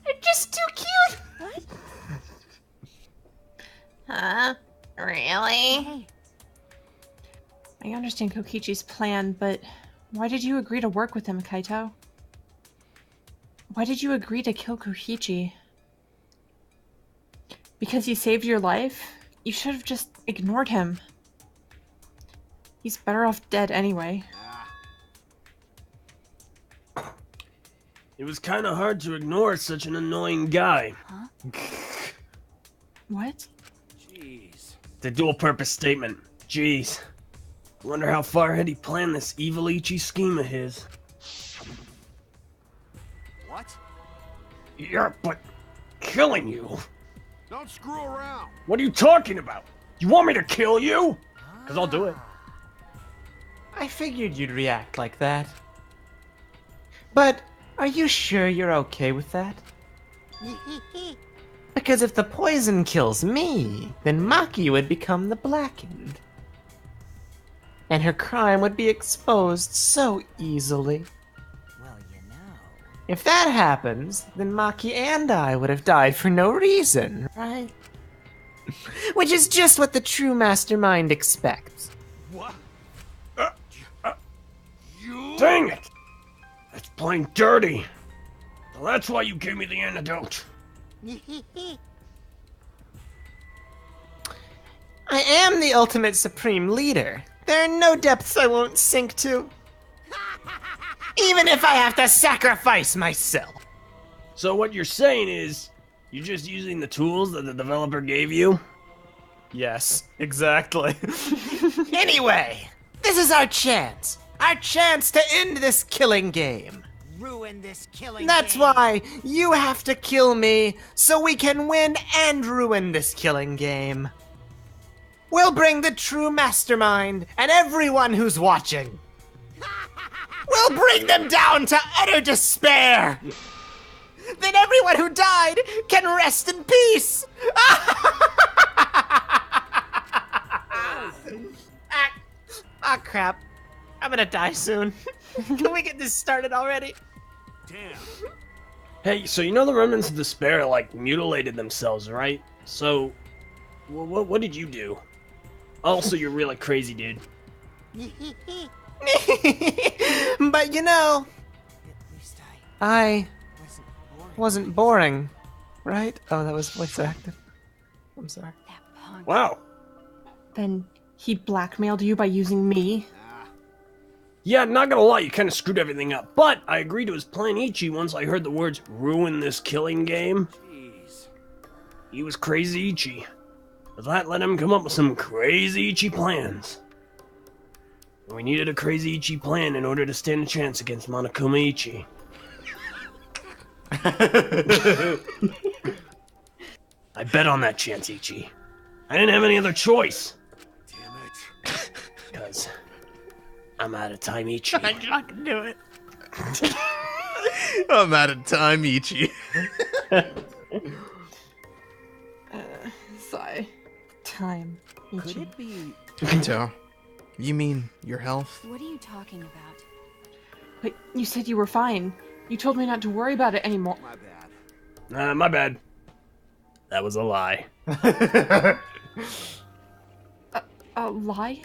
are just too cute. What? Huh? Really? I understand Kokichi's plan, but why did you agree to work with him, Kaito? Why did you agree to kill Kokichi? Because he saved your life? You should have just ignored him. He's better off dead anyway. It was kind of hard to ignore such an annoying guy. Huh? What? Jeez. The dual-purpose statement. Jeez. Wonder how far ahead he planned this evil Ichi scheme of his. What? Yeah, but killing you? Don't screw around. What are you talking about? You want me to kill you? Cause I'll do it. I figured you'd react like that. But are you sure you're okay with that? Because if the poison kills me, then Maki would become the blackened. And her crime would be exposed so easily. Well, you know. If that happens, then Maki and I would have died for no reason, right? Which is just what the true mastermind expects. What? Dang it! That's playing dirty. Well, that's why you gave me the antidote. I am the ultimate supreme leader. There are no depths I won't sink to. Even if I have to sacrifice myself. So what you're saying is, you're just using the tools that the developer gave you? Yes, exactly. Anyway, this is our chance. Our chance to end this killing game. Ruin this killing That's game. why you have to kill me so we can win and ruin this killing game. We'll bring the true mastermind and everyone who's watching. We'll bring them down to utter despair. Then everyone who died can rest in peace. Ah, crap. I'm gonna die soon. Can we get this started already? Damn. Hey, so you know the remnants of despair, like, mutilated themselves, right? So, what did you do? Also, you're really crazy, dude. But you know, I wasn't boring, right? Oh, that was voice acting. I'm sorry. Wow. Then He blackmailed you by using me? Yeah, not gonna lie, you kinda screwed everything up. But I agreed to his plan Ichi once I heard the words, ruin this killing game. Jeez. He was crazy Ichi. But that let him come up with some crazy Ichi plans. We needed a crazy Ichi plan in order to stand a chance against Monokuma Ichi. I bet on that chance, Ichi. I didn't have any other choice. Damn it. Because I'm out of time, Ichi. I'm not gonna do it. I'm out of time, Ichi. Sigh. Time. Could Ichi. it be... Pinto, you mean your health? What are you talking about? But you said you were fine. You told me not to worry about it anymore. My bad. My bad. That was a lie. A lie?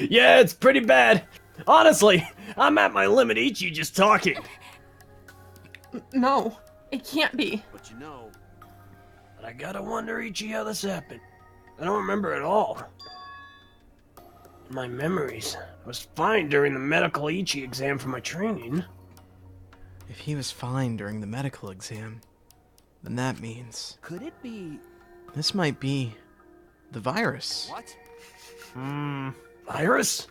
Yeah, it's pretty bad. Honestly, I'm at my limit, Ichi, just talking. No, it can't be. But you know... But I gotta wonder, Ichi, how this happened. I don't remember at all. My memories. I was fine during the medical Ichi exam for my training. If he was fine during the medical exam, then that means... Could it be... This might be... the virus. What? Virus?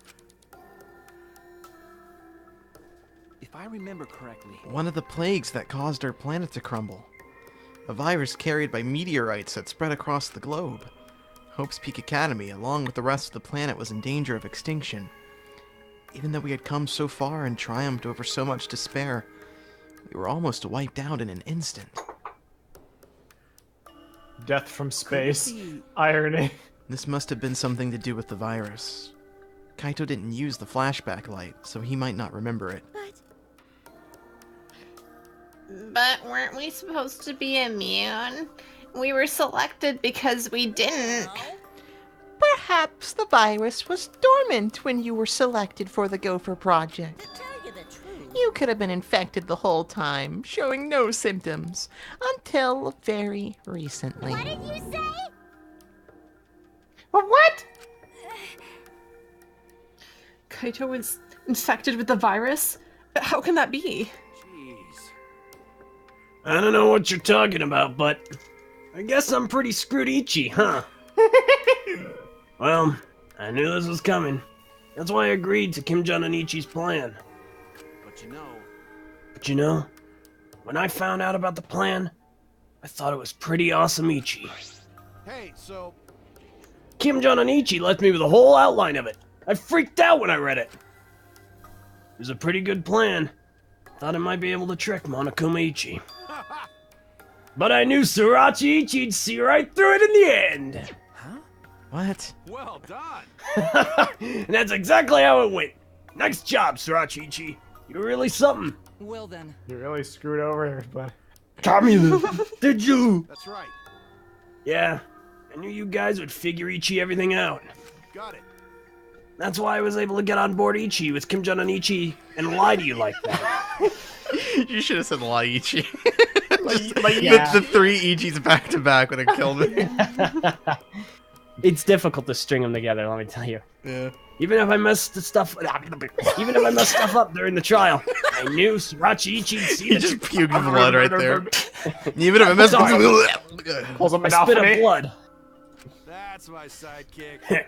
If I remember correctly... One of the plagues that caused our planet to crumble. A virus carried by meteorites that spread across the globe. Hope's Peak Academy, along with the rest of the planet, was in danger of extinction. Even though we had come so far and triumphed over so much despair, we were almost wiped out in an instant. Death from space. Irony. This must have been something to do with the virus. Kaito didn't use the flashback light, so he might not remember it. But weren't we supposed to be immune? We were selected because we didn't. Perhaps the virus was dormant when you were selected for the Gopher Project. You could have been infected the whole time, showing no symptoms, until very recently. What did you say? What? Kaito was infected with the virus? How can that be? I don't know what you're talking about, but I guess I'm pretty screwed Ichi, huh? Well, I knew this was coming. That's why I agreed to Kim-jun and Ichi's plan. But you know, when I found out about the plan, I thought it was pretty awesome, Ichi. Hey, so... Kim-jun and Ichi left me with a whole outline of it. I freaked out when I read it. It was a pretty good plan. Thought I might be able to trick Monokuma Ichi. But I knew Surachi Ichi'd see right through it in the end. What? Well done. And that's exactly how it went. Nice job, Surachi Ichi. You're really something. Well then. You really screwed over everybody. Tommy, did you? That's right. Yeah, I knew you guys would figure Ichi everything out. Got it. That's why I was able to get on board Ichi with Kim-jun and Ichi and lie to you like that. You should have said Laichi. Yeah. The three Ichis back to back would have killed me. It's difficult to string them together, let me tell you. Yeah. Even if I messed stuff up during the trial, I knew Surachi Ichi'd see You it. just puked blood right there. Even if I messed Pulls a I spit up blood. That's my sidekick.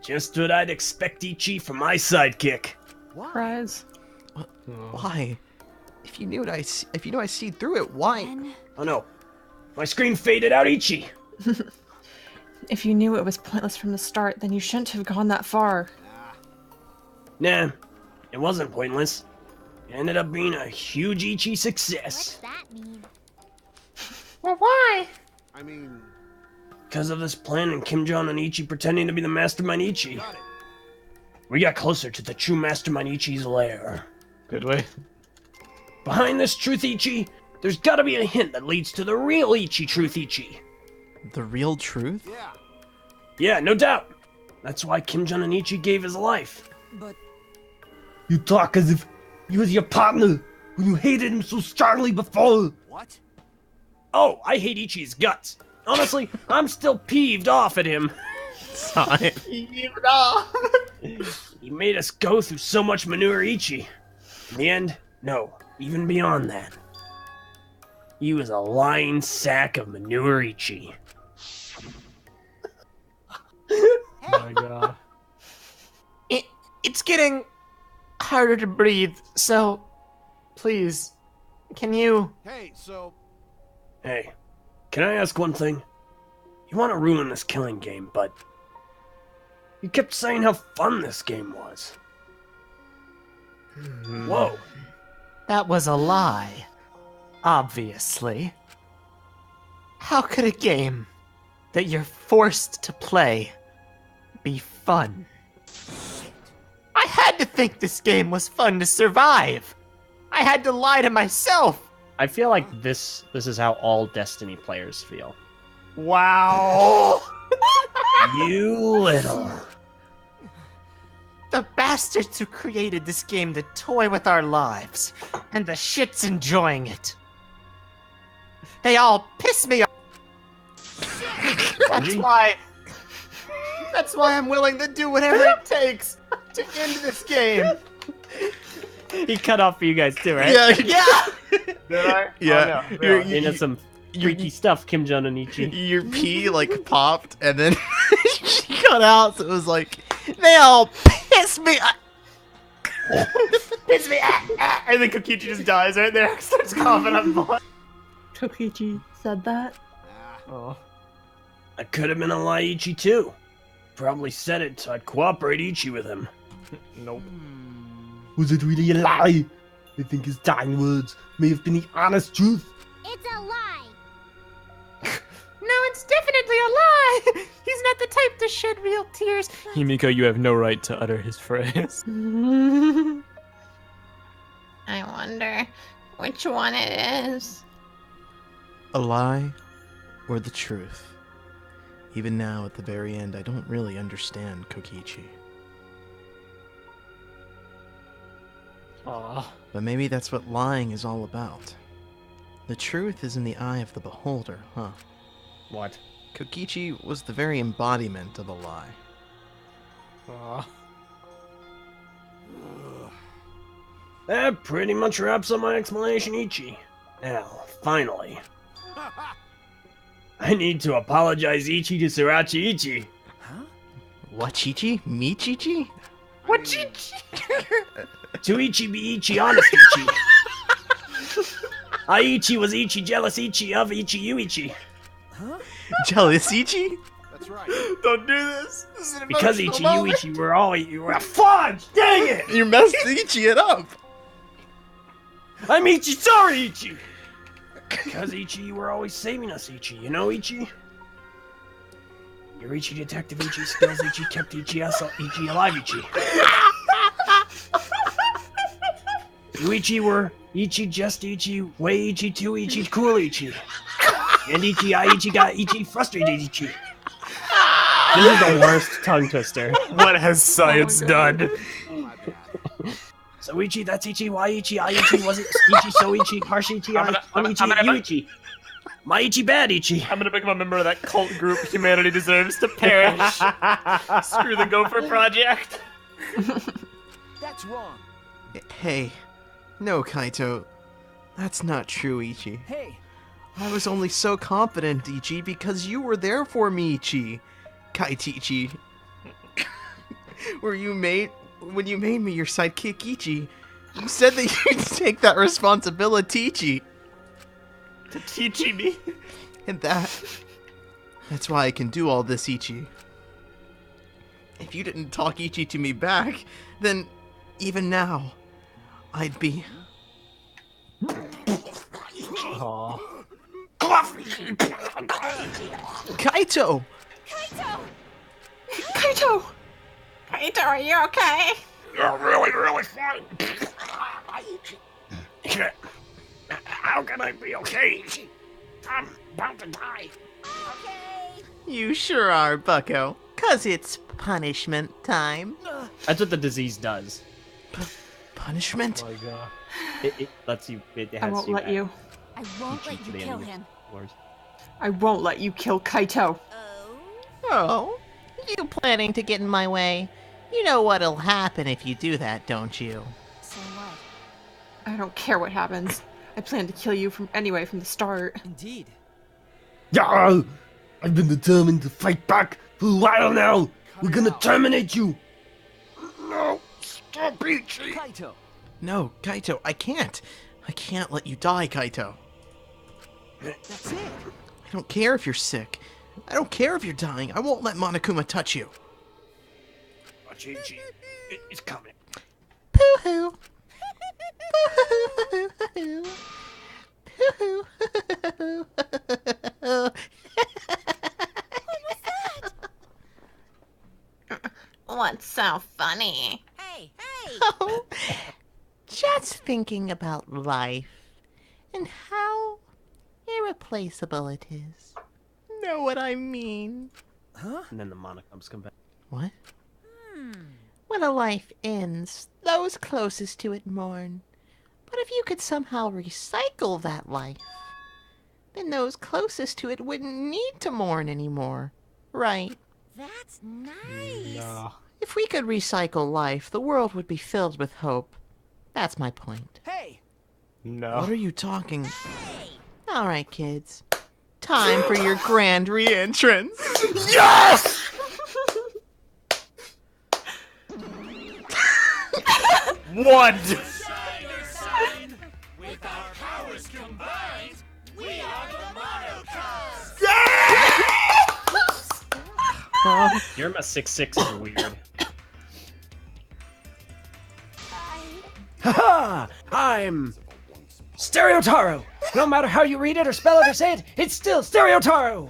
Just what I'd expect Ichi from my sidekick. Surprise. Why? If you knew I see through it, why? Oh no, my screen faded out Ichi. If you knew it was pointless from the start, then you shouldn't have gone that far. Nah, it wasn't pointless. It ended up being a huge Ichi success. What's that mean? Well, why? I mean... Because of this plan and Kim-jun and Ichi pretending to be the mastermind Ichi. We got closer to the true mastermind Ichi's lair. Did we? Behind this truth Ichi, there's gotta be a hint that leads to the real Ichi truth Ichi. The real truth? Yeah. Yeah, no doubt. That's why Kim-jun and Ichi gave his life. But... You talk as if he was your partner when you hated him so strongly before. What? Oh, I hate Ichi's guts. Honestly, I'm still peeved off at him. Time. He made us go through so much manure, Ichi. In the end, no, even beyond that. He was a lying sack of manure, Ichi. Oh my god. It's getting harder to breathe, so please, can you... Hey, so... Hey, can I ask one thing? You want to ruin this killing game, but... You kept saying how fun this game was. Whoa. That was a lie. Obviously. How could a game that you're forced to play be fun? I had to think this game was fun to survive. I had to lie to myself. I feel like this is how all Destiny players feel. Wow. You little... The bastards who created this game to toy with our lives, and the shit's enjoying it. They all piss me off. That's why I'm willing to do whatever it takes to end this game. He cut off for you guys too, right? Yeah. Did I? Yeah. Oh, no. Into some freaky stuff, Kim Jong and Ichi. Your pee like popped and then she cut out, so it was like they all piss me. Piss me. And then Kokichi just dies right there. Starts coughing up blood. Kokichi said that? Oh. I could have been a lie Ichi too. Probably said it so I'd cooperate Ichi with him. Nope. Was it really a lie? I think his dying words may have been the honest truth. It's a lie. No, it's definitely a lie. He's not the type to shed real tears. Himiko, you have no right to utter his phrase. I wonder which one it is. A lie or the truth? Even now, at the very end, I don't really understand Kokichi. Aw. But maybe that's what lying is all about. The truth is in the eye of the beholder, huh? What? Kokichi was the very embodiment of a lie. Aw. That pretty much wraps up my explanation, Ichi. Now, finally. I need to apologize Ichi to Sriracha Ichi. What, Chichi? Me, Chichi? What, Chichi? To Ichi be Ichi, honest Ichi. I Ichi was Ichi, jealous Ichi of Ichi, you Ichi. Jealous Ichi? That's right. Don't do this. This is an Because emotional Ichi, moment. you Ichi were all you were fudge! Dang it! You messed Ichi it up! I'm Ichi, sorry Ichi! Because Ichi, you were always saving us, Ichi. You know, Ichi? Your Ichi detective Ichi skills Ichi kept Ichi alive, Ichi. You Ichi were Ichi, just Ichi, way Ichi, too Ichi, cool Ichi. And Ichi, I Ichi got Ichi frustrated Ichi. This is the worst tongue twister. What has science done? So Ichi, that's Ichi, why Ichi, I Ichi, was it Ichi, so Ichi, harsh Ichi, I'm Ichi, you Ichi. My Ichi bad Ichi. I'm gonna become a member of that cult group Humanity Deserves to Perish. Screw the Gopher Project. That's wrong. Hey, no, Kaito. That's not true, Ichi. Hey, I was only so confident, Ichi, because you were there for me, Ichi. Kaitichi. When you made me your sidekick, Ichi, you said that you'd take that responsibility, Ichi. To teach me. And that's why I can do all this, Ichi. If you didn't talk Ichi to me back, then even now, I'd be... Aw. Kaito! Kaito! Kaito, are you okay? You're really fine. How can I be okay? I'm about to die. You sure are, bucko. 'Cause it's punishment time. That's what the disease does. Punishment? Oh my god. It lets you. It has I won't let you. I won't let you kill him. I won't let you kill Kaito. Oh? You planning to get in my way? You know what'll happen if you do that, don't you? So what? I don't care what happens. I plan to kill you from the start. Indeed. Yeah, I've been determined to fight back for a while now. We're gonna terminate you. No, stop Ichi. Kaito. No, Kaito, I can't. I can't let you die, Kaito. That's it. I don't care if you're sick. I don't care if you're dying. I won't let Monokuma touch you. Watch Ichi. It's coming. Pooh-hoo. Pooh-hoo. Pooh-hoo. What's so funny? Hey, hey! Oh, just thinking about life and how irreplaceable it is. Know what I mean? Huh? And then the monocubs come back. What? When a life ends, those closest to it mourn. But if you could somehow recycle that life, then those closest to it wouldn't need to mourn anymore. Right? That's nice. No. If we could recycle life, the world would be filled with hope. That's my point. Hey! No. What are you talking? All right, kids. Time for your grand re-entrance. Yes! One. You're my 6'6" is weird. Haha! I'm Stereotaro! No matter how you read it or spell it or say it, it's still Stereotaro!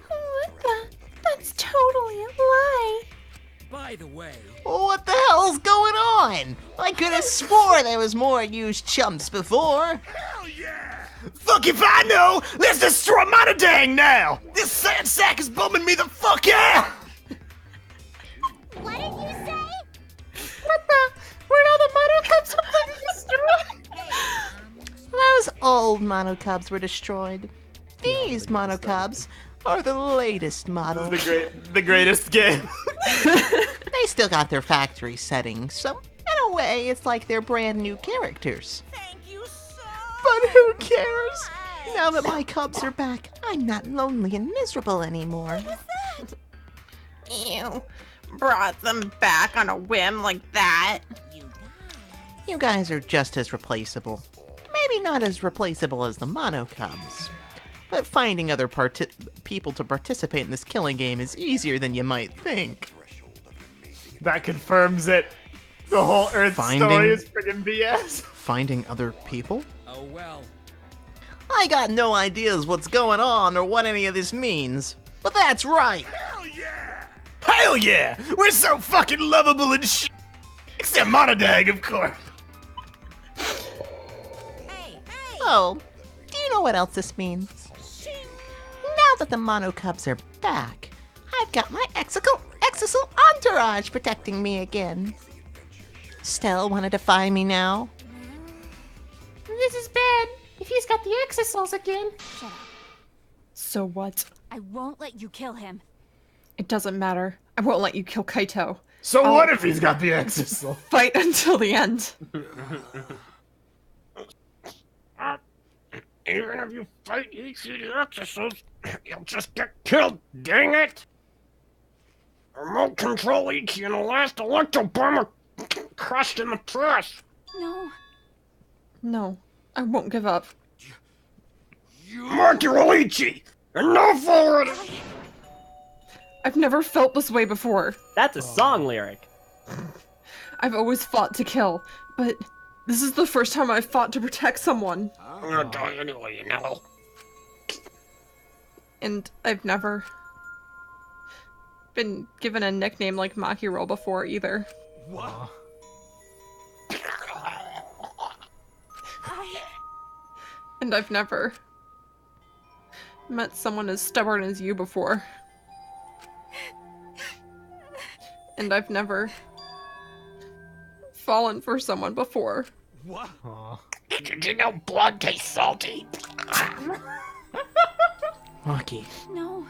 What the? That's totally a lie. By the way, What the hell's going on? I could have swore there was more used chumps before. Fuck if I know! Let's destroy Monodang now! This sand sack is bumming me the fuck out! What did you say? What the? Where'd all the monocubs destroyed? Those old monocubs were destroyed. These monocubs are the latest model. The greatest game. They still got their factory settings, so in a way, it's like they're brand new characters. Thank you so But who cares? Now that my cubs are back, I'm not lonely and miserable anymore. You brought them back on a whim like that. You guys are just as replaceable. Maybe not as replaceable as the Mono Cubs. But finding other people to participate in this killing game is easier than you might think. That confirms it. The whole Earth Finding- story is friggin' BS. Finding other people? oh well. I got no ideas what's going on or what any of this means. But that's right. Hell yeah! We're so fucking lovable and shit! Except Monodang, of course! Oh, do you know what else this means? Now that the Mono Cubs are back, I've got my exisal entourage protecting me again. Still wanna defy me now? This is bad. If he's got the exisals again. Shut up. So what? I won't let you kill him. It doesn't matter. I won't let you kill Kaito. So I'll what if he's got the exisal? Fight until the end. Even if you fight each of the exorcists, you'll just get killed, dang it! Remote control Ichi and the last electro bomber crushed in the trash! No. No, I won't give up. Mark your Ichi! Enough already! I've never felt this way before. That's a song lyric. I've always fought to kill, but this is the first time I've fought to protect someone. I'm gonna die anyway, you know. And I've never been given a nickname like Makiro before either. What? And I've never met someone as stubborn as you before. And I've never fallen for someone before. What? Did you know blood tastes salty? Maki, No.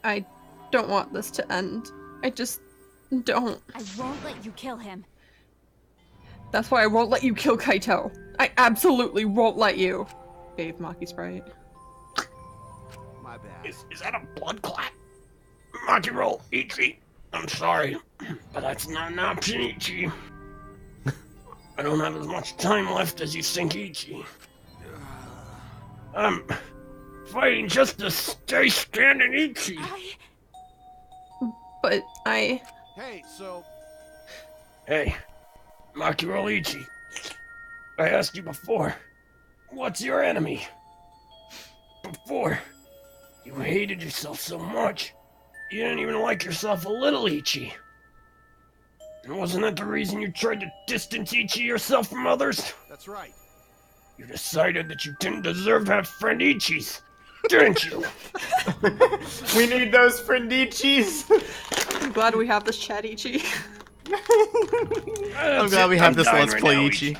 I don't want this to end. I just don't. I won't let you kill him. That's why I won't let you kill Kaito. I absolutely won't let you. Bathe Maki Sprite. My bad. Is that a blood clot? Maki roll, Ichi. I'm sorry, but that's not an option, Ichi. I don't have as much time left as you think, Ichi. I'm fighting just to stay standing, Ichi. But I... Hey, so... Hey, Maki roll, Ichi. I asked you before, what's your enemy? Before, you hated yourself so much, you didn't even like yourself a little, Ichi. And wasn't that the reason you tried to distance Ichi yourself from others? That's right. You decided that you didn't deserve to have friend Ichis, didn't you? We need those friendichis. I'm glad we have this chat, Ichi. I'm glad we have this Let's Play Ichi.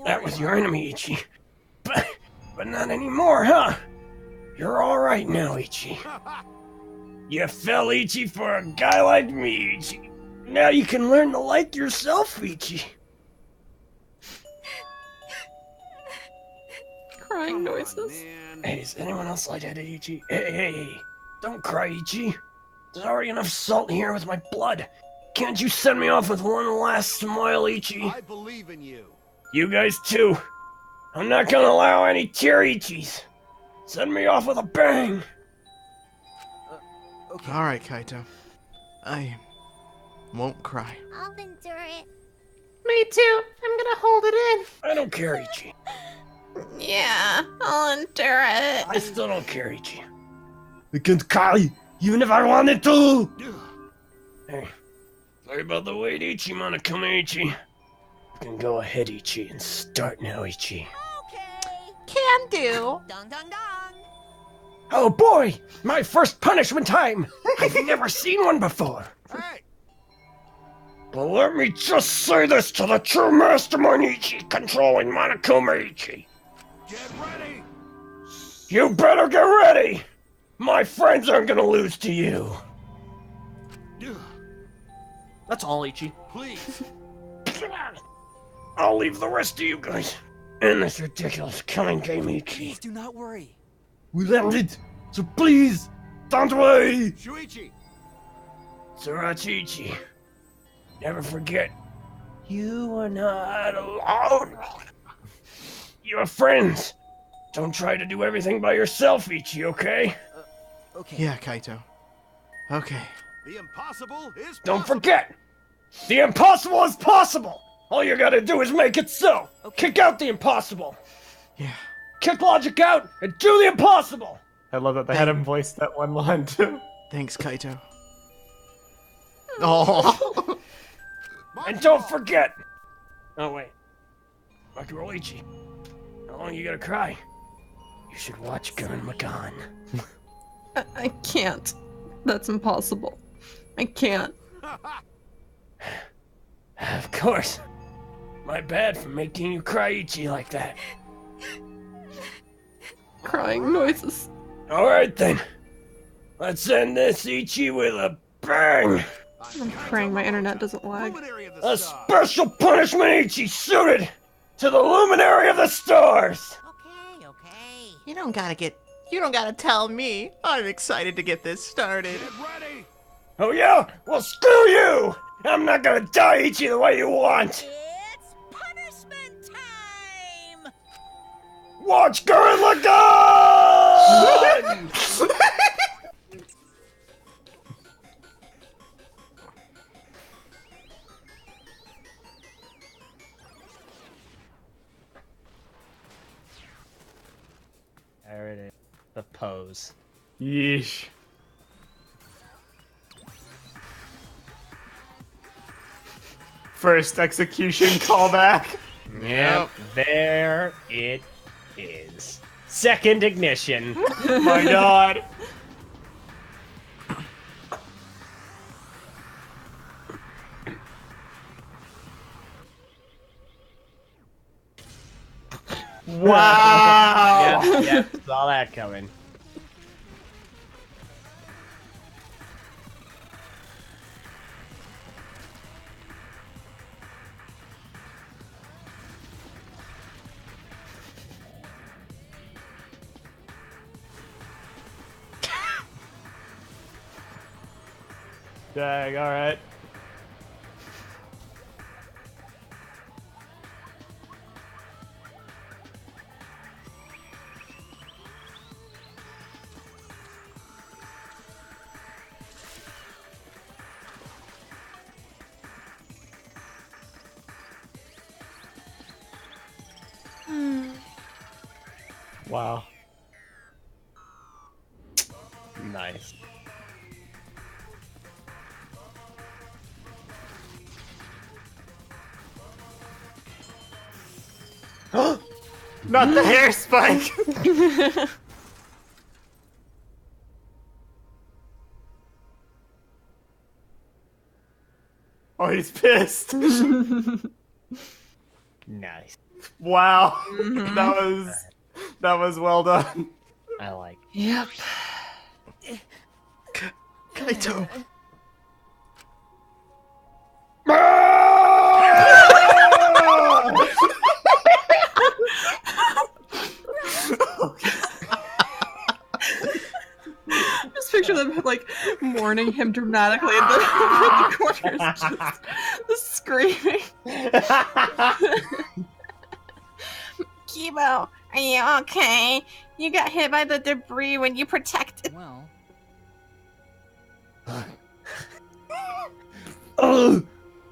That was your enemy, Ichi. But not anymore, huh? You're alright now, Ichi. You fell, Ichi, for a guy like me, Ichi. Now you can learn to like yourself, Ichi. Crying noises. Hey, is anyone else like that, Ichi? Hey, don't cry, Ichi. There's already enough salt here with my blood. Can't you send me off with one last smile, Ichi? I believe in you. You guys too. I'm not gonna allow any tear Ichis. Send me off with a bang. Okay. Alright, Kaito. I won't cry. I'll endure it. Me too. I'm gonna hold it in. I don't care, Ichi. Yeah, I'll endure it. I still don't care, Ichi. I can't cry, even if I wanted to. Hey, sorry about the wait, Ichi, Monokuma, Ichi. You can go ahead, Ichi, and start now, Ichi. Can do. Dong dong dong. Oh boy, my first punishment time! I've never seen one before. Hey! But let me just say this to the true mastermind Ichi controlling Monokuma Ichi. Get ready! You better get ready! My friends aren't gonna lose to you. That's all, Ichi. Please. I'll leave the rest of you guys in this ridiculous killing game, Ichi. Please do not worry. We'll end it, so please, don't worry! Shuichi! Surachi Ichi, never forget, you are not alone. You have friends. Don't try to do everything by yourself, Ichi, okay? Okay. Yeah, Kaito. Okay. The impossible is Don't possible. forget, the impossible is possible! All you gotta do is make it so! Kick out the impossible! Yeah. Kick logic out and do the impossible! I love that they had him voice that one line too. Thanks, Kaito. Oh. And don't forget! Oh wait. Maki roll Ichi. How long you gotta cry? You should watch Gurren Lagann. I can't. That's impossible. I can't. Of course. My bad for making you cry Ichi like that. Crying noises. Alright then. Let's end this Ichi with a bang! I'm praying my internet doesn't lag. A special punishment Ichi suited to the luminary of the stars! Okay, okay. You don't gotta tell me. I'm excited to get this started. Get ready! Oh yeah? Well screw you! I'm not gonna die Ichi the way you want! It's punishment time! Watch Gurren Lagann! There it is. The pose. Yeesh. First execution callback. Yep, there it is. Second ignition. Oh my god. Wow. Yep, saw that coming. Dang, alright. Wow. Nice. Not the hair spike! Oh, he's pissed. Nice. Wow. That was well done. I like. Yep. Kaito. Just picture them like mourning him dramatically in the corners, just the screaming. Kibo, are you okay? You got hit by the debris when you protected. Well, Oh!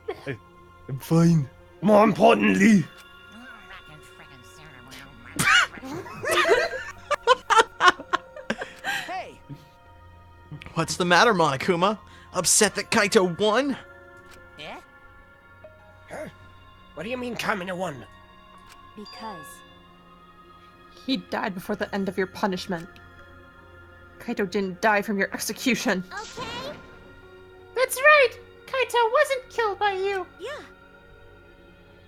I'm fine. More importantly, hey! What's the matter, Monokuma? Upset that Kaito won? Yeah? huh? What do you mean Kamina won? Because He died before the end of your punishment. Kaito didn't die from your execution. Okay? That's right! Kaito wasn't killed by you! Yeah.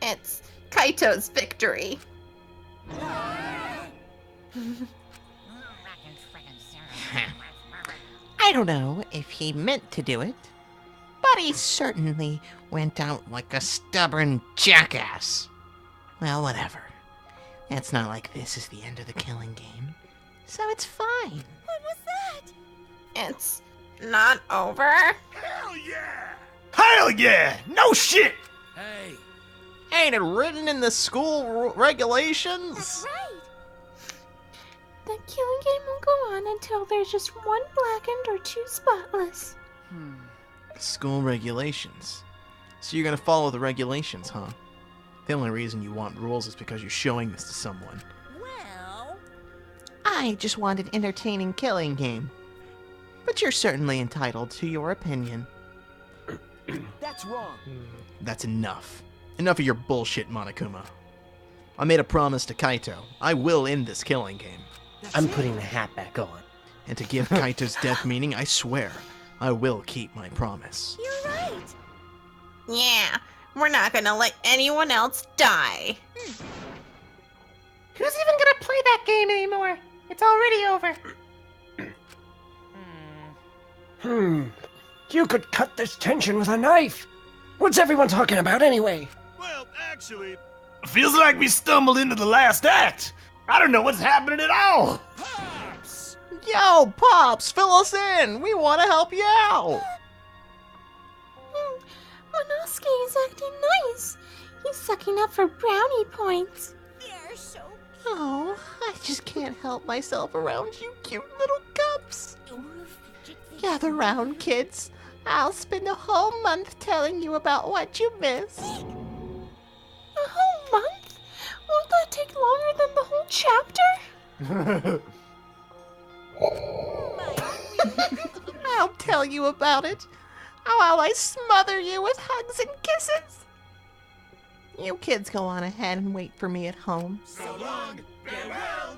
It's Kaito's victory. I don't know if he meant to do it, but he certainly went out like a stubborn jackass. Well, whatever. It's not like this is the end of the killing game, so it's fine. What was that? It's not over. Hell yeah! Hell yeah! No shit! Hey, Ain't it written in the school regulations? That's right. The killing game will go on until there's just one blackened or two spotless. School regulations. So you're gonna follow the regulations, huh? The only reason you want rules is because you're showing this to someone. Well, I just want an entertaining killing game. But you're certainly entitled to your opinion. That's wrong. That's enough. Enough of your bullshit, Monokuma. I made a promise to Kaito. I will end this killing game. I'm putting the hat back on. And to give Kaito's death meaning, I swear, I will keep my promise. You're right. Yeah, we're not gonna let anyone else die. Who's even gonna play that game anymore? It's already over. You could cut this tension with a knife. What's everyone talking about anyway? well, actually, Feels like we stumbled into the last act. I don't know what's happening at all. Pops! Yo, Pops, fill us in! We want to help you out! Monosuke is acting nice. He's sucking up for brownie points. They're so Oh, I just can't help myself around you cute little cubs. Gather round, kids. I'll spend a whole month telling you about what you missed. A whole month? Won't that take longer than the whole chapter? I'll tell you about it. While I smother you with hugs and kisses. You kids go on ahead and wait for me at home. So long, farewell!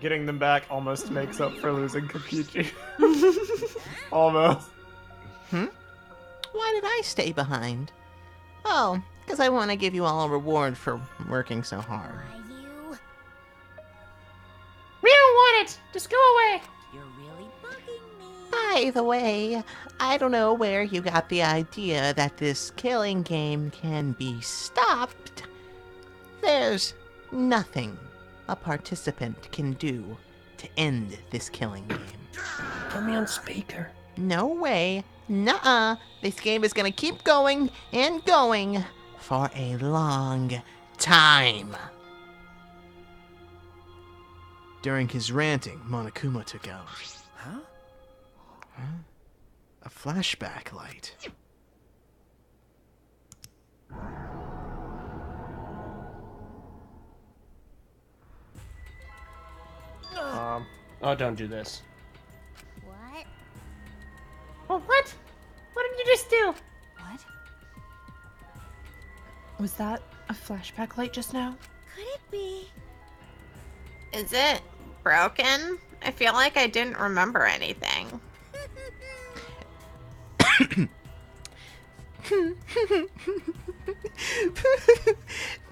Getting them back almost makes up for losing Kokichi. Almost. Why did I stay behind? Oh, because I want to give you all a reward for working so hard. We don't want it! Just go away! you're really bugging me. By the way, I don't know where you got the idea that this killing game can be stopped. There's nothing a participant can do to end this killing game. Put me on speaker. No way. Nuh-uh. This game is gonna keep going and going for a long time. During his ranting, Monokuma took out. Huh? A flashback light. Oh, don't do this. What? Well, what? What did you just do? What? Was that a flashback light just now? Could it be? Is it broken? I feel like I didn't remember anything.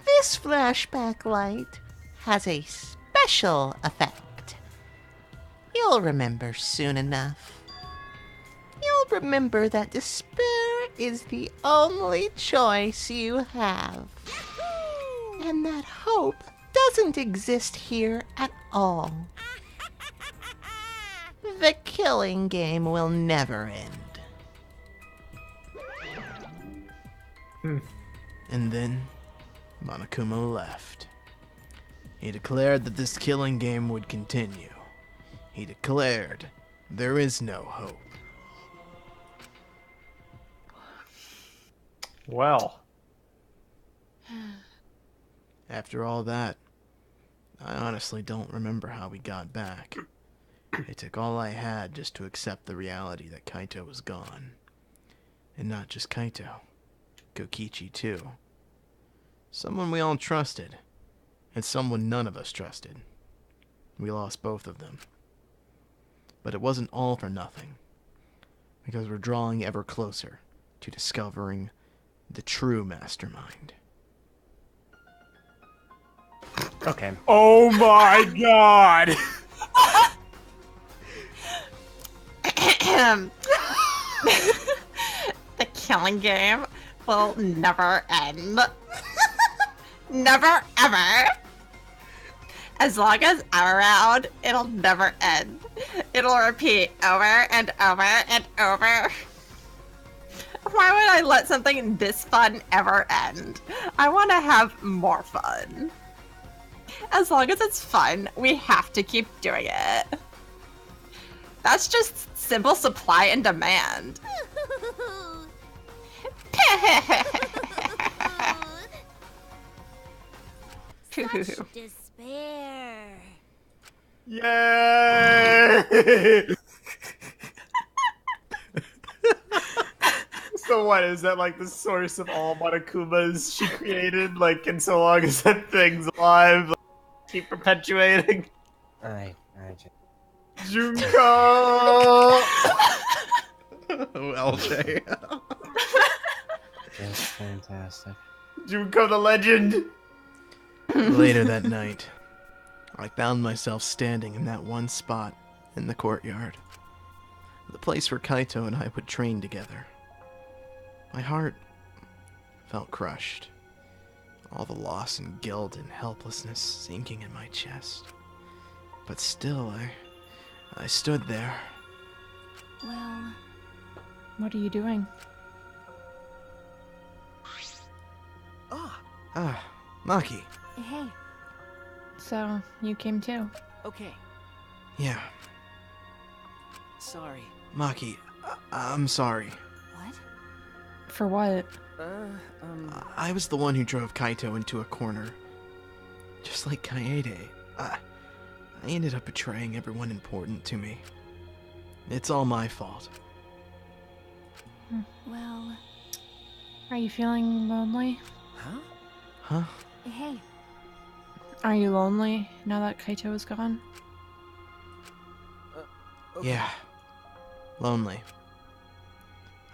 This flashback light has a special effect. You'll remember soon enough. You'll remember that despair is the only choice you have. And that hope doesn't exist here at all. The killing game will never end. And then, Monokuma left. He declared that this killing game would continue. He declared there is no hope. Well. After all that, I honestly don't remember how we got back. It took all I had just to accept the reality that Kaito was gone. And not just Kaito. Kokichi, too. Someone we all trusted. And someone none of us trusted. We lost both of them. But it wasn't all for nothing. Because we're drawing ever closer to discovering the true mastermind. Okay. Oh my god! The killing game will never end. Never ever. As long as I'm around, it'll never end. It'll repeat over and over and over. Why would I let something this fun ever end? I want to have more fun. As long as it's fun, we have to keep doing it. That's just simple supply and demand. Such despair. Yay! So what, is that like the source of all Monokumas she created? Like, and so long as that thing's alive, like, keep perpetuating? I just... Junko! Oh, LJ. Just fantastic. Junko the legend! Later that night, I found myself standing in that one spot in the courtyard. The place where Kaito and I would train together. My heart felt crushed. All the loss and guilt and helplessness sinking in my chest. But still, I stood there. Well, What are you doing? Ah, Maki. hey. So, you came too. Okay, Yeah, sorry. Maki, I'm sorry. What? For what? I was the one who drove Kaito into a corner. Just like Kaede. I ended up betraying everyone important to me. It's all my fault. Well, Are you feeling lonely? Huh? hey. Are you lonely now that Kaito is gone? Yeah. Lonely.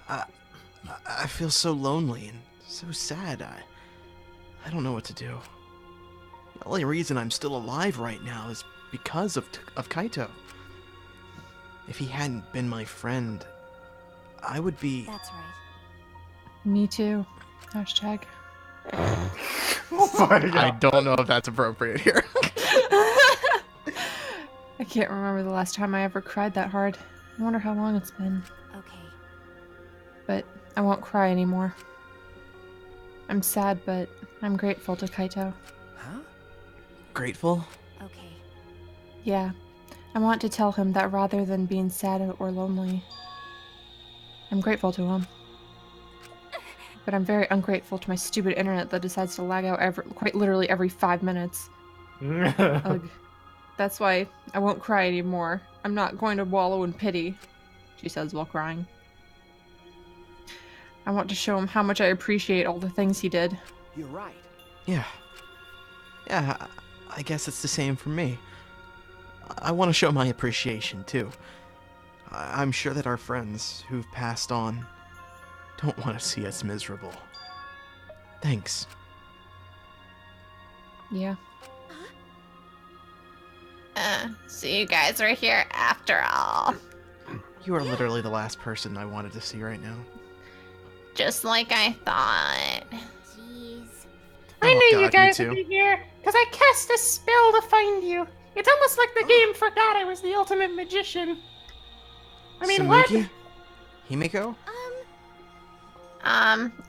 I feel so lonely and so sad. I don't know what to do. The only reason I'm still alive right now is because of Kaito. If he hadn't been my friend, I would be... That's right. Me too. Hashtag. I don't know if that's appropriate here. I can't remember the last time I ever cried that hard. I wonder how long it's been. Okay. But I won't cry anymore. I'm sad, but I'm grateful to Kaito. Huh? Grateful? Okay. Yeah. I want to tell him that rather than being sad or lonely, I'm grateful to him. But I'm very ungrateful to my stupid internet that decides to lag out quite literally every 5 minutes. Ugh. That's why I won't cry anymore. I'm not going to wallow in pity, she says while crying. I want to show him how much I appreciate all the things he did. You're right. Yeah. Yeah, I guess it's the same for me. I want to show my appreciation, too. I'm sure that our friends who've passed on don't want to see us miserable. Thanks. Yeah. So you guys are here after all. You are literally the last person I wanted to see right now. Just like I thought. Jeez. I knew God, you guys me would too. be here, because I cast a spell to find you. It's almost like the game forgot I was the ultimate magician. I mean, what? Samuki? Himiko?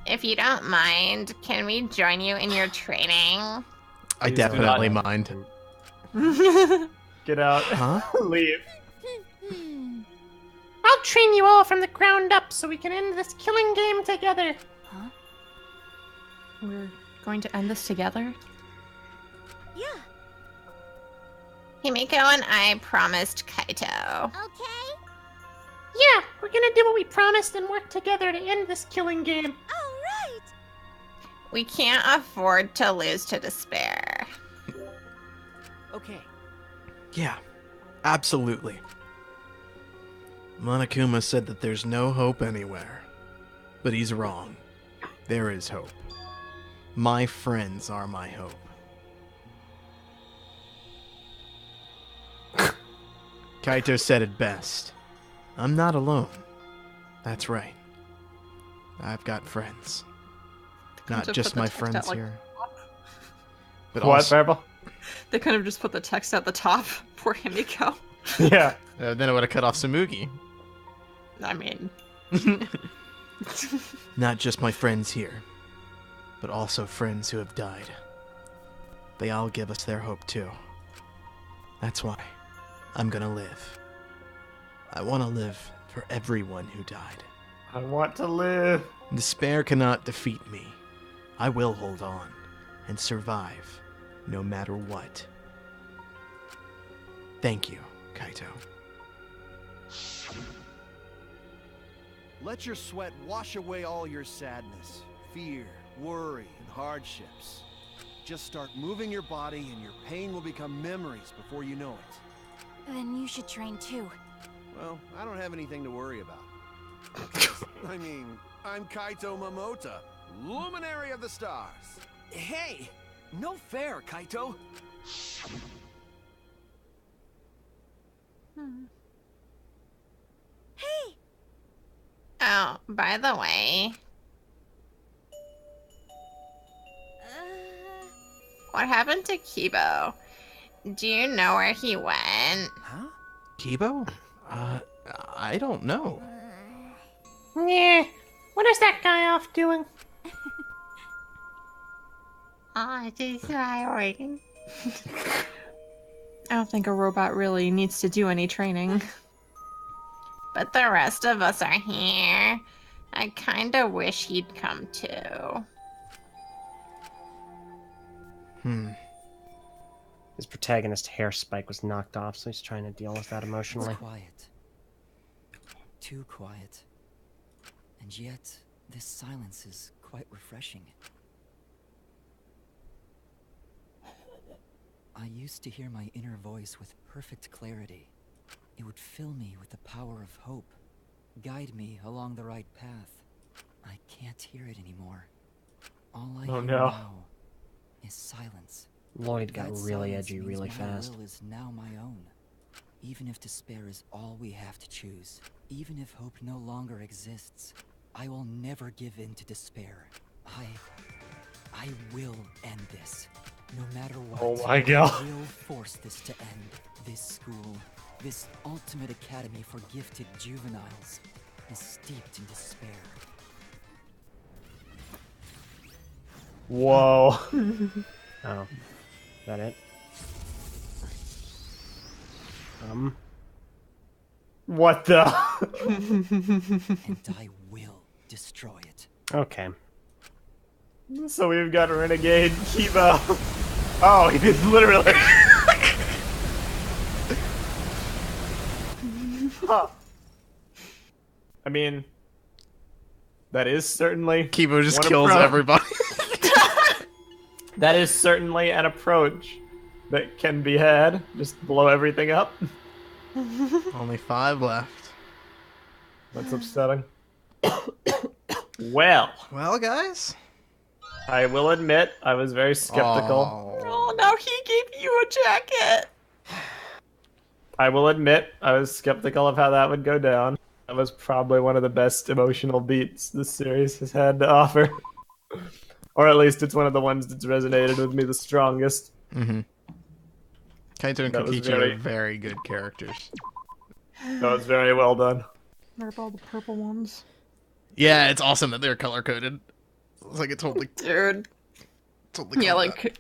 If you don't mind, can we join you in your training? I definitely mind. Get out. Huh? Leave. I'll train you all from the ground up so we can end this killing game together. Huh? We're going to end this together? Yeah. Himiko and I promised Kaito. Okay. Yeah, we're gonna do what we promised and work together to end this killing game. All right. We can't afford to lose to despair. Okay. Yeah, absolutely. Monokuma said that there's no hope anywhere. But he's wrong. There is hope. My friends are my hope. Kaito said it best. I'm not alone. That's right. I've got friends. Not have just put the my text friends at, like, here. But What, also, Purple? They could have just put the text at the top. Poor Himiko. Yeah. then it would have cut off Samugi. I mean... Not just my friends here, but also friends who have died. They all give us their hope too. That's why I'm gonna live. I want to live for everyone who died. I want to live. Despair cannot defeat me. I will hold on and survive no matter what. Thank you, Kaito. Let your sweat wash away all your sadness, fear, worry, and hardships. Just start moving your body and your pain will become memories before you know it. Then you should train too. Well, I don't have anything to worry about. I mean, I'm Kaito Momota, Luminary of the Stars. Hey! No fair, Kaito! Hey! Oh, by the way, what happened to Kibo? Do you know where he went? Huh? Kibo? I don't know. Yeah, what is that guy off doing? Oh, just tiring. I don't think a robot really needs to do any training. But the rest of us are here. I kinda wish he'd come too. His protagonist hair spike was knocked off, so he's trying to deal with that emotionally. It's quiet. Too quiet. And yet, this silence is quite refreshing. I used to hear my inner voice with perfect clarity. It would fill me with the power of hope, guide me along the right path. I can't hear it anymore. All I hear now is silence. Lloyd got That really silence edgy means really my fast. will is now my own. Even if despair is all we have to choose, even if hope no longer exists, I will never give in to despair. I will end this. No matter what. Oh my God. I will force this to end. This school, This ultimate academy for gifted juveniles is steeped in despair. Whoa. Oh. Is that it? What the? And I will destroy it. Okay. So we've got Renegade Kiba. Oh, he's literally. Huh. I mean, that is certainly. Kiba just one kills approach. everybody. That is certainly an approach that can be had. Just blow everything up. Only 5 left. That's upsetting. Well, guys. I will admit I was very skeptical. Oh, now he gave you a jacket. I will admit I was skeptical of how that would go down. That was probably one of the best emotional beats this series has had to offer. Or at least it's one of the ones that's resonated with me the strongest. Mm-hmm. Kaito and That was Kokichi are very good characters. That was very well done. What about all the purple ones? Yeah, it's awesome that they're color coded. It's like it totally, Dude. totally. Yeah, called like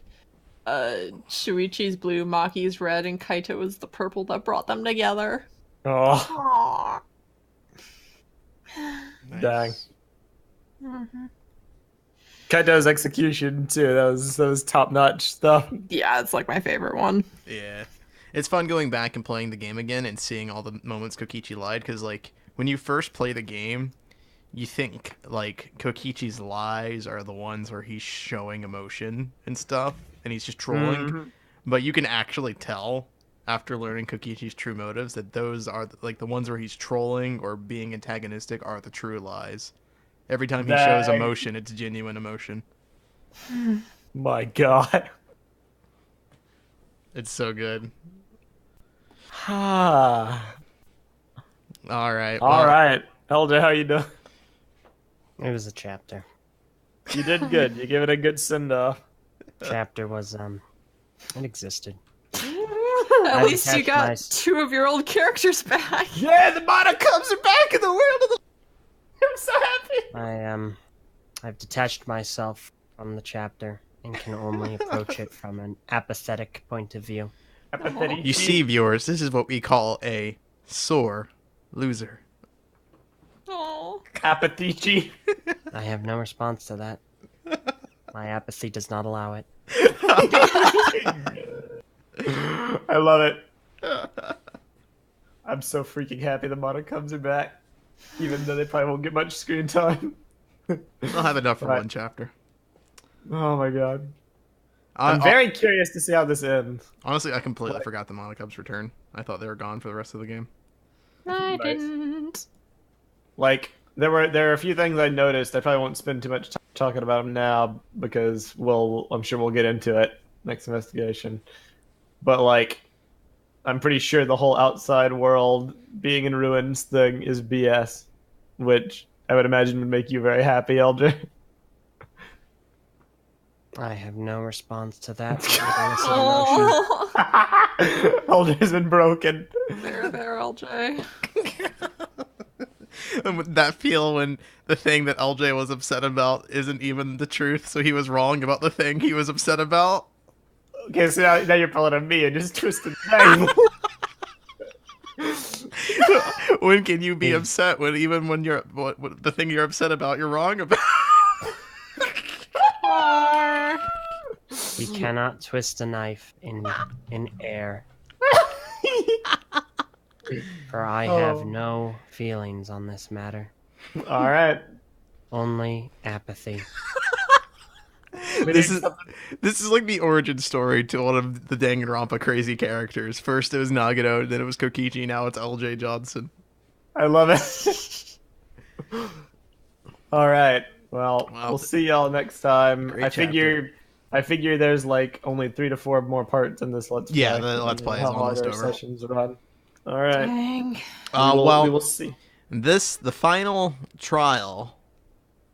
Shuichi's blue, Maki's red, and Kaito was the purple that brought them together. Oh. that. Dang. Mm-hmm. Kaito's execution too. That was top notch stuff. Yeah, it's like my favorite one. Yeah, it's fun going back and playing the game again and seeing all the moments Kokichi lied. Because like when you first play the game, you think like Kokichi's lies are the ones where he's showing emotion and stuff, and he's just trolling. Mhm. But you can actually tell after learning Kokichi's true motives that those are like the ones where he's trolling or being antagonistic are the true lies. Every time he shows Dang. emotion, it's genuine emotion. My God. It's so good. Ah. All right. All right, LJ, how you doing? It was a chapter. You did good. You gave it a good send off. Chapter was it existed. At least you detached got my- 2 of your old characters back. Yeah, the Monocubs are back in the world of the. I'm so happy. I've detached myself from the chapter and can only approach it from an apathetic point of view. You see, viewers, this is what we call a sore loser. Oh. Apathy. I have no response to that. My apathy does not allow it. I love it. I'm so freaking happy the Monocubs are back, even though they probably won't get much screen time. I'll have enough for Right. one chapter. Oh my God. I'm very curious to see how this ends. Honestly, I completely forgot the Monocubs return. I thought they were gone for the rest of the game. I Nice. didn't. Like there are a few things I noticed. I probably won't spend too much time talking about them now because I'm sure we'll get into it next investigation. But like, I'm pretty sure the whole outside world being in ruins thing is BS, which I would imagine would make you very happy, LJ. I have no response to that. Oh. LJ's been broken. There, LJ. And would that feel when the thing that LJ was upset about isn't even the truth, so he was wrong about the thing he was upset about? Okay, so now you're pulling on me and just twisting things. When can you be upset when even when you're what the thing you're upset about you're wrong about? We cannot twist a knife in air. For I have no feelings on this matter. All right. Only apathy. This is like the origin story to one of the Danganronpa crazy characters. First it was Nagano, then it was Kokichi, now it's LJ Johnson. I love it. All right. Well, we'll see y'all next time. Great I figure there's like only 3 to 4 more parts in this Let's Play. Yeah, the Let's Play is How long almost our over. Sessions run. All right. Dang. We will see. The final trial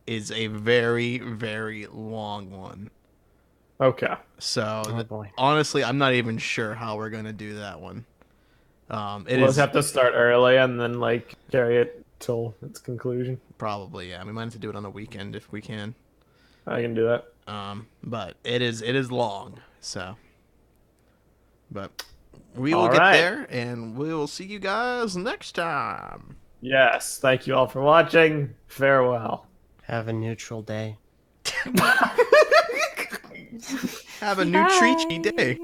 is a very, very long one. Okay. So Oh, boy. honestly, I'm not even sure how we're gonna do that one. It We'll is just have to start early and then like carry it till its conclusion. probably, yeah. We might have to do it on the weekend if we can. I can do that. But it is long, so. But we will All get right. there, and we will see you guys next time. Yes, thank you all for watching. Farewell. Have a neutral day. Have a new treachy day.